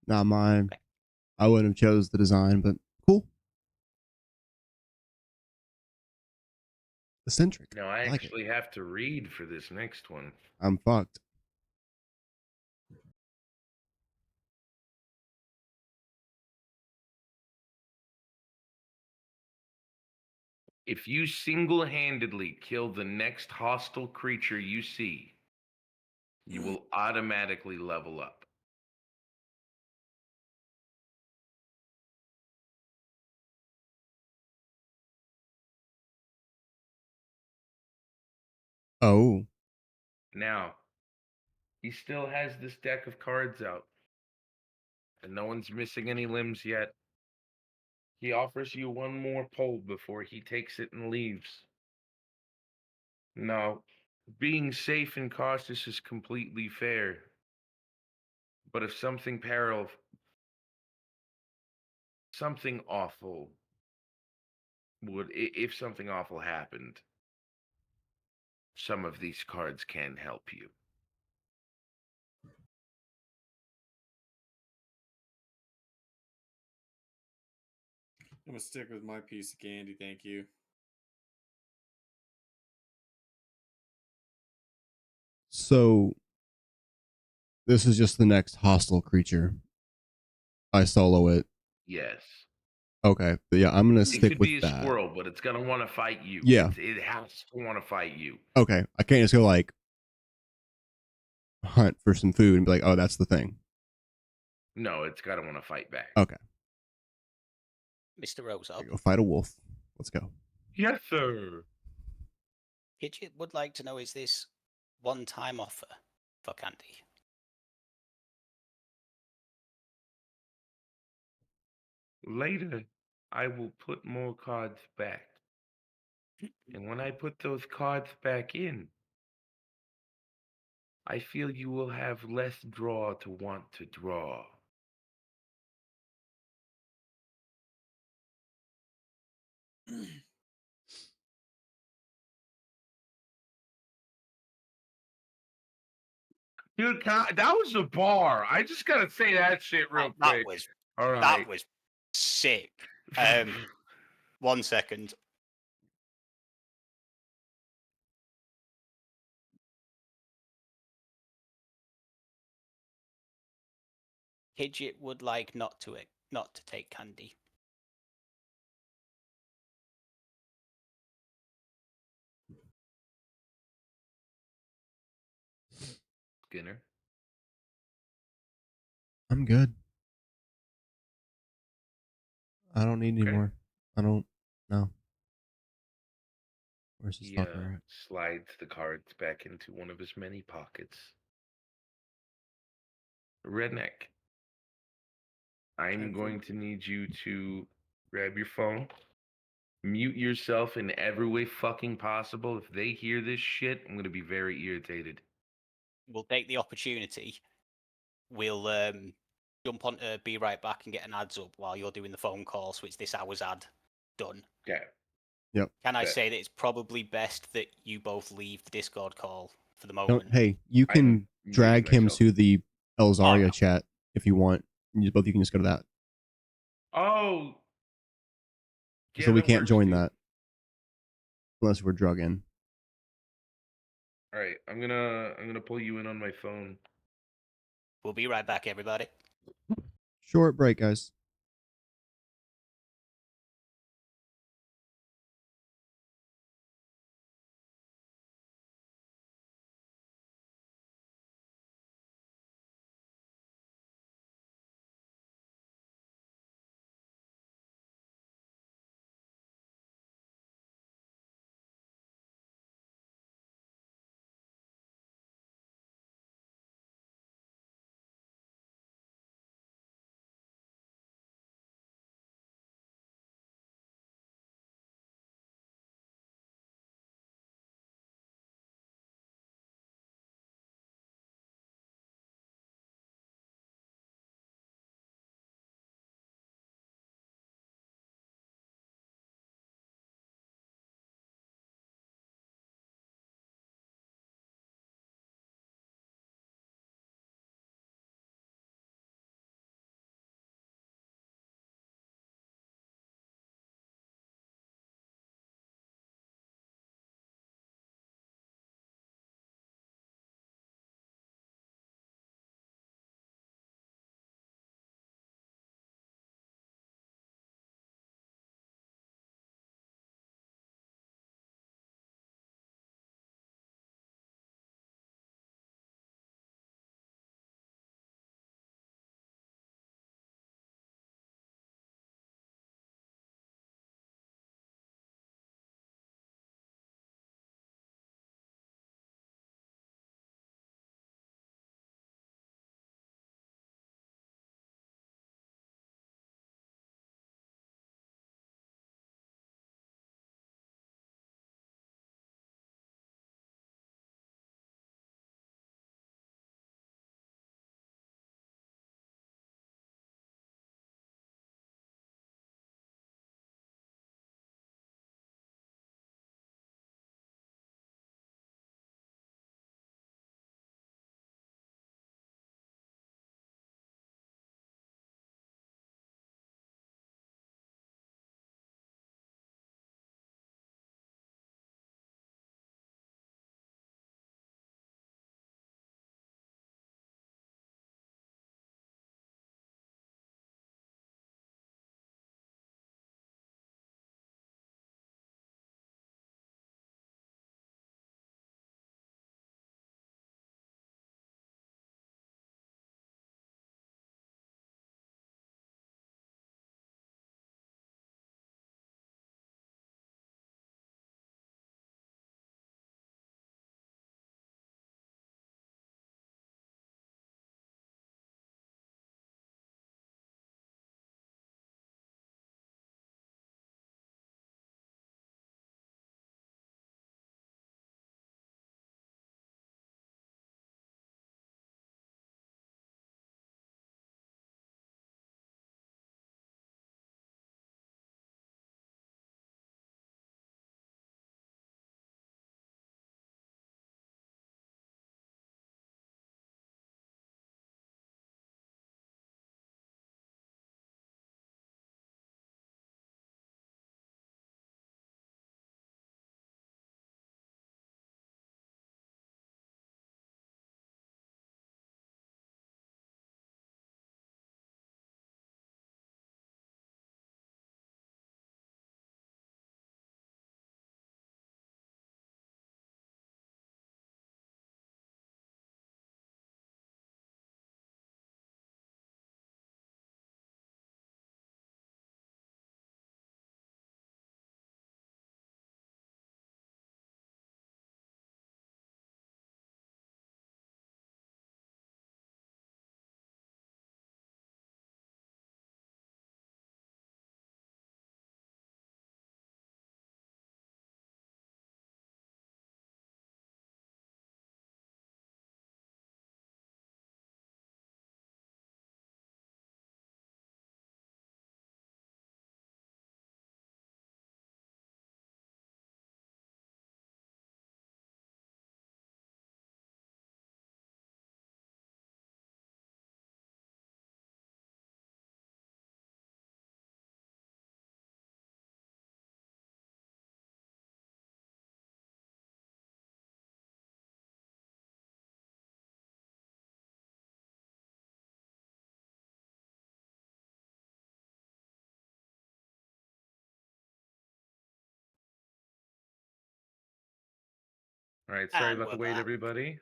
not mine. I wouldn't have chose the design, but cool. Eccentric. Now, I like actually have to read for this next one. I'm fucked. If you single-handedly kill the next hostile creature you see, you will automatically level up. Oh, Now, he still has this deck of cards out, and no one's missing any limbs yet. He offers you one more pull before he takes it and leaves. Now, being safe and cautious is completely fair. But if something something awful if something awful happened, some of these cards can help you. I'm gonna stick with my piece of candy, thank you. so this is just the next hostile creature. I solo it. Yes. Okay, but yeah, I'm gonna It stick could with be a that. squirrel, but it's gonna want to fight you. Yeah. It has to want to fight you. Okay, I can't just go like hunt for some food and be like, oh, that's the thing. No, it's gotta want to fight back. Okay, Mr. Rosa, go fight a wolf. Let's go. Yes, sir. Gidget would like to know, is this one-time offer for candy? Later, I will put more cards back. And when I put those cards back in, I feel you will have less draw to want to draw. Dude, that was a bar. I just gotta say that shit real quick. All right. That was sick. 1 second. Gidget would like not to not to take candy. Skinner. I'm good. I don't need any Okay. more. I don't. No. Where's this He fucker at? slides the cards back into one of his many pockets. Redneck. I'm going to need you to grab your phone, mute yourself in every way fucking possible. If they hear this shit, I'm going to be very irritated. We'll take the opportunity. We'll jump on to Be Right Back and get an ads up while you're doing the phone call, so it's this hour's ad done. Okay. Yep. Can I Bet. say that it's probably best that you both leave the Discord call for the Don't. moment? Hey, you can I'm drag muting him myself. to the Elzaria no. chat if you want. Both of you can just go to that. Oh. Yeah, So we that can't works, join too. that unless we're drug in. All right, I'm gonna pull you in on my phone. We'll be right back, everybody. Short break, guys. All right, sorry And about the we're wait, back. everybody.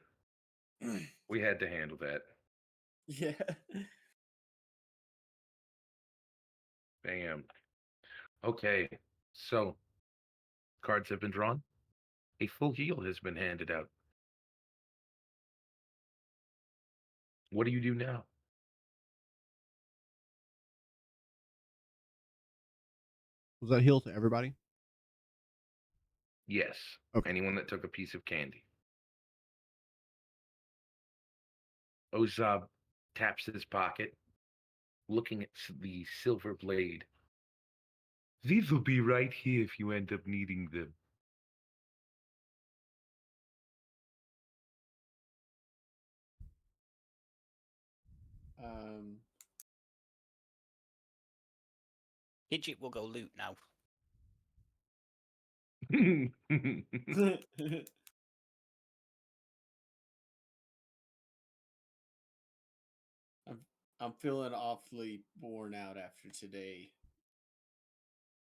We had to handle that. Yeah. Bam. Okay, so cards have been drawn. A full heal has been handed out. What do you do now? Was that heal to everybody? Yes. Okay. Anyone that took a piece of candy. Ozab taps his pocket, looking at the silver blade. These will be right here if you end up needing them. Gidget will go loot now. I'm feeling awfully worn out after today.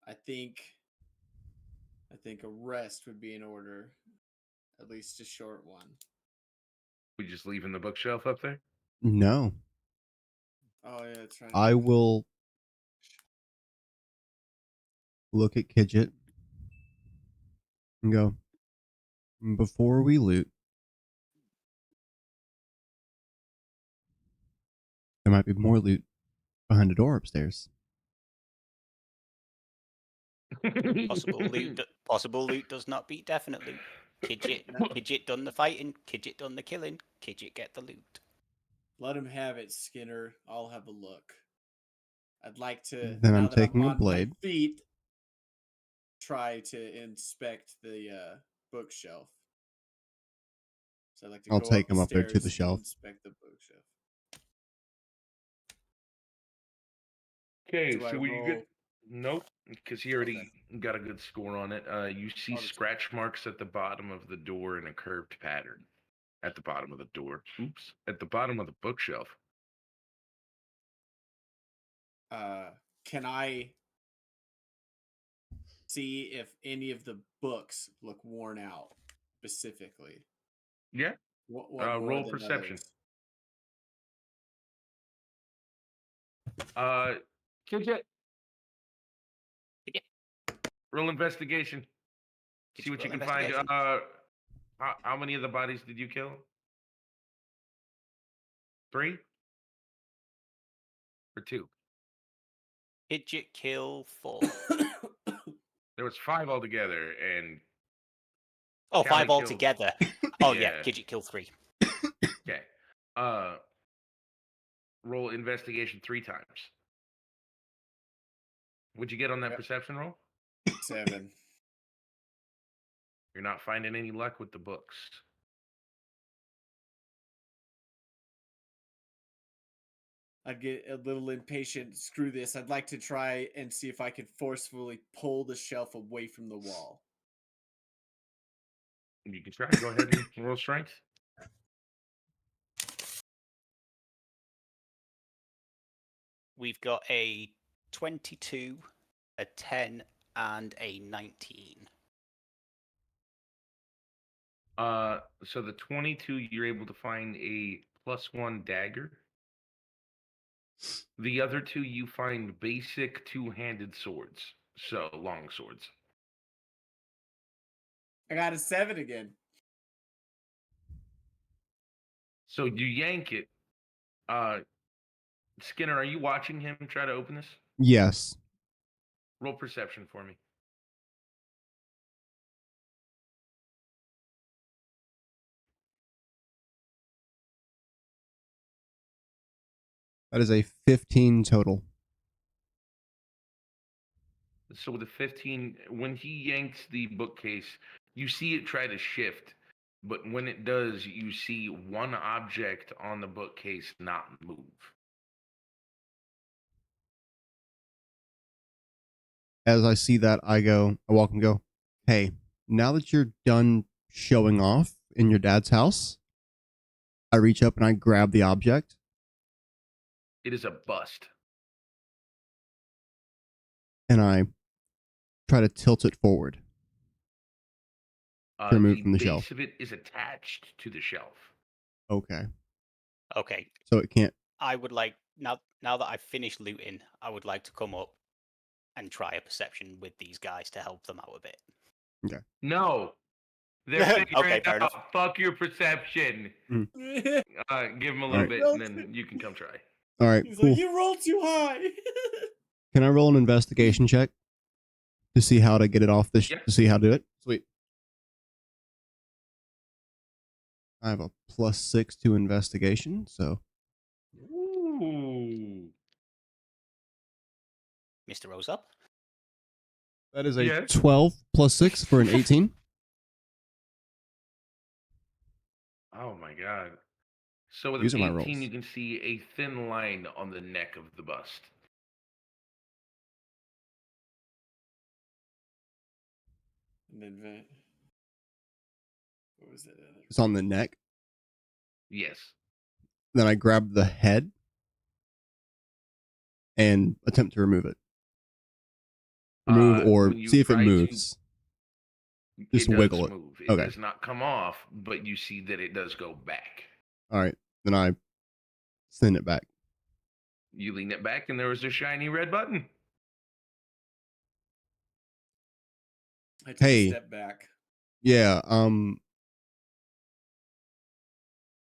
I think a rest would be in order, at least a short one. We just leaving the bookshelf up there? No. Oh yeah, that's right. I will look at Kidget and go, before we loot, there might be more loot behind the door upstairs. Possible loot does not beat definite loot. Kidget done the fighting. Kidget done the killing. Kidget get the loot. Let him have it, Skinner. I'll have a look. I'd like to, Then now I'm that I'm taking a on my blade. feet, try to inspect the bookshelf. So I'd like to I'll go take up him the up there to the stairs and shelf. inspect the bookshelf. Okay, Do I so when you roll? get nope, because he already got a good score on it. You see I'll just- scratch marks at the bottom of the door in a curved pattern. At the bottom of the door. Oops. At the bottom of the bookshelf. Can I see if any of the books look worn out specifically? Yeah. One more Roll than perception. others. Kidget. Kidget. Roll investigation. See what you roll can find. investigation. How many of the bodies did you kill? 3? Or 2? Kidget kill 4. There was 5 altogether, and Oh, Callie 5 killed- altogether. Oh yeah, Yeah. Kidget kill 3. Okay. Roll investigation 3 times. What'd you get on that Yep. perception roll? 7. You're not finding any luck with the books. I'd get a little impatient. Screw this. I'd like to try and see if I could forcefully pull the shelf away from the wall. You can try. Go ahead and roll strength. We've got a 22, a 10, and a 19. So the 22, you're able to find a +1 dagger. The other 2, you find basic 2-handed swords. So long swords. I got a 7 again. So you yank it. Skinner, are you watching him try to open this? Yes. Roll perception for me. That is a 15 total. So with a 15, when he yanks the bookcase, you see it try to shift, but when it does, you see one object on the bookcase not move. As I see that, I walk and go, hey, now that you're done showing off in your dad's house, I reach up and I grab the object. It is a bust. And I try to tilt it forward. To remove The from the base shelf. of it is attached to the shelf. Okay. Okay. So it can't. I would like now that I've finished looting, I would like to come up and try a perception with these guys to help them out a bit. Okay. No, they're figuring Okay, it fair out. enough. Fuck your perception. Mm. Give them a little Alright. bit, and then you can come try. All right. He's Cool. like, you rolled too high. Can I roll an investigation check to see how to get it off this? Yeah. To see how to do it. Sweet. I have a +6 to investigation, so Ooh. Mr. Rose up. that is a Yes. 12 + 6 for an 18. Oh my god. So with These are an my 18, rolls. you can see a thin line on the neck of the bust. And then what was that? It's on the neck. Yes. Then I grab the head and attempt to remove it. Remove or when you see if it try to- moves. Just it does wiggle it. move. It Okay. does not come off, but you see that it does go back. All right. Then I send it back. You lean it back, and there was a shiny red button. I take Hey. a step back. Yeah.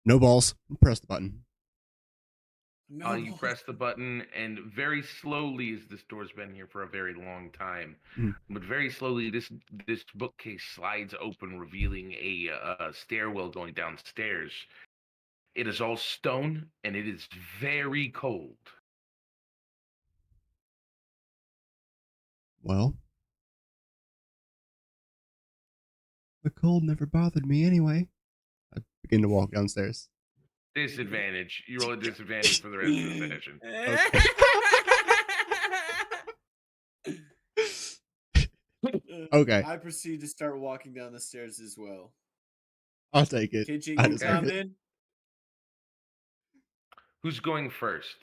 No balls. Press the button. No, You press the button, and very slowly, as this door's been here for a very long time, Mhm. but very slowly, this bookcase slides open, revealing a stairwell going downstairs. It is all stone, and it is very cold. Well, the cold never bothered me anyway. I begin to walk downstairs. Disadvantage. You roll a disadvantage for the rest of the session. Okay. I proceed to start walking down the stairs as well. I'll take it. Kitchen, I you deserve come it. in. Who's going first?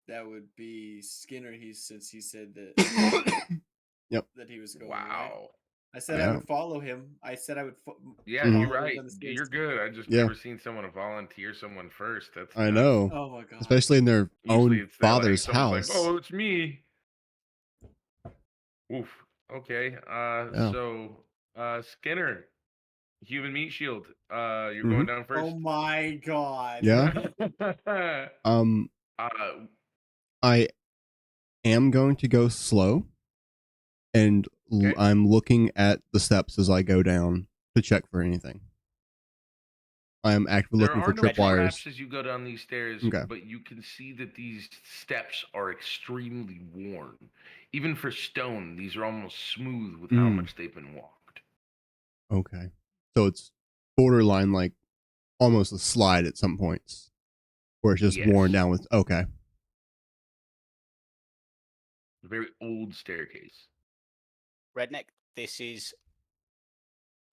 That would be Skinner. Since he said that Yep. that he was going. Right? Wow. I said Yeah. I would follow him. I said I would. Yeah, Mhm. you're follow him right. down the stairs. You're good. I just Yeah. never seen someone volunteer someone first. That's I nuts. know. Oh my god! Especially in their Usually own it's that, like, father's someone's house. like, "Oh, it's me." Oof. Okay. Yeah. So, Skinner, human meat shield. You're Mhm. going down first. Oh my god! Yeah. uh, I am going to go slow, and Okay. I'm looking at the steps as I go down to check for anything. I am actively there looking are for no tripwires. traps as you go down these stairs, Okay. but you can see that these steps are extremely worn. Even for stone, these are almost smooth with how much they've been walked. Okay. So it's borderline like almost a slide at some points, where it's just worn Yes. down with. Okay. A very old staircase. Redneck, this is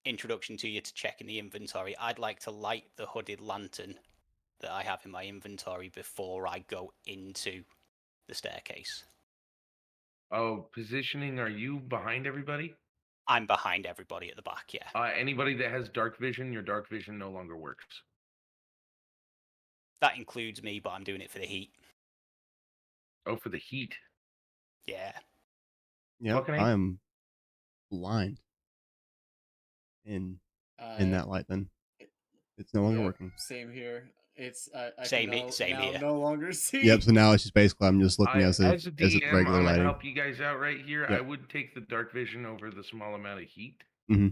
introduction to you to checking the inventory. I'd like to light the hooded lantern that I have in my inventory before I go into the staircase. Oh, positioning, are you behind everybody? I'm behind everybody at the back, yeah. Anybody that has dark vision, your dark vision no longer works. That includes me, but I'm doing it for the heat. Oh, for the heat. Yeah. Yeah. Fucking A. I am blind in that light. Then it's no longer Yep, working. Same here. It's I Same can same now here. no longer see. Yep. So now it's just basically I'm just looking as As a a DM, regular I'm gonna lighting. help you guys out right here. Yep. I would take the dark vision over the small amount of heat. Mm-hmm.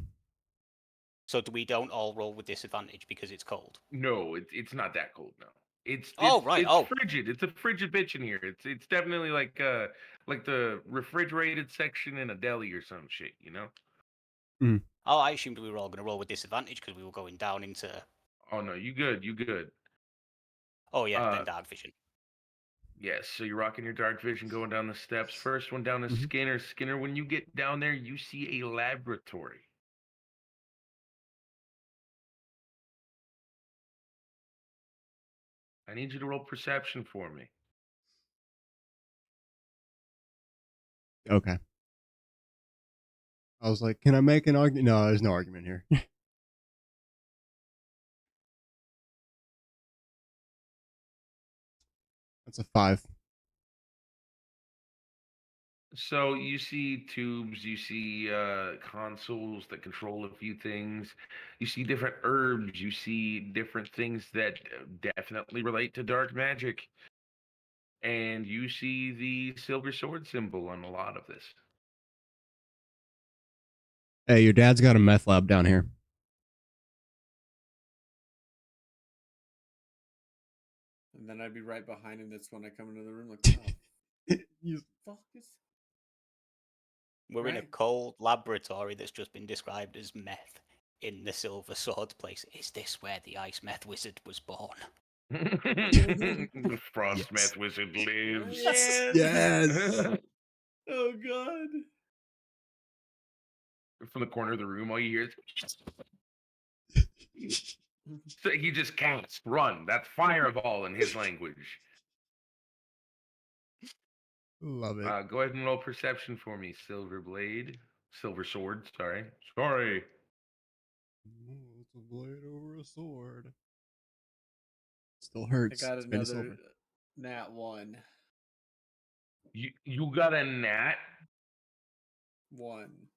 So we don't all roll with disadvantage because it's cold? No, it's not that cold. No, it's frigid. It's a frigid bitch in here. It's definitely like the refrigerated section in a deli or some shit. You know? Oh, I assumed we were all going to roll with disadvantage because we were going down into. Oh no, you good? You good? Oh yeah, then dark vision. Yes, so you're rocking your dark vision going down the steps. First one down to Mhm. Skinner. Skinner, when you get down there, you see a laboratory. I need you to roll perception for me. Okay. I was like, can I make an argument? No, there's no argument here. That's a 5. So you see tubes, you see consoles that control a few things, you see different herbs, you see different things that definitely relate to dark magic, and you see the silver sword symbol on a lot of this. Hey, your dad's got a meth lab down here. And then I'd be right behind him. That's when I come into the room, like, what the You- fuck is? We're in a Right. cold laboratory that's just been described as meth in the Silver Sword place. Is this where the Ice Meth Wizard was born? The Frost Yes. Meth Wizard lives. Yes. Oh god. From the corner of the room, all you hear is so he just casts run. That's fireball in his language. Love it. Go ahead and roll perception for me, Silver Sword. Sorry. Ooh, it's a blade over a sword. Still I hurts. got It's made of another silver. nat 1. You got a gnat. 1.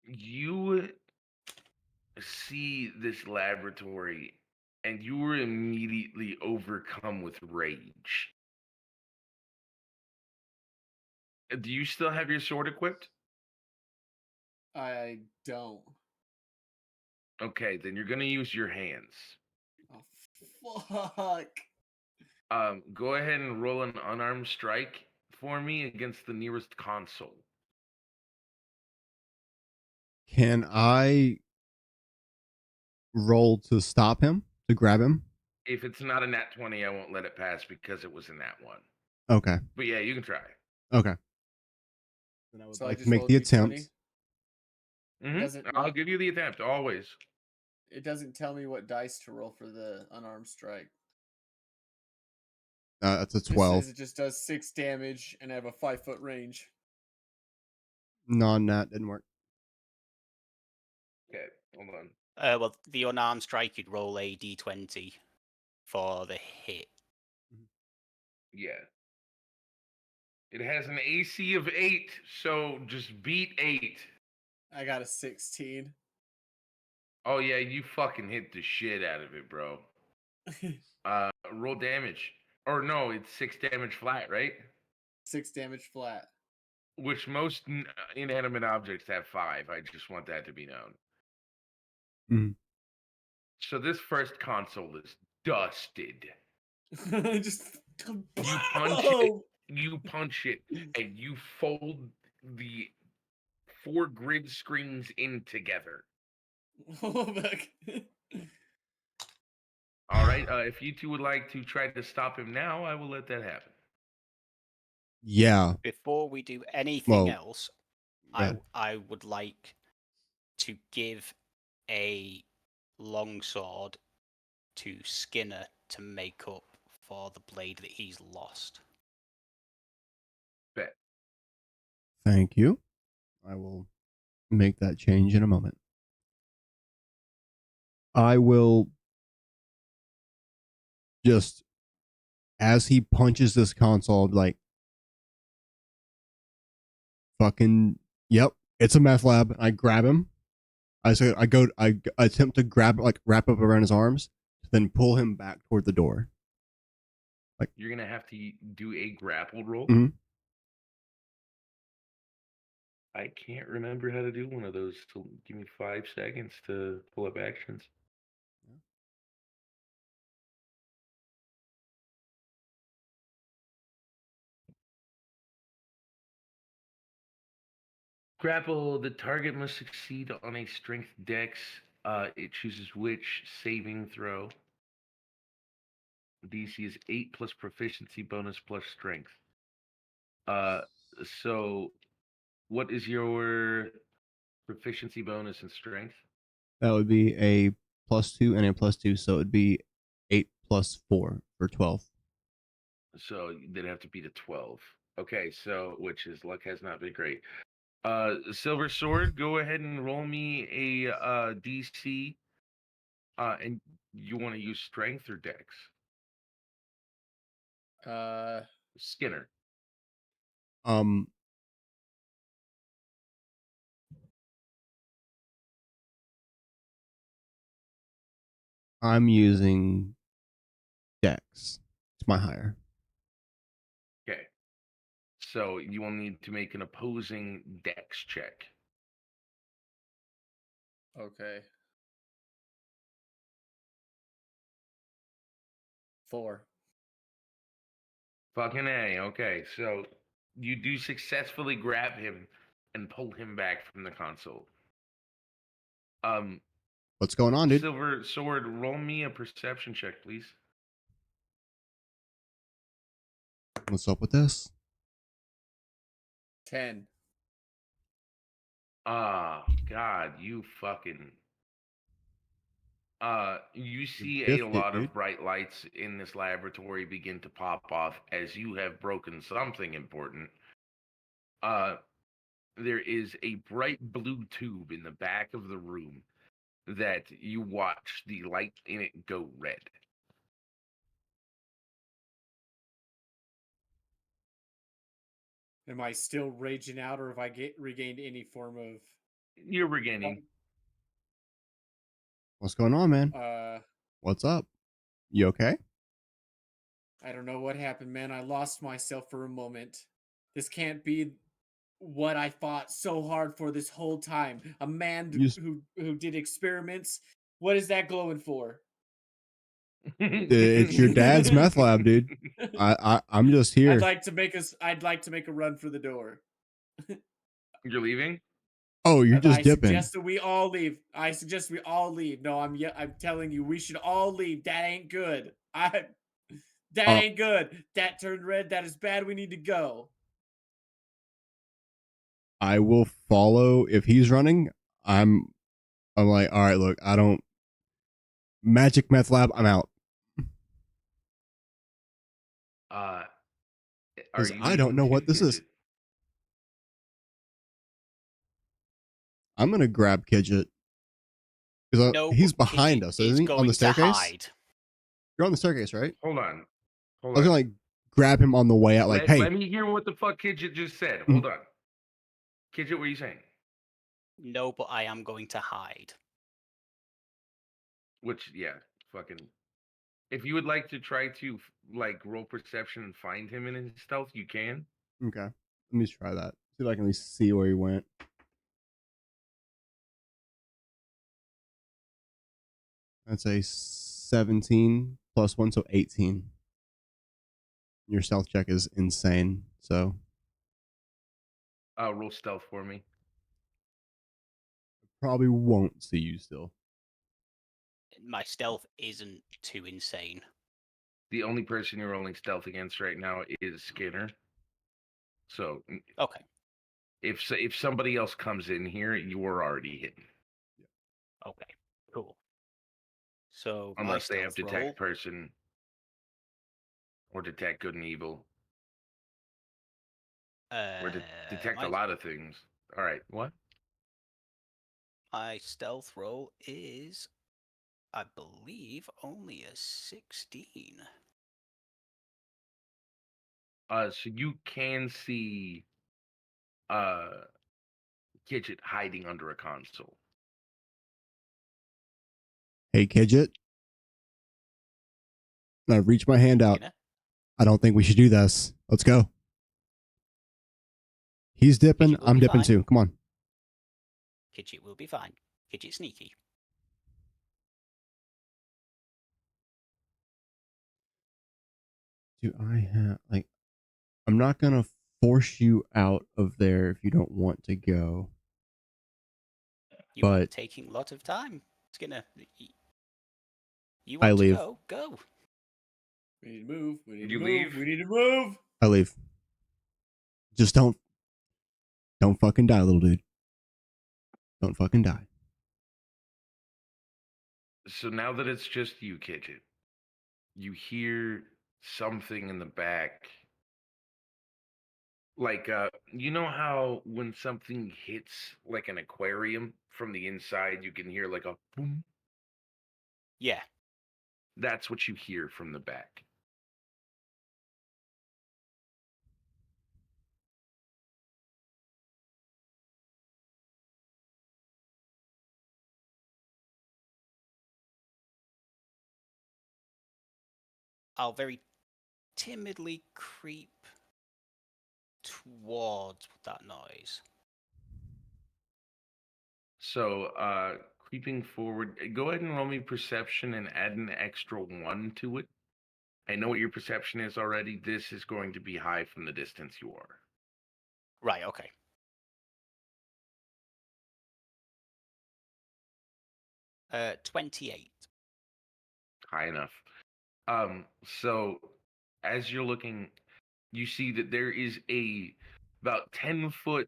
You see this laboratory, and you were immediately overcome with rage. Do you still have your sword equipped? I don't. Okay, then you're gonna use your hands. Oh fuck. Go ahead and roll an unarmed strike for me against the nearest console. Can I roll to stop him? To grab him? If it's not a nat 20, I won't let it pass because it was a nat 1. Okay. But yeah, you can try. Okay. Then I would So I like to just make rolled the a D20? attempt. Doesn't I'll not- give you the attempt, always. It doesn't tell me what dice to roll for the unarmed strike. That's a This 12. says it just does 6 damage and I have a 5-foot range. Non-nat didn't work. Okay, hold on. Well, the unarmed strike, you'd roll a d20 for the hit. Yeah. It has an AC of 8, so just beat 8. I got a 16. Oh yeah, you fucking hit the shit out of it, bro. Roll damage. Or no, it's 6 damage flat, right? 6 damage flat. Which most inanimate objects have 5. I just want that to be known. Mhm. So this first console is dusted. Just You punch it, and you fold the 4 grid screens in together. Back. All right. If you two would like to try to stop him now, I will let that happen. Yeah. Before we do anything Well, else, go ahead. I would like to give a longsword to Skinner to make up for the blade that he's lost. Bet. Thank you. I will make that change in a moment. I will just, as he punches this console, I'll be like, fucking, yep, it's a meth lab. I grab him. I attempt to grab, like, wrap up around his arms, then pull him back toward the door. You're gonna have to do a grapple roll. Mhm. I can't remember how to do one of those. So give me 5 seconds to pull up actions. Grapple. The target must succeed on a strength dex. It chooses which saving throw. DC is 8 plus proficiency bonus plus strength. So what is your proficiency bonus and strength? That would be a +2 and a +2, so it would be 8 + 4 for 12. So they'd have to beat a 12. Okay, so which is luck has not been great. Silver Sword, go ahead and roll me a DC. And you want to use Strength or Dex? Skinner. I'm using Dex. It's my higher. Okay. So you will need to make an opposing Dex check. Okay. 4. Fucking A. Okay, so you do successfully grab him and pull him back from the console. What's going on, dude? Silver Sword, roll me a perception check, please. What's up with this? 10. God, you fucking. You see a Gifted, lot dude. of bright lights in this laboratory begin to pop off as you have broken something important. There is a bright blue tube in the back of the room that you watch the light in it go red. Am I still raging out, or have I regained any form of? You're regaining. What's going on, man? Uh, What's up? You okay? I don't know what happened, man. I lost myself for a moment. This can't be what I fought so hard for this whole time. A man who did experiments. What is that glowing for? It's your dad's meth lab, dude. I'm just here. I'd like to make a run for the door. You're leaving? Oh, you're just I dipping. suggest that we all leave. I suggest we all leave. No, I'm telling you, we should all leave. That ain't good. That ain't good. That turned red. That is bad. We need to go. I will follow if he's running. I'm like, all right, look, I don't magic meth lab. I'm out. I don't know what this is. I'm gonna grab Kidget because No, he's but behind Kidget us, is isn't he? On going the to staircase. hide. You're on the staircase, right? Hold on. I was gonna like grab him on the way out. Like, hey, let me hear what the fuck Kidget just said. Hold on. Kidget, what are you saying? No, but I am going to hide. Which, yeah, fucking. If you would like to try to like roll perception and find him in his stealth, you can. okay, let me try that. See if I can at least see where he went. That's a 17 plus 1, so 18. Your stealth check is insane. So Roll stealth for me. probably won't see you still. My stealth isn't too insane. The only person you're rolling stealth against right now is Skinner. So Okay. if somebody else comes in here, you are already hidden. Okay. Cool. So Unless they have stealth detect roll, person or detect good and evil. Or detect a lot of things. All right, what? My stealth roll is, I believe, only a 16. So you can see Kidget hiding under a console. Hey, Kidget. I reach my hand out. Skinner? I don't think we should do this. Let's go. He's dipping. Kidget will I'm be dipping fine. too. Come on. Kidget will be fine. Kidget sneaky. Do I have like? I'm not gonna force you out of there if you don't want to go. You are But taking a lot of time, Skinner. You I want to leave. go? Go. We need to move. We need You to move. leave? We need to move. I leave. Just don't fucking die, little dude. Don't fucking die. So now that it's just you, Kidget, you hear something in the back Like, you know how when something hits like an aquarium from the inside, you can hear like a boom? Yeah. That's what you hear from the back. I'll very timidly creep towards that noise. So, creeping forward, go ahead and roll me perception and add an extra 1 to it. I know what your perception is already. This is going to be high from the distance you are. Right, okay. Uh, 28. High enough. So as you're looking, you see that there is a about 10-foot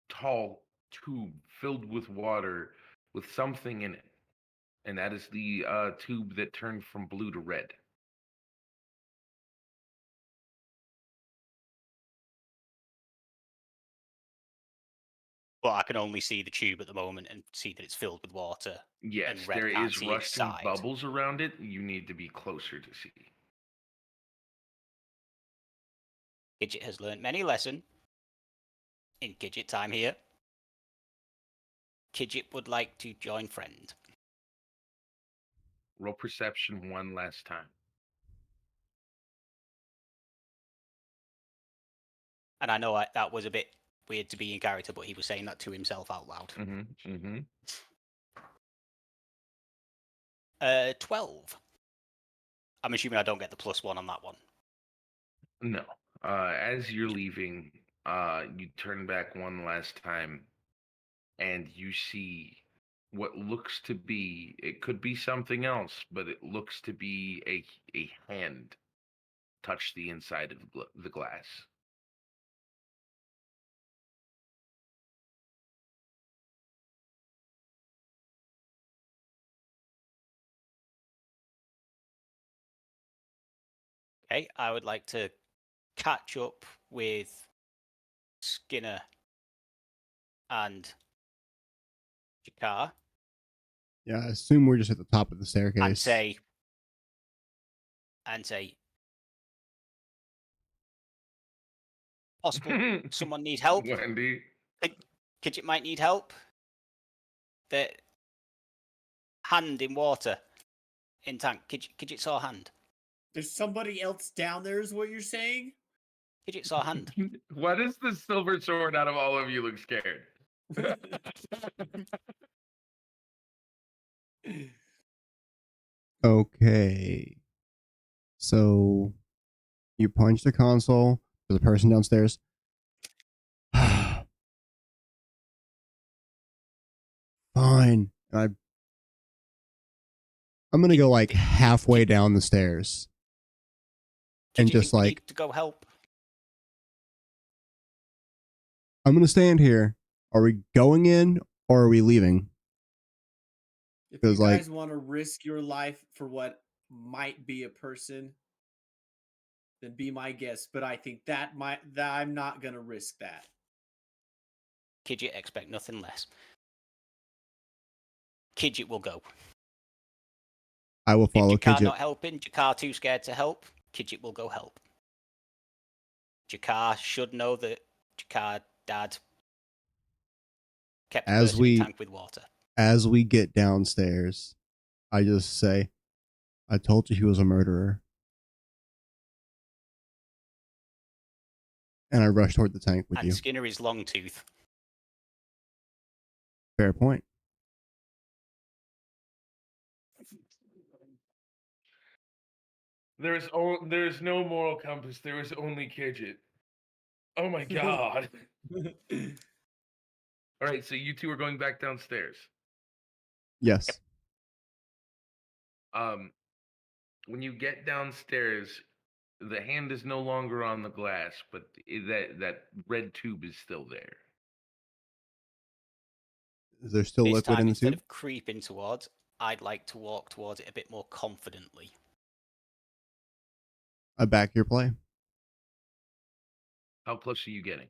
tall tube filled with water with something in it. And that is the tube that turned from blue to red. But I can only see the tube at the moment and see that it's filled with water. Yes, And red there can't is see rusting inside. bubbles around it. You need to be closer to see. Gidget has learned many lessons in Gidget time here. Gidget would like to join friend. Roll perception one last time. And I know that was a bit weird to be in character, but he was saying that to himself out loud. 12. I'm assuming I don't get the +1 on that one. No. As you're leaving, you turn back one last time and you see what looks to be, it could be something else, but it looks to be a hand touch the inside of the glass. Okay, I would like to catch up with Skinner and Jakar Yeah, I assume we're just at the top of the staircase. and say, possible someone need help. Wendy. Kidget might need help. The hand in water in tank. Kidget saw hand. There's somebody else down there, is what you're saying? Kidget saw hand. Why does the silver sword out of all of you look scared? Okay. So you punch the console. There's a person downstairs. Fine. I'm gonna go like halfway down the stairs. And just we like need to go help. I'm gonna stand here. Are we going in or are we leaving? If you Because like guys want to risk your life for what might be a person, then be my guest. But I think that I'm not gonna risk that. Kidget expect nothing less. Kidget will go. I will follow if Jakar Kidget. not helping, Jakar too scared to help, Kidget will go help. Jakar should know that Jakar dad kept the As person in tank with water. As we get downstairs, I just say, I told you he was a murderer. And I rush toward the tank with And you. Skinner is Longtooth. Fair point. There is no moral compass. There is only Kidget. Oh my god. All right, so you two are going back downstairs. Yes. When you get downstairs, the hand is no longer on the glass, but that red tube is still there. Is there still This liquid time, in the instead tube? of creeping towards, I'd like to walk towards it a bit more confidently. I back your play. How close are you getting?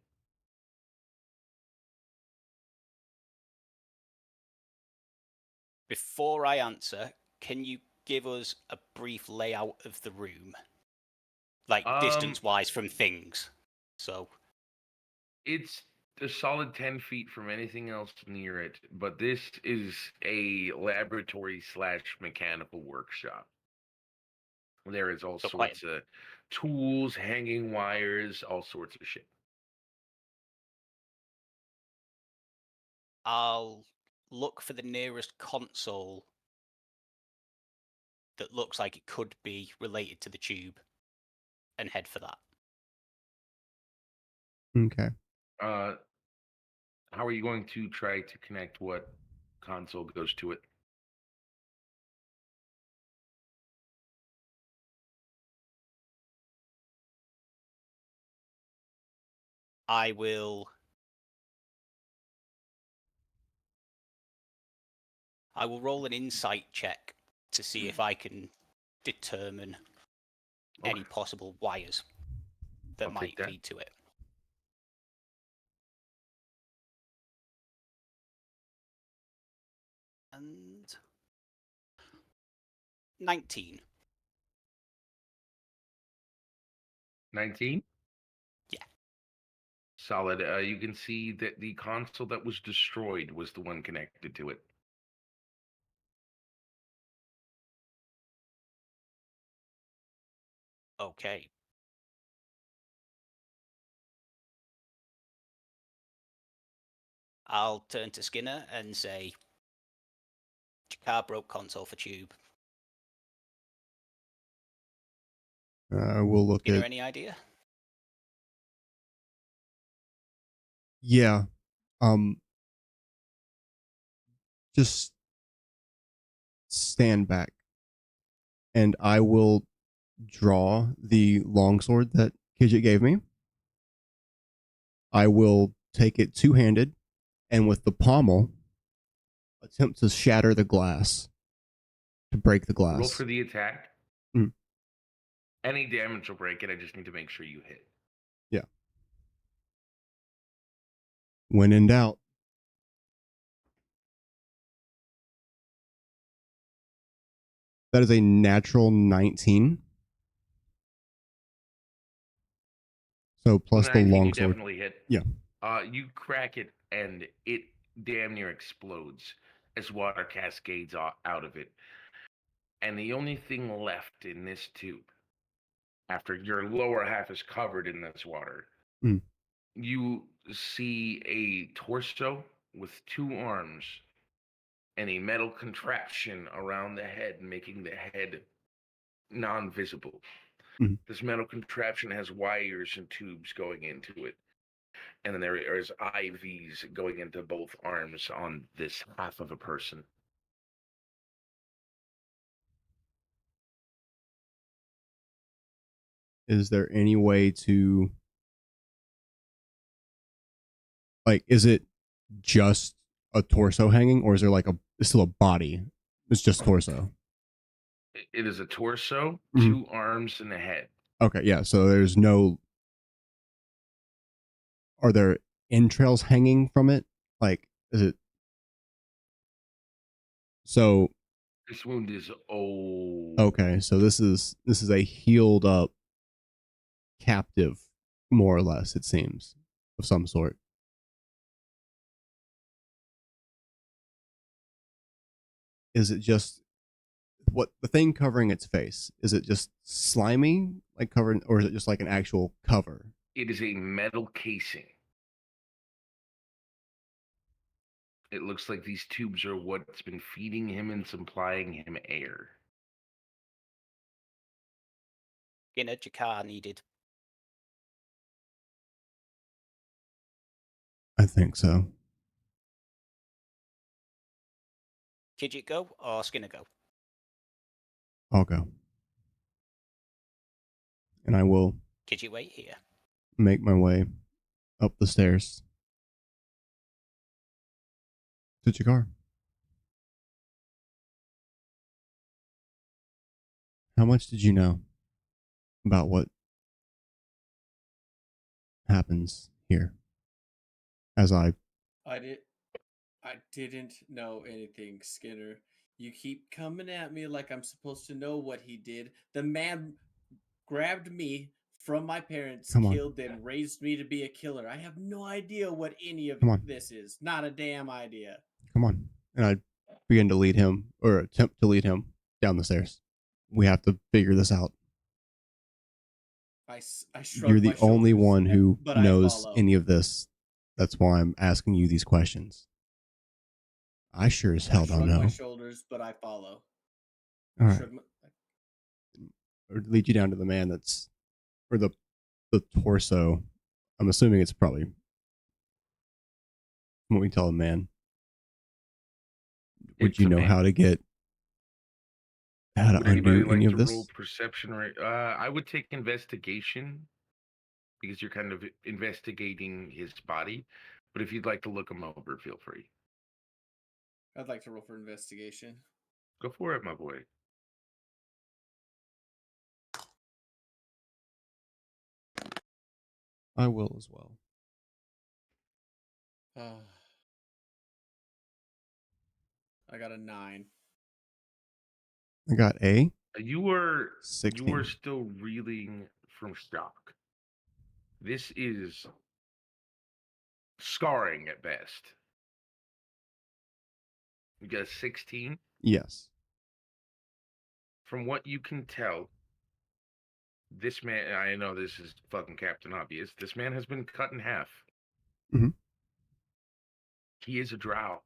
Before I answer, can you give us a brief layout of the room? Like distance-wise from things. So It's a solid 10 feet from anything else near it, but this is a laboratory / mechanical workshop. There is all So sorts of tools, hanging wires, all sorts of shit. I'll look for the nearest console that looks like it could be related to the tube and head for that. Okay. How are you going to try to connect what console goes to it? I will roll an insight check to see if I can determine any Okay. possible wires that I'll might take that. lead to it. And 19. 19? Yeah. Solid. You can see that the console that was destroyed was the one connected to it. Okay. I'll turn to Skinner and say, car broke console for tube. We'll look Skinner, at. any idea? Yeah. Just stand back, and I will draw the longsword that Kidget gave me. I will take it two-handed, and with the pommel, attempt to shatter the glass, to break the glass. Roll for the attack. Mm. Any damage will break it. I just need to make sure you hit. Yeah. When in doubt. That is a natural 19. So plus the 19, you longsword. definitely hit. Yeah. You crack it, and it damn near explodes as water cascades out of it. And the only thing left in this tube, after your lower half is covered in this water, you see a torso with 2 arms and a metal contraption around the head, making the head non-visible. This metal contraption has wires and tubes going into it. And then there is IVs going into both arms on this half of a person. Is there any way to, like, is it just a torso hanging, or is there like still a body? It's just torso. It is a torso, 2 arms, and a head. Okay, yeah. So there's no. Are there entrails hanging from it? Like, is it? So. This wound is old. Okay, so this is a healed up captive, more or less. It seems, of some sort. Is it just what the thing covering its face? Is it just slimy, like covered, or is it just like an actual cover? It is a metal casing. It looks like these tubes are what's been feeding him and supplying him air. Skinner, Jakar needed. I think so. Kidget go or Skinner go? I'll go. And I will Kidget wait here. make my way up the stairs to Jakar. How much did you know about what happens here. As I I didn't know anything, Skinner. You keep coming at me like I'm supposed to know what he did. The man grabbed me from my parents, Come on. killed them, raised me to be a killer. I have no idea what any of Come on. this is. Not a damn idea. come on. And I begin to lead him, or attempt to lead him down the stairs. We have to figure this out. I shrug You're my the only shoulders, one who but I knows follow. any of this. That's why I'm asking you these questions. I sure as hell I don't shrug know. my shoulders, but I follow. All I right. shrug my- Or lead you down to the man that's, or the torso. I'm assuming it's probably what we tell a man. Would It's you a know man. how to Would anybody undo any like of to roll this? perception? Right. I would take investigation because you're kind of investigating his body. But if you'd like to look him over, feel free. I'd like to roll for investigation. Go for it, my boy. I will as well. I got a 9. I got a You were 16. still reeling from shock. This is scarring at best. You got a 16. Yes. From what you can tell, this man, I know this is fucking Captain Obvious, this man has been cut in half. Mhm. He is a drow.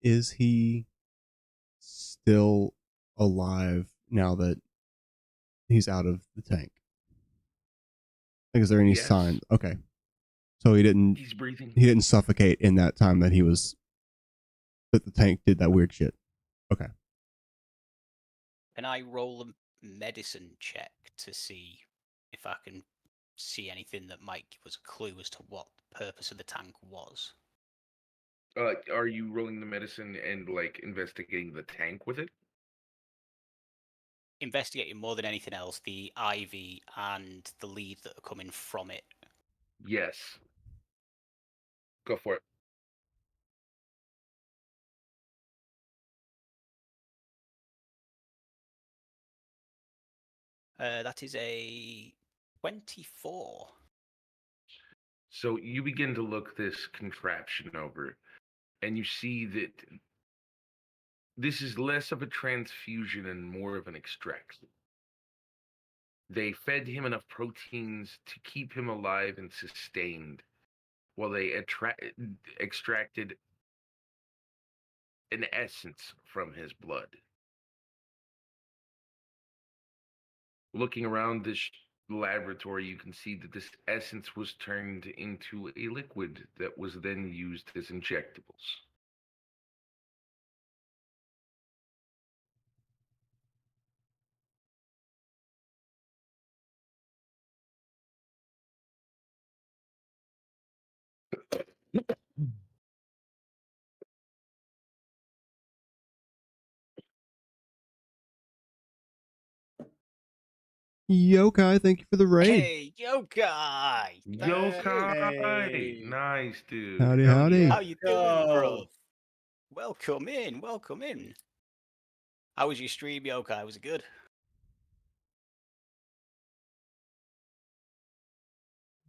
Is he still alive now that he's out of the tank? Like, is there any Yes. sign? Okay. So he didn't He's breathing. suffocate in that time that the tank did that weird shit. Okay. Can I roll a medicine check to see if I can see anything that might give us a clue as to what the purpose of the tank was? Are you rolling the medicine and like investigating the tank with it? Investigating more than anything else the IV and the leads that are coming from it. Yes. Go for it. That is a 24. So you begin to look this contraption over, and you see that this is less of a transfusion and more of an extraction. They fed him enough proteins to keep him alive and sustained while they extracted an essence from his blood. Looking around this laboratory, you can see that this essence was turned into a liquid that was then used as injectables. Yokai, thank you for the raid. Hey, Yokai! Yokai! Hey. Nice, dude. Howdy, Hell howdy. yeah. How you doing, bro? Go. Welcome in, welcome in. How was your stream, Yokai? Was it good?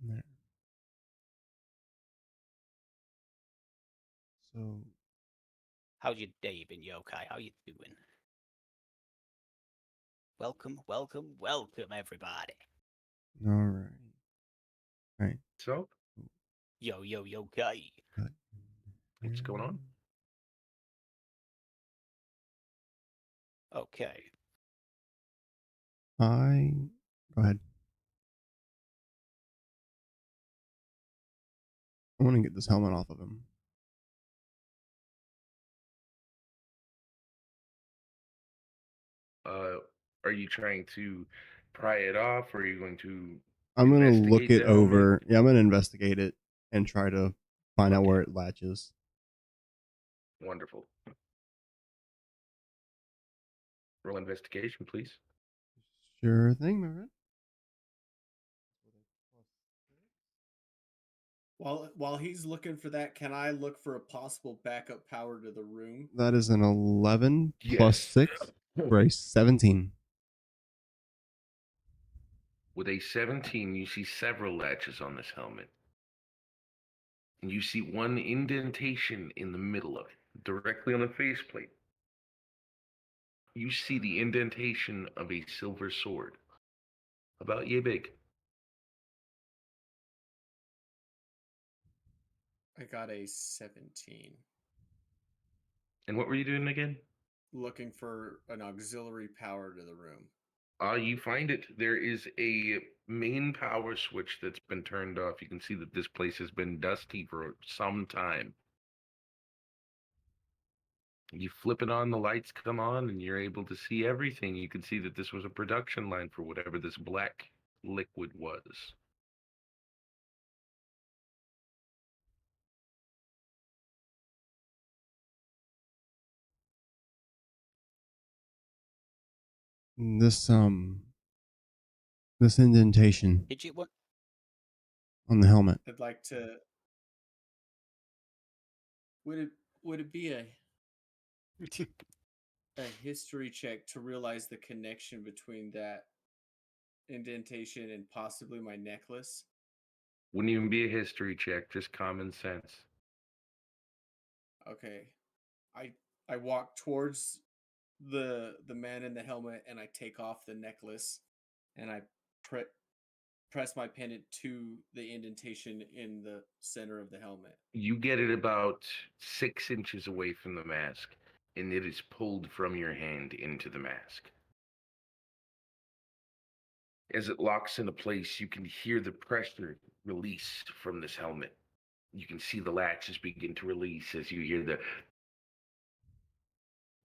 There. So, How's your day been, Yokai? How you doing? Welcome, welcome, welcome, everybody. all right. Right. So, Yo, Yokai. what's going on? Okay. Go ahead. I want to get this helmet off of him. Are you trying to pry it off, or are you going to I'm gonna look investigate it the helmet? over. Yeah, I'm gonna investigate it and try to find out Okay. where it latches. Wonderful. Roll investigation, please. Sure thing, my friend. While he's looking for that, can I look for a possible backup power to the room? That is an 11 plus Yes. 6 for a 17. With a 17, you see several latches on this helmet. And you see one indentation in the middle of it, directly on the faceplate. You see the indentation of a silver sword, about yay big. I got a 17. And what were you doing again? Looking for an auxiliary power to the room. You find it. There is a main power switch that's been turned off. You can see that this place has been dusty for some time. You flip it on, the lights come on, and you're able to see everything. You can see that this was a production line for whatever this black liquid was. This this indentation Did you what? on the helmet. I'd like to. Would it be a history check to realize the connection between that indentation and possibly my necklace? Wouldn't even be a history check, just common sense. Okay. I walk towards the man in the helmet and I take off the necklace and I press my pendant to the indentation in the center of the helmet. You get it about 6 inches away from the mask, and it is pulled from your hand into the mask. As it locks into place, you can hear the pressure release from this helmet. You can see the latches begin to release as you hear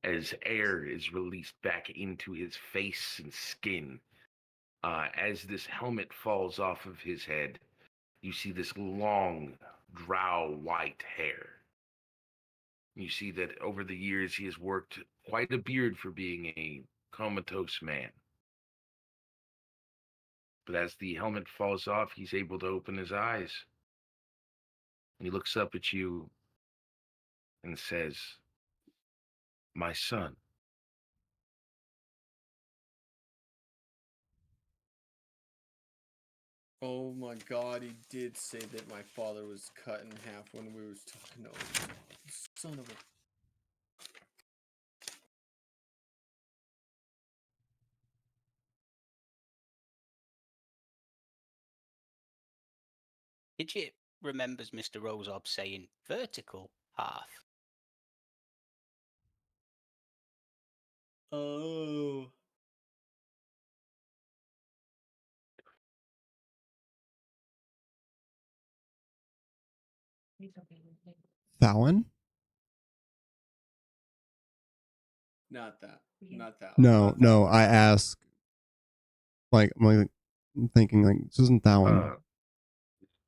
as air is released back into his face and skin. As this helmet falls off of his head, you see this long, drow white hair. You see that over the years he has worked quite a beard for being a comatose man. But as the helmet falls off, he's able to open his eyes. And he looks up at you and says, "My son." Oh my god, he did say that my father was cut in half when we was talking to him. Son of a... Gidget remembers Mr. Rosob saying vertical half. Oh. Thalon? Not that. Not that. No, not that no. one. I ask. I'm thinking like this isn't Thalon.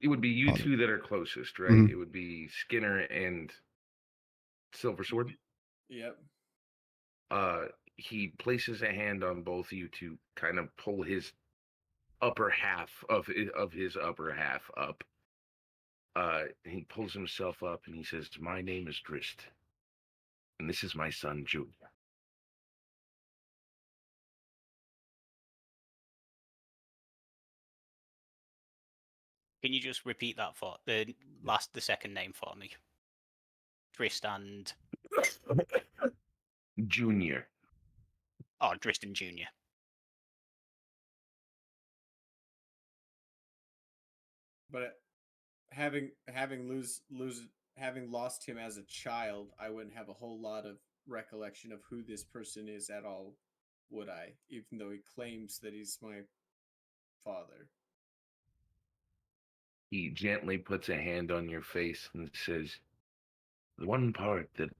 It would be you Father. two that are closest, right? Mhm. It would be Skinner and Silver Sword. Yep. He places a hand on both of you to kind of pull his upper half of his upper half up. He pulls himself up and he says, "My name is Drist, and this is my son Junior." Can you just repeat that for the second name for me? Tristan. Junior. Oh, Tristan Jr. But having lost him as a child, I wouldn't have a whole lot of recollection of who this person is at all, would I? Even though he claims that he's my father. He gently puts a hand on your face and says, "The one part that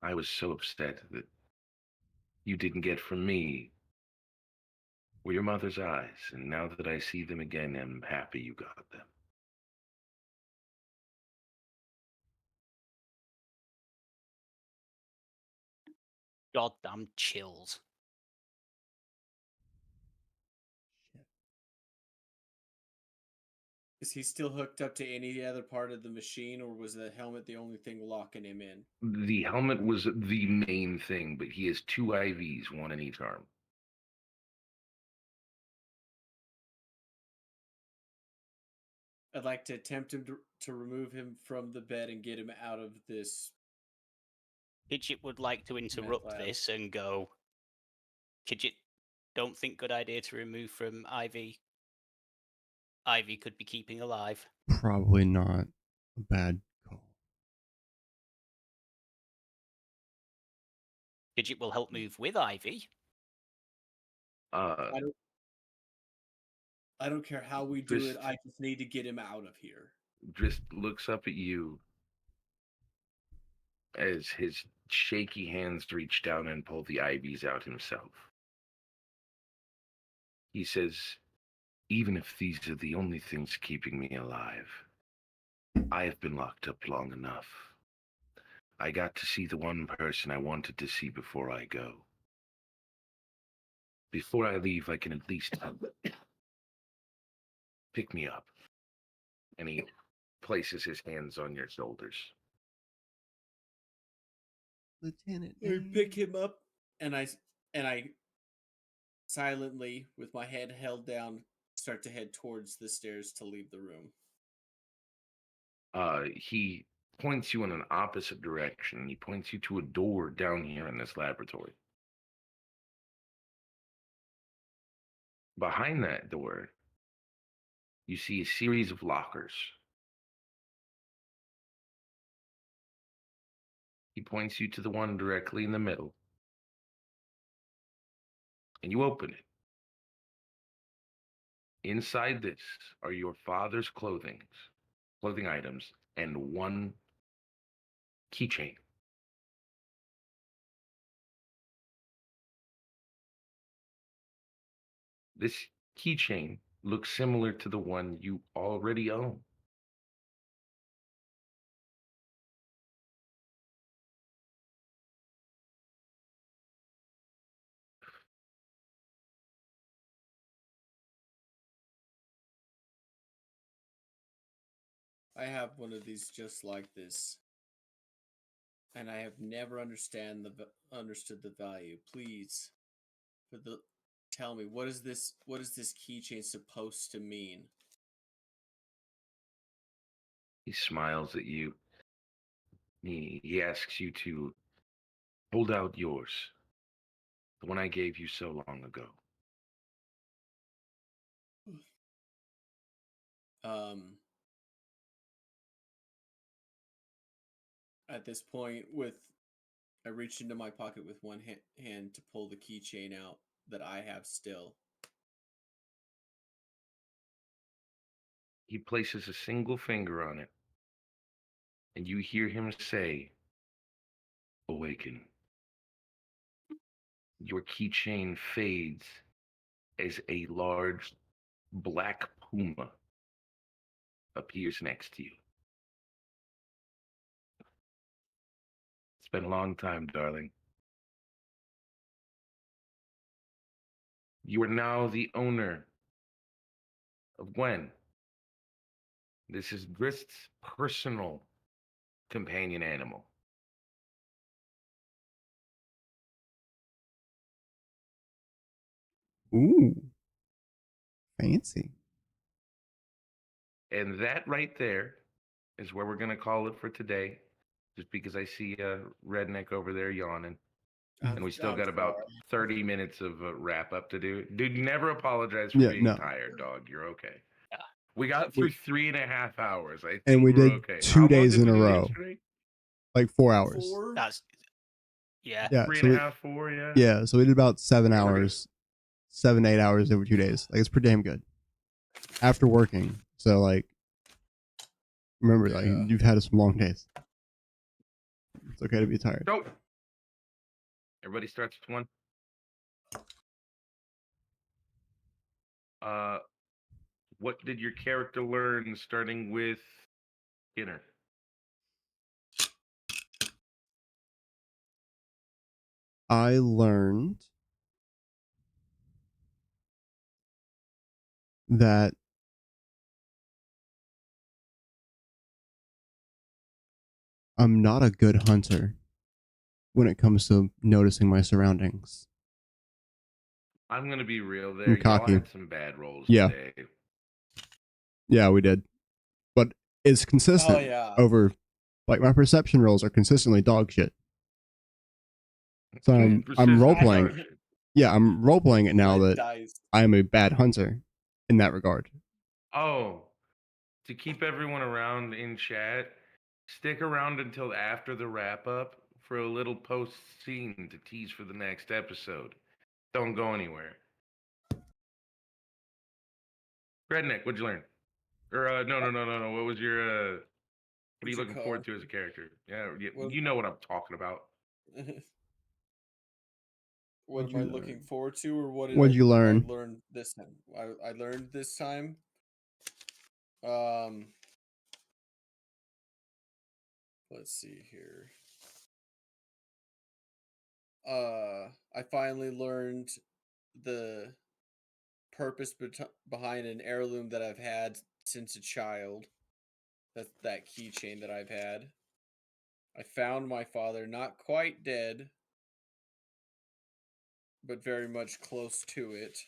I was so upset that you didn't get from me were your mother's eyes, and now that I see them again, I'm happy you got them. Goddamn chills. Is he still hooked up to any other part of the machine, or was the helmet the only thing locking him in? The helmet was the main thing, but he has 2 IVs, one in each arm. I'd like to attempt him to remove him from the bed and get him out of this. Kidget would like to interrupt lab. this and go, Kidget, don't think good idea to remove from Ivy. Ivy could be keeping alive. Probably not a bad call. Kidget will help move with Ivy. I don't care how we do it. Just- I just need to get him out of here. Just looks up at you as his shaky hands reach down and pull the IVs out himself. He says, even if these are the only things keeping me alive, I have been locked up long enough. I got to see the one person I wanted to see before I go. Before I leave, I can at least pick me up. And he places his hands on your shoulders. Lieutenant. I pick him up, and I silently, with my head held down, start to head towards the stairs to leave the room. He points you in an opposite direction. He points you to a door down here in this laboratory. Behind that door, you see a series of lockers. He points you to the one directly in the middle. And you open it. Inside this are your father's clothing items, and one keychain. This keychain looks similar to the one you already own. I have one of these just like this, and I have never understood the value. Please, tell me, what is this keychain supposed to mean? He smiles at you. He asks you to hold out yours, the one I gave you so long ago. At this point, I reach into my pocket with one hand to pull the keychain out that I have still. He places a single finger on it, and you hear him say, "Awaken." Your keychain fades as a large black puma appears next to you. It's been a long time, darling. You are now the owner of Gwen. This is Grist's personal companion animal. Ooh. Fancy. And that right there is where we're going to call it for today, just because I see a redneck over there yawning. And we still got about 30 minutes of a wrap up to do. Dude, never apologize for being tired, dog. You're okay. Yeah. We got through 3.5 hours. I think And we we're did okay. 2 How long days did in we a do row. yesterday? Like 4 hours. That's yeah. Yeah. Three So and a we, half, 4, yeah. yeah. So we did about 7 Yeah, we're good. hours, 7, 8 hours over 2 days. Like, it's pretty damn good. After working. So, like, remember, like, Yeah. you've had some long days. It's okay to be tired. So, everybody starts with one. What did your character learn starting with Skinner? I learned that I'm not a good hunter when it comes to noticing my surroundings. I'm gonna be real there. I'm Y'all cocky. had some bad rolls Yeah. today. Yeah, we did. But it's consistent yeah. over, like, my perception rolls are consistently dog shit. So I'm Persistent role I- playing. dog shit. Yeah, I'm role playing it now Red that dice. I am a bad hunter in that regard. Oh, to keep everyone around in chat, stick around until after the wrap up for a little post scene to tease for the next episode. Don't go anywhere. Redneck, what'd you learn? Or no. What was your what are What's you your looking call? forward to as a character? Yeah, What- you know what I'm talking about. What What'd am I you looking learn? forward to, or what What'd you I learn? learned this time? I learned this time. Let's see here. I finally learned the purpose behind an heirloom that I've had since a child. That's that keychain that I've had. I found my father, not quite dead, but very much close to it.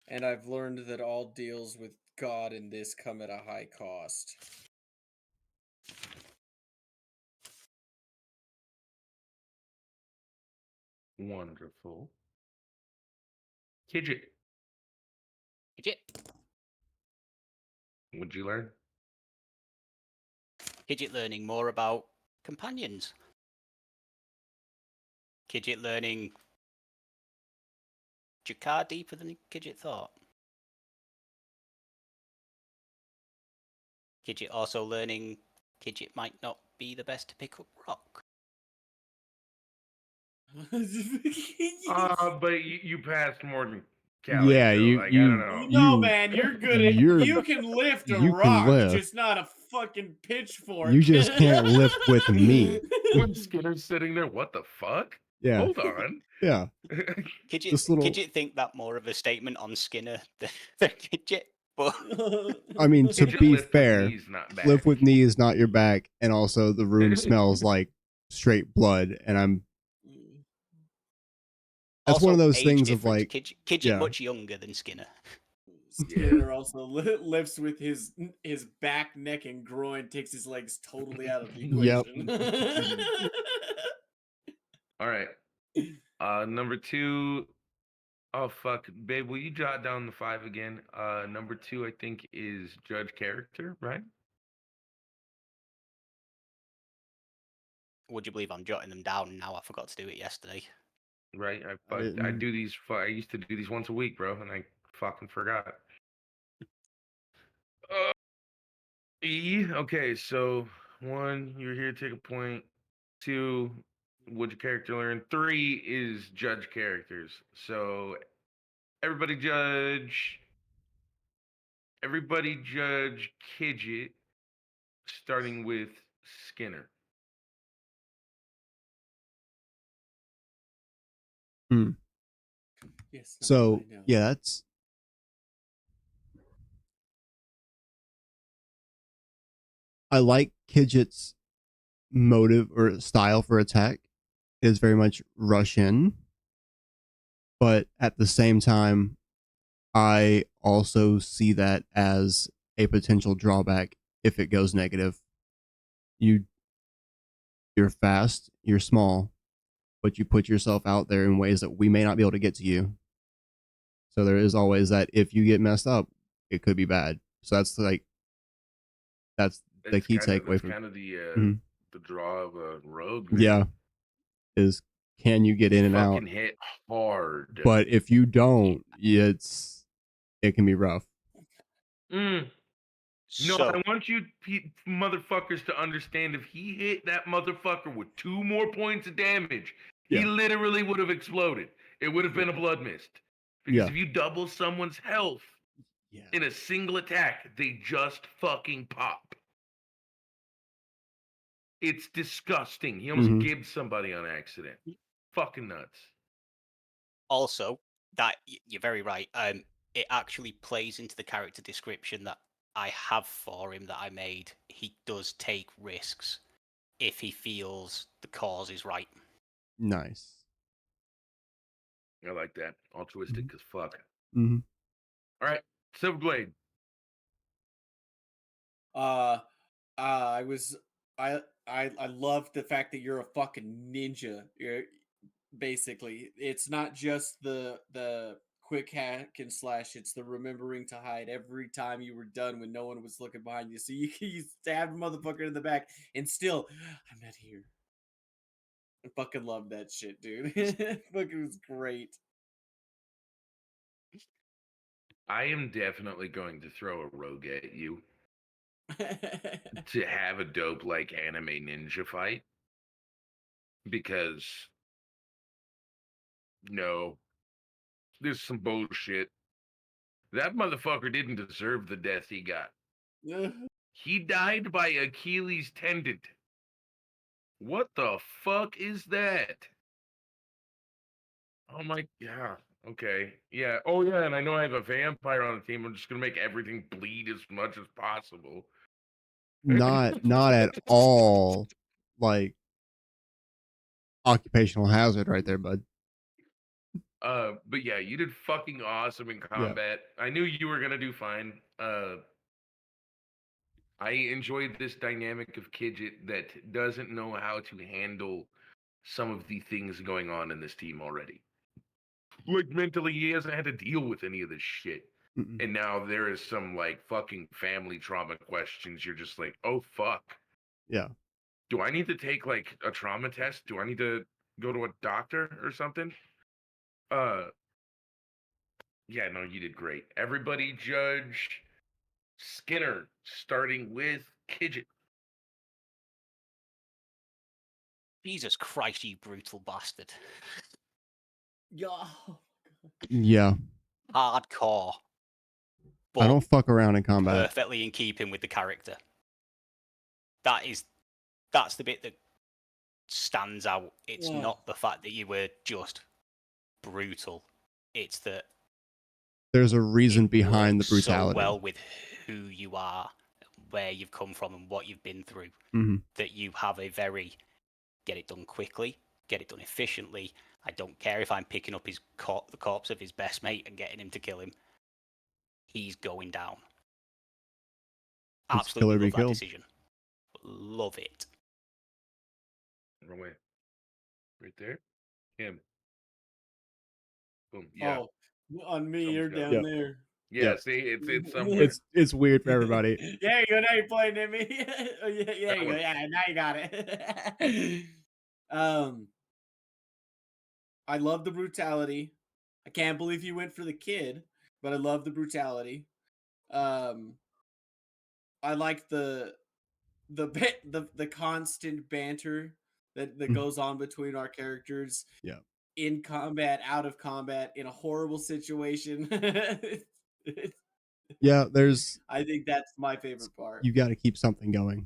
And I've learned that all deals with God in this come at a high cost. Wonderful. Kidget, Kidget. what'd you learn? Kidget learning more about companions. Kidget learning Jakar deeper than Kidget thought. Kidget also learning Kidget might not be the best to pick up rock. But you passed more than Callie. Yeah, so, you- like, I you- don't know. No, You- man, you're good at. you're- You can lift a you can rock, lift. just not a fucking pitchfork. You just can't lift with me. When Skinner's sitting there, what the fuck? Yeah. Hold on. Yeah. Kidget, This little- Kidget think that more of a statement on Skinner than Kidget, but I mean, to Kidget be lift with fair, knees, not back. live with knees, not your back, and also the room smells like straight blood, and I'm. That's also one of those age things of difference. like, Kidget yeah. much younger than Skinner. Skinner also lifts with his back, neck, and groin. Takes his legs totally out of the Yep. equation. All right. Number 2. Oh fuck, babe, will you jot down the 5 again? Number 2, I think, is judge character, right? Would you believe I'm jotting them down now? I forgot to do it yesterday. Right. I didn't- do these. I used to do these once a week, bro, and I fucking forgot. E. Okay, so 1, you're here to take a point. 2, would your character learn? 3 is judge characters. So everybody judge Kidget, starting with Skinner. Yes. So yeah, that's. I like Kidget's motive or style for attack is very much rush in, but at the same time, I also see that as a potential drawback if it goes negative. You're fast, you're small, but you put yourself out there in ways that we may not be able to get to you. So there is always that if you get messed up, it could be bad. So that's the key takeaway That's from kind of the Mhm. the draw of a rogue. Man. yeah, is can you get in and out? Fucking hit hard. But if you don't, it can be rough. No, So I want you motherfuckers to understand if he hit that motherfucker with 2 more points of damage, he Yeah. literally would have exploded. It would have been a blood mist. Because Yeah. if you double someone's health Yeah. in a single attack, they just fucking pop. It's disgusting. He almost Mhm. gibbed somebody on accident. Fucking nuts. also, that you're very right. It actually plays into the character description that I have for him that I made. He does take risks if he feels the cause is right. Nice. I like that. Altruistic as fuck. Mm-hmm. All right, Silverblade. I was I love the fact that you're a fucking ninja. You're basically, it's not just the quick hack and slash, it's the remembering to hide every time you were done when no one was looking behind you, so you stab a motherfucker in the back and still, I'm not here. I fucking love that shit, dude. Fucking was great. I am definitely going to throw a rogue at you to have a dope like anime ninja fight. Because no, there's some bullshit. That motherfucker didn't deserve the death he got. He died by Achilles tendon. What the fuck is that? Oh my, yeah, okay, yeah. Oh yeah, and I know I have a vampire on the team. I'm just gonna make everything bleed as much as possible. Not at all like occupational hazard right there, bud. But yeah, you did fucking awesome in combat. I knew you were gonna do fine. I enjoyed this dynamic of Kidget that doesn't know how to handle some of the things going on in this team already. Like mentally, he hasn't had to deal with any of this shit. Mm-mm. And now there is some like fucking family trauma questions. You're just like, oh fuck. Yeah. Do I need to take like a trauma test? Do I need to go to a doctor or something? Yeah, no, you did great. Everybody judge Skinner, starting with Kidget. Jesus Christ, you brutal bastard. Yeah. Yeah. Hardcore. I don't fuck around in combat. Perfectly in keeping with the character. That's the bit that stands out. It's not the fact that you were just brutal. It's that There's a reason it behind the works so brutality. well with who you are, where you've come from, and what you've been through, that you have a very get it done quickly, get it done efficiently. I don't care if I'm picking up the corpse of his best mate and getting him to kill him. He's going down. It's kill or Absolutely be love that killed. decision. Love it. Wrong way. Right there. Him. Boom. Yeah. Oh, on me, Someone's you're got it. down Yep. there. Yeah. Yep. See, it's somewhere. It's weird for everybody. There you go. Now you're pointing at me. Oh, yeah, there That you go. one. Yeah, now you got it. I love the brutality. I can't believe you went for the kid, but I love the brutality. I like the constant banter that goes on between our characters. Yeah. In combat, out of combat, in a horrible situation. Yeah, there's I think that's my favorite part. you got to keep something going.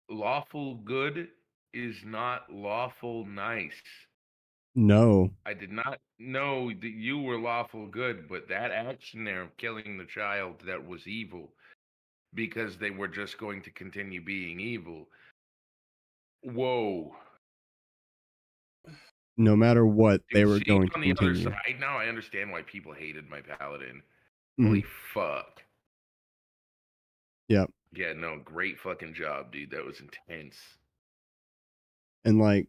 Lawful good is not lawful nice. No. I did not know that you were lawful good, but that action there of killing the child, that was evil because they were just going to continue being evil. Whoa. No matter what, Dude, they were seeing going to on the other continue. side now, I understand why people hated my paladin. Mhm. Holy fuck. Yep. Yeah, no, great fucking job, dude. That was intense. And like,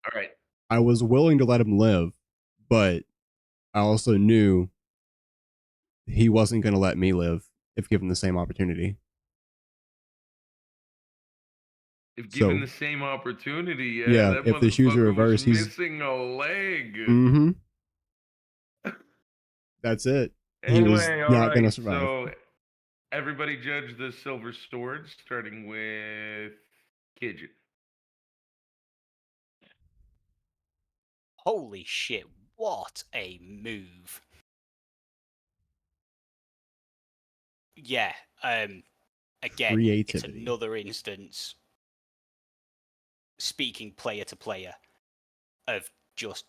All right. I was willing to let him live, but I also knew he wasn't going to let me live if given the same opportunity. If given So- the same opportunity, Yeah, that if the shoes are motherfucker reversed, was he's- missing a leg. Mm-hmm. That's it. He was Anyway, all not gonna right. survive. So everybody judge the silver sword, starting with Kidget. Holy shit, what a move. Yeah, again, it's Creativity. another instance, speaking player to player, of just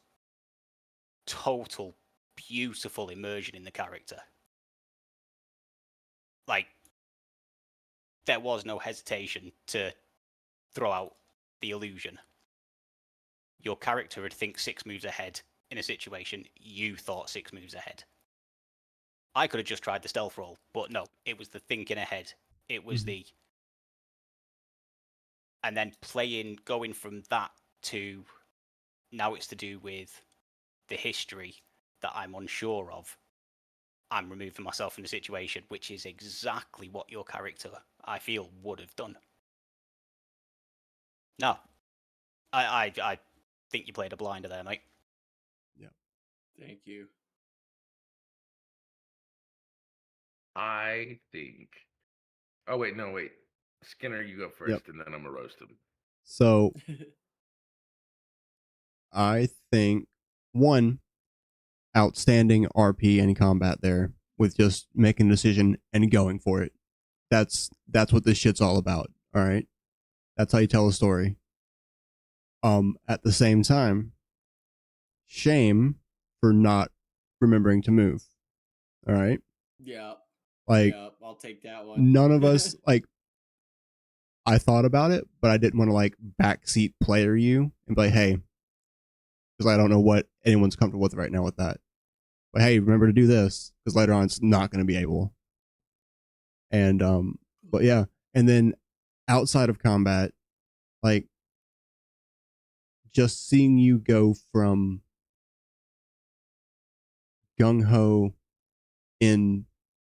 total beautiful immersion in the character. Like, there was no hesitation to throw out the illusion. Your character would think 6 moves ahead in a situation, you thought 6 moves ahead. I could have just tried the stealth roll, but no, it was the thinking ahead. It was the... And then going from that to now it's to do with the history that I'm unsure of. I'm removing myself from the situation, which is exactly what your character, I feel, would have done. No, I think you played a blinder there, mate. Thank you. I think. Oh wait, no wait. Skinner, you go first, and then I'm gonna roast him. So I think one outstanding RP and combat there with just making a decision and going for it. That's what this shit's all about. All right. That's how you tell a story. At the same time, shame for not remembering to move. All right. Yeah. Like Yeah, I'll take that one. none of us like I thought about it, but I didn't want to like backseat player you and be like, hey, because I don't know what anyone's comfortable with right now with that. But hey, remember to do this because later on it's not going to be able. And but yeah, and then outside of combat, like just seeing you go from gung ho in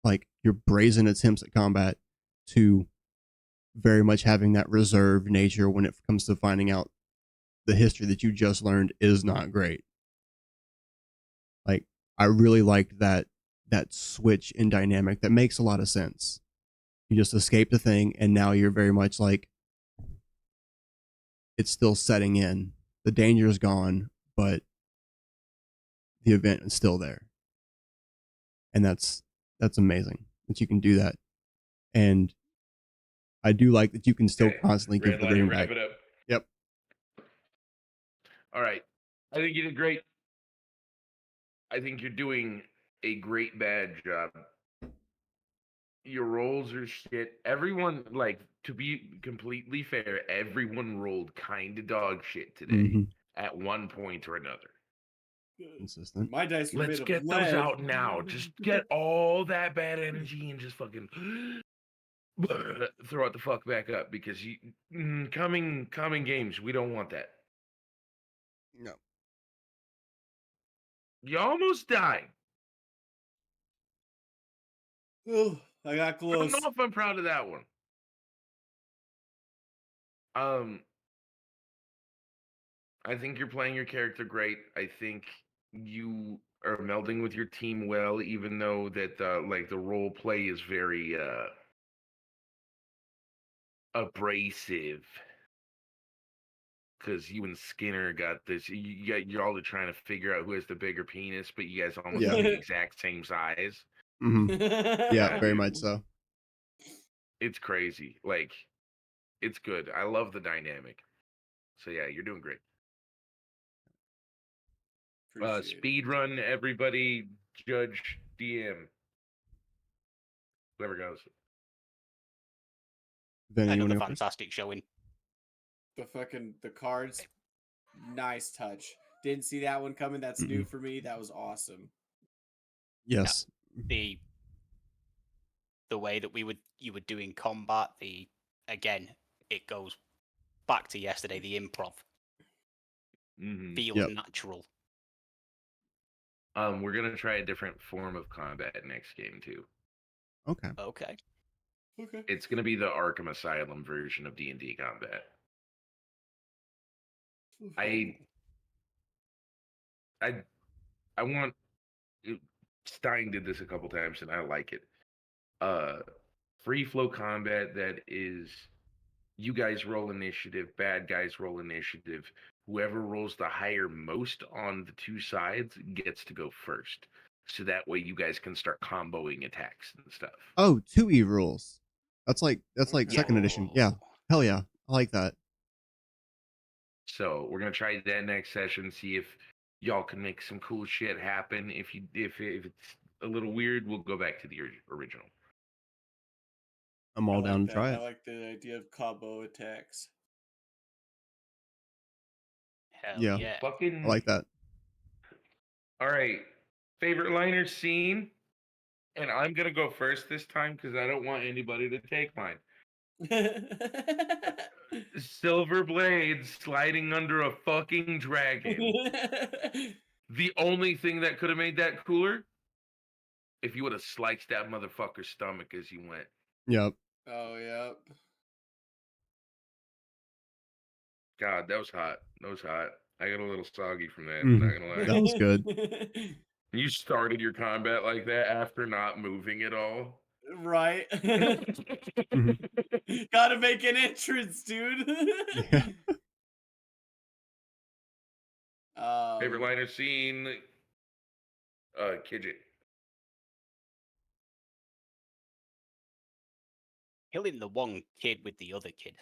like your brazen attempts at combat to very much having that reserved nature when it comes to finding out the history that you just learned is not great. Like I really liked that switch in dynamic that makes a lot of sense. You just escaped the thing and now you're very much like it's still setting in. The danger is gone, but the event is still there. And that's amazing that you can do that. And I do like that you can still Okay, constantly give red the light, ring wrap back. it up. Yep. All right. I think you did great. I think you're doing a great bad job. Your rolls are shit. Everyone, like, to be completely fair, everyone rolled kind of dog shit today at one point or another. Consistent. My dice were Let's made of get lead. those out now. Just get all that bad energy and just fucking throw it the fuck back up because coming games, we don't want that. No. You almost died. Oh, I got I don't close. know if I'm proud of that one. I think you're playing your character great. I think you are melding with your team well, even though that like the role play is very abrasive. Because you and Skinner got this. You're all trying to figure out who has the bigger penis, but you guys almost have the exact same size. Yeah, very dude. much so. It's crazy. Like, it's good. I love the dynamic. So yeah, you're doing great. Speed run, everybody. Judge, DM, whoever goes. Then you Another want to go first? fantastic showing. The cards, nice touch. Didn't see that one coming. That's new for me. That was awesome. Yes. The way that you were doing combat, again, it goes back to yesterday, the improv. Feels natural. We're gonna try a different form of combat next game too. Okay. It's gonna be the Arkham Asylum version of D&D combat. I want Stein did this a couple times, and I like it. Free flow combat that is you guys roll initiative, bad guys roll initiative. Whoever rolls the higher most on the two sides gets to go first. So that way you guys can start comboing attacks and stuff. Oh, 2E rules. That's like Okay. second edition. Yeah. Hell yeah. I like that. So we're gonna try that next session, see if y'all can make some cool shit happen. If it's a little weird, we'll go back to the original. I'm all down to try I it. like the idea of combo attacks. Hell Yeah. yeah. Fucking I like that. All right. Favorite liner scene? And I'm gonna go first this time because I don't want anybody to take mine. Silver blades sliding under a fucking dragon. The only thing that could have made that cooler, if you would have sliced that motherfucker's stomach as you went. Yep. Oh, yep. God, that was hot. That was hot. I got a little soggy from that. Mhm. Not gonna lie. That was good. You started your combat like that after not moving at all. Right. Mhm. Gotta make an entrance, dude. Yeah. Favorite liner scene? Kidget. Killing the one kid with the other kid.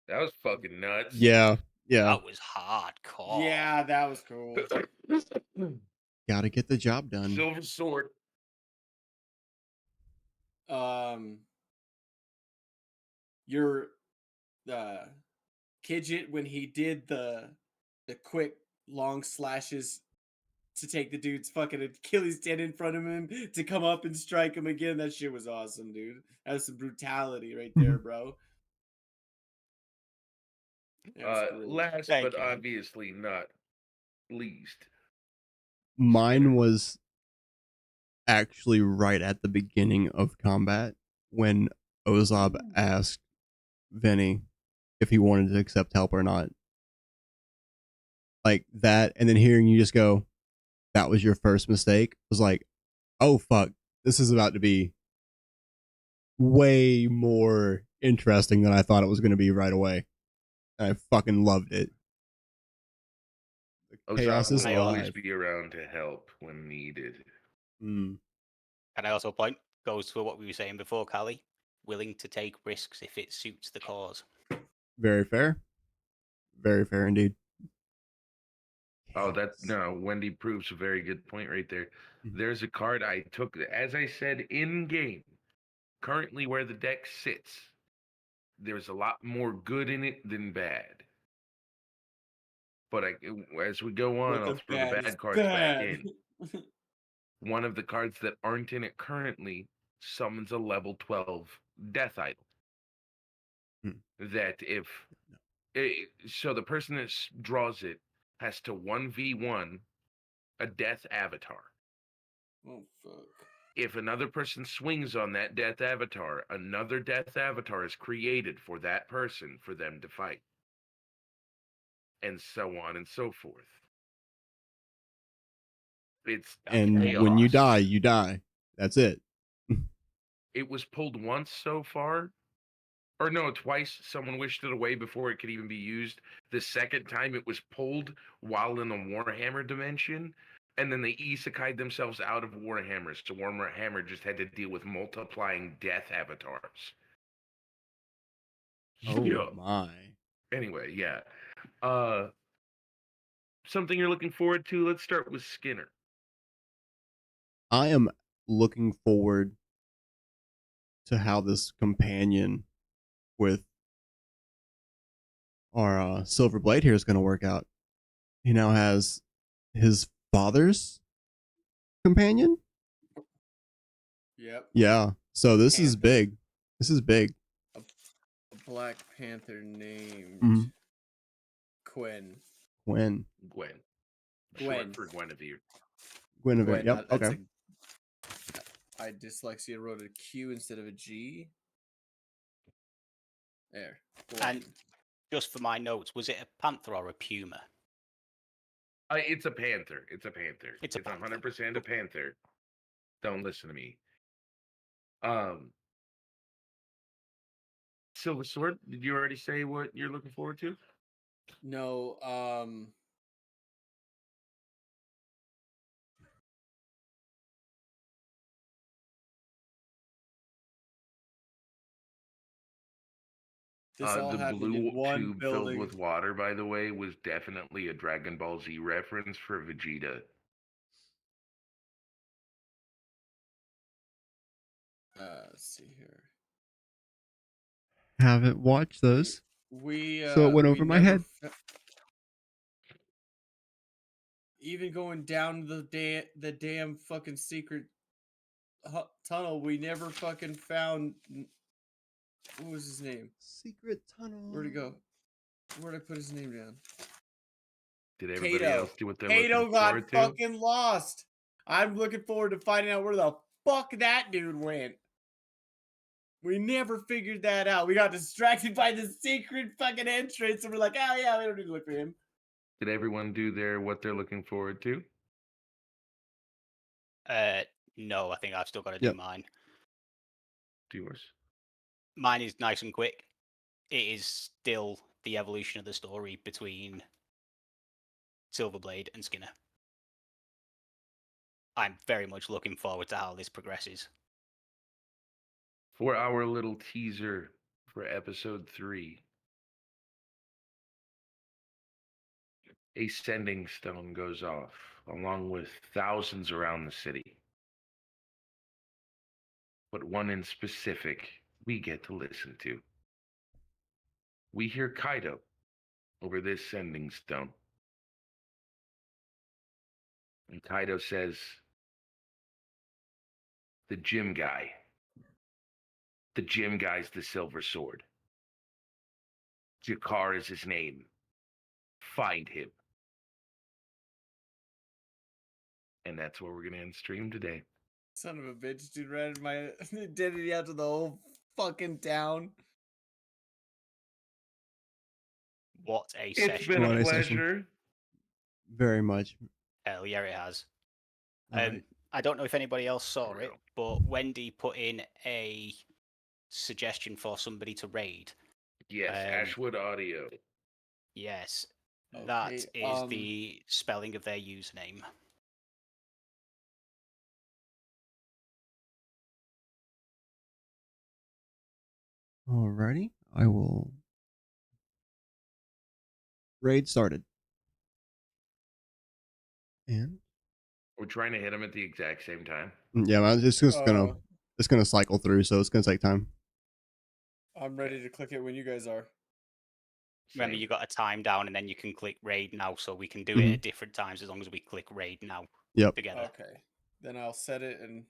That was fucking nuts. Yeah. Yeah. That was hardcore. Yeah, that was cool. Gotta get the job done. Silver sword. Your Kidget when he did the quick long slashes to take the dude's fucking Achilles tendon in front of him to come up and strike him again. That shit was awesome, dude. That was some brutality right there, bro. That was great. Last Thank but you. obviously not least. Mine was actually right at the beginning of combat when Ozab asked Vinny if he wanted to accept help or not. Like that, and then hearing you just go, that was your first mistake, was like, oh fuck, this is about to be way more interesting than I thought it was going to be right away. And I fucking loved it. The chaos Ozab is will always alive. be around to help when needed. Mm. Can I also point? Goes to what we were saying before, Callie. Willing to take risks if it suits the cause. Very fair. Very fair indeed. Oh, Wendy proves a very good point right there. Mhm. There's a card I took, as I said, in game. Currently, where the deck sits, there's a lot more good in it than bad. But as we go on, I'll throw the bad cards back in. One of the cards that aren't in it currently summons a level 12 death idol. That so the person that draws it has to 1v1 a death avatar. Oh fuck. If another person swings on that death avatar, another death avatar is created for that person for them to fight. And so on and so forth. It's And chaos. when you die, you die. That's it. It was pulled once so far. Or no, twice. Someone wished it away before it could even be used. The second time it was pulled while in the Warhammer dimension. And then they isekai'd themselves out of Warhammer. So Warhammer just had to deal with multiplying death avatars. Oh Yeah. my. Anyway, yeah. Something you're looking forward to? Let's start with Skinner. I am looking forward to how this companion with our Silver Blade here is going to work out. He now has his father's companion. Yep. Yeah. So this is big. This is big. A Black Panther named Mhm. Quinn. Gwen. Gwen. Gwen. Short for Guinevere. Guinevere. Yep. that's Okay. I dyslexia wrote a Q instead of a G. There. And just for my notes, was it a panther or a puma? It's a panther. It's a panther. It's a panther. 100% a panther. Don't listen to me. Silver Sword. Did you already say what you're looking forward to? No, this all The happened blue in one tube filled building. with water, by the way, was definitely a Dragon Ball Z reference for Vegeta. Let's see here. Haven't watched those, We so it went we over my never head. even going down the damn fucking secret tunnel, we never fucking found. What was his name? Secret tunnel. Where'd he go? Where'd I put his name down? Did everybody Kato. else do what they're Kato looking got forward to? fucking lost. I'm looking forward to finding out where the fuck that dude went. We never figured that out. We got distracted by the secret fucking entrance, and we're like, oh yeah, we don't need to look for him. Did everyone do what they're looking forward to? No, I think I've still got to do Yep. mine. Do yours. Mine is nice and quick. It is still the evolution of the story between Silverblade and Skinner. I'm very much looking forward to how this progresses. For our little teaser for episode 3, a sending stone goes off, along with thousands around the city. But one in specific we get to listen to. We hear Kaido over this sending stone. And Kaido says, the gym guy. The gym guy's the Silver Sword. Jakar is his name. Find him. And that's where we're going to end stream today. Son of a bitch, dude, ratted my identity out to the whole fucking town. What a It's session. been What a a session. pleasure. Very much. Hell yeah, it has. All right. I don't know if anybody else saw it, Real. but Wendy put in a suggestion for somebody to raid. Yes, Ashwood Audio. Yes, Okay, that is the spelling of their username. Alrighty, I will. Raid started. And We're trying to hit them at the exact same time. yeah, man, it's just gonna cycle through, so it's gonna take time. I'm ready to click it when you guys are. Remember, Same. you got a time down, and then you can click raid now, so we can do it at different times as long as we click raid now Yep. together. Okay, then I'll set it and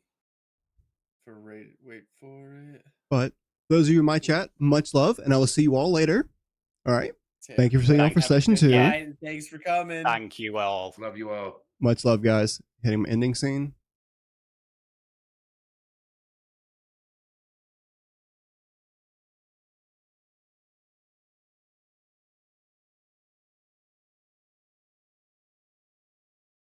for raid. Wait for it. But those of you in my chat, much love, and I will see you all later. All right. Thank you for staying on for Thanks. session 2. Guys, thanks for coming. Thank you all. Love you all. Much love, guys. Hitting my ending scene.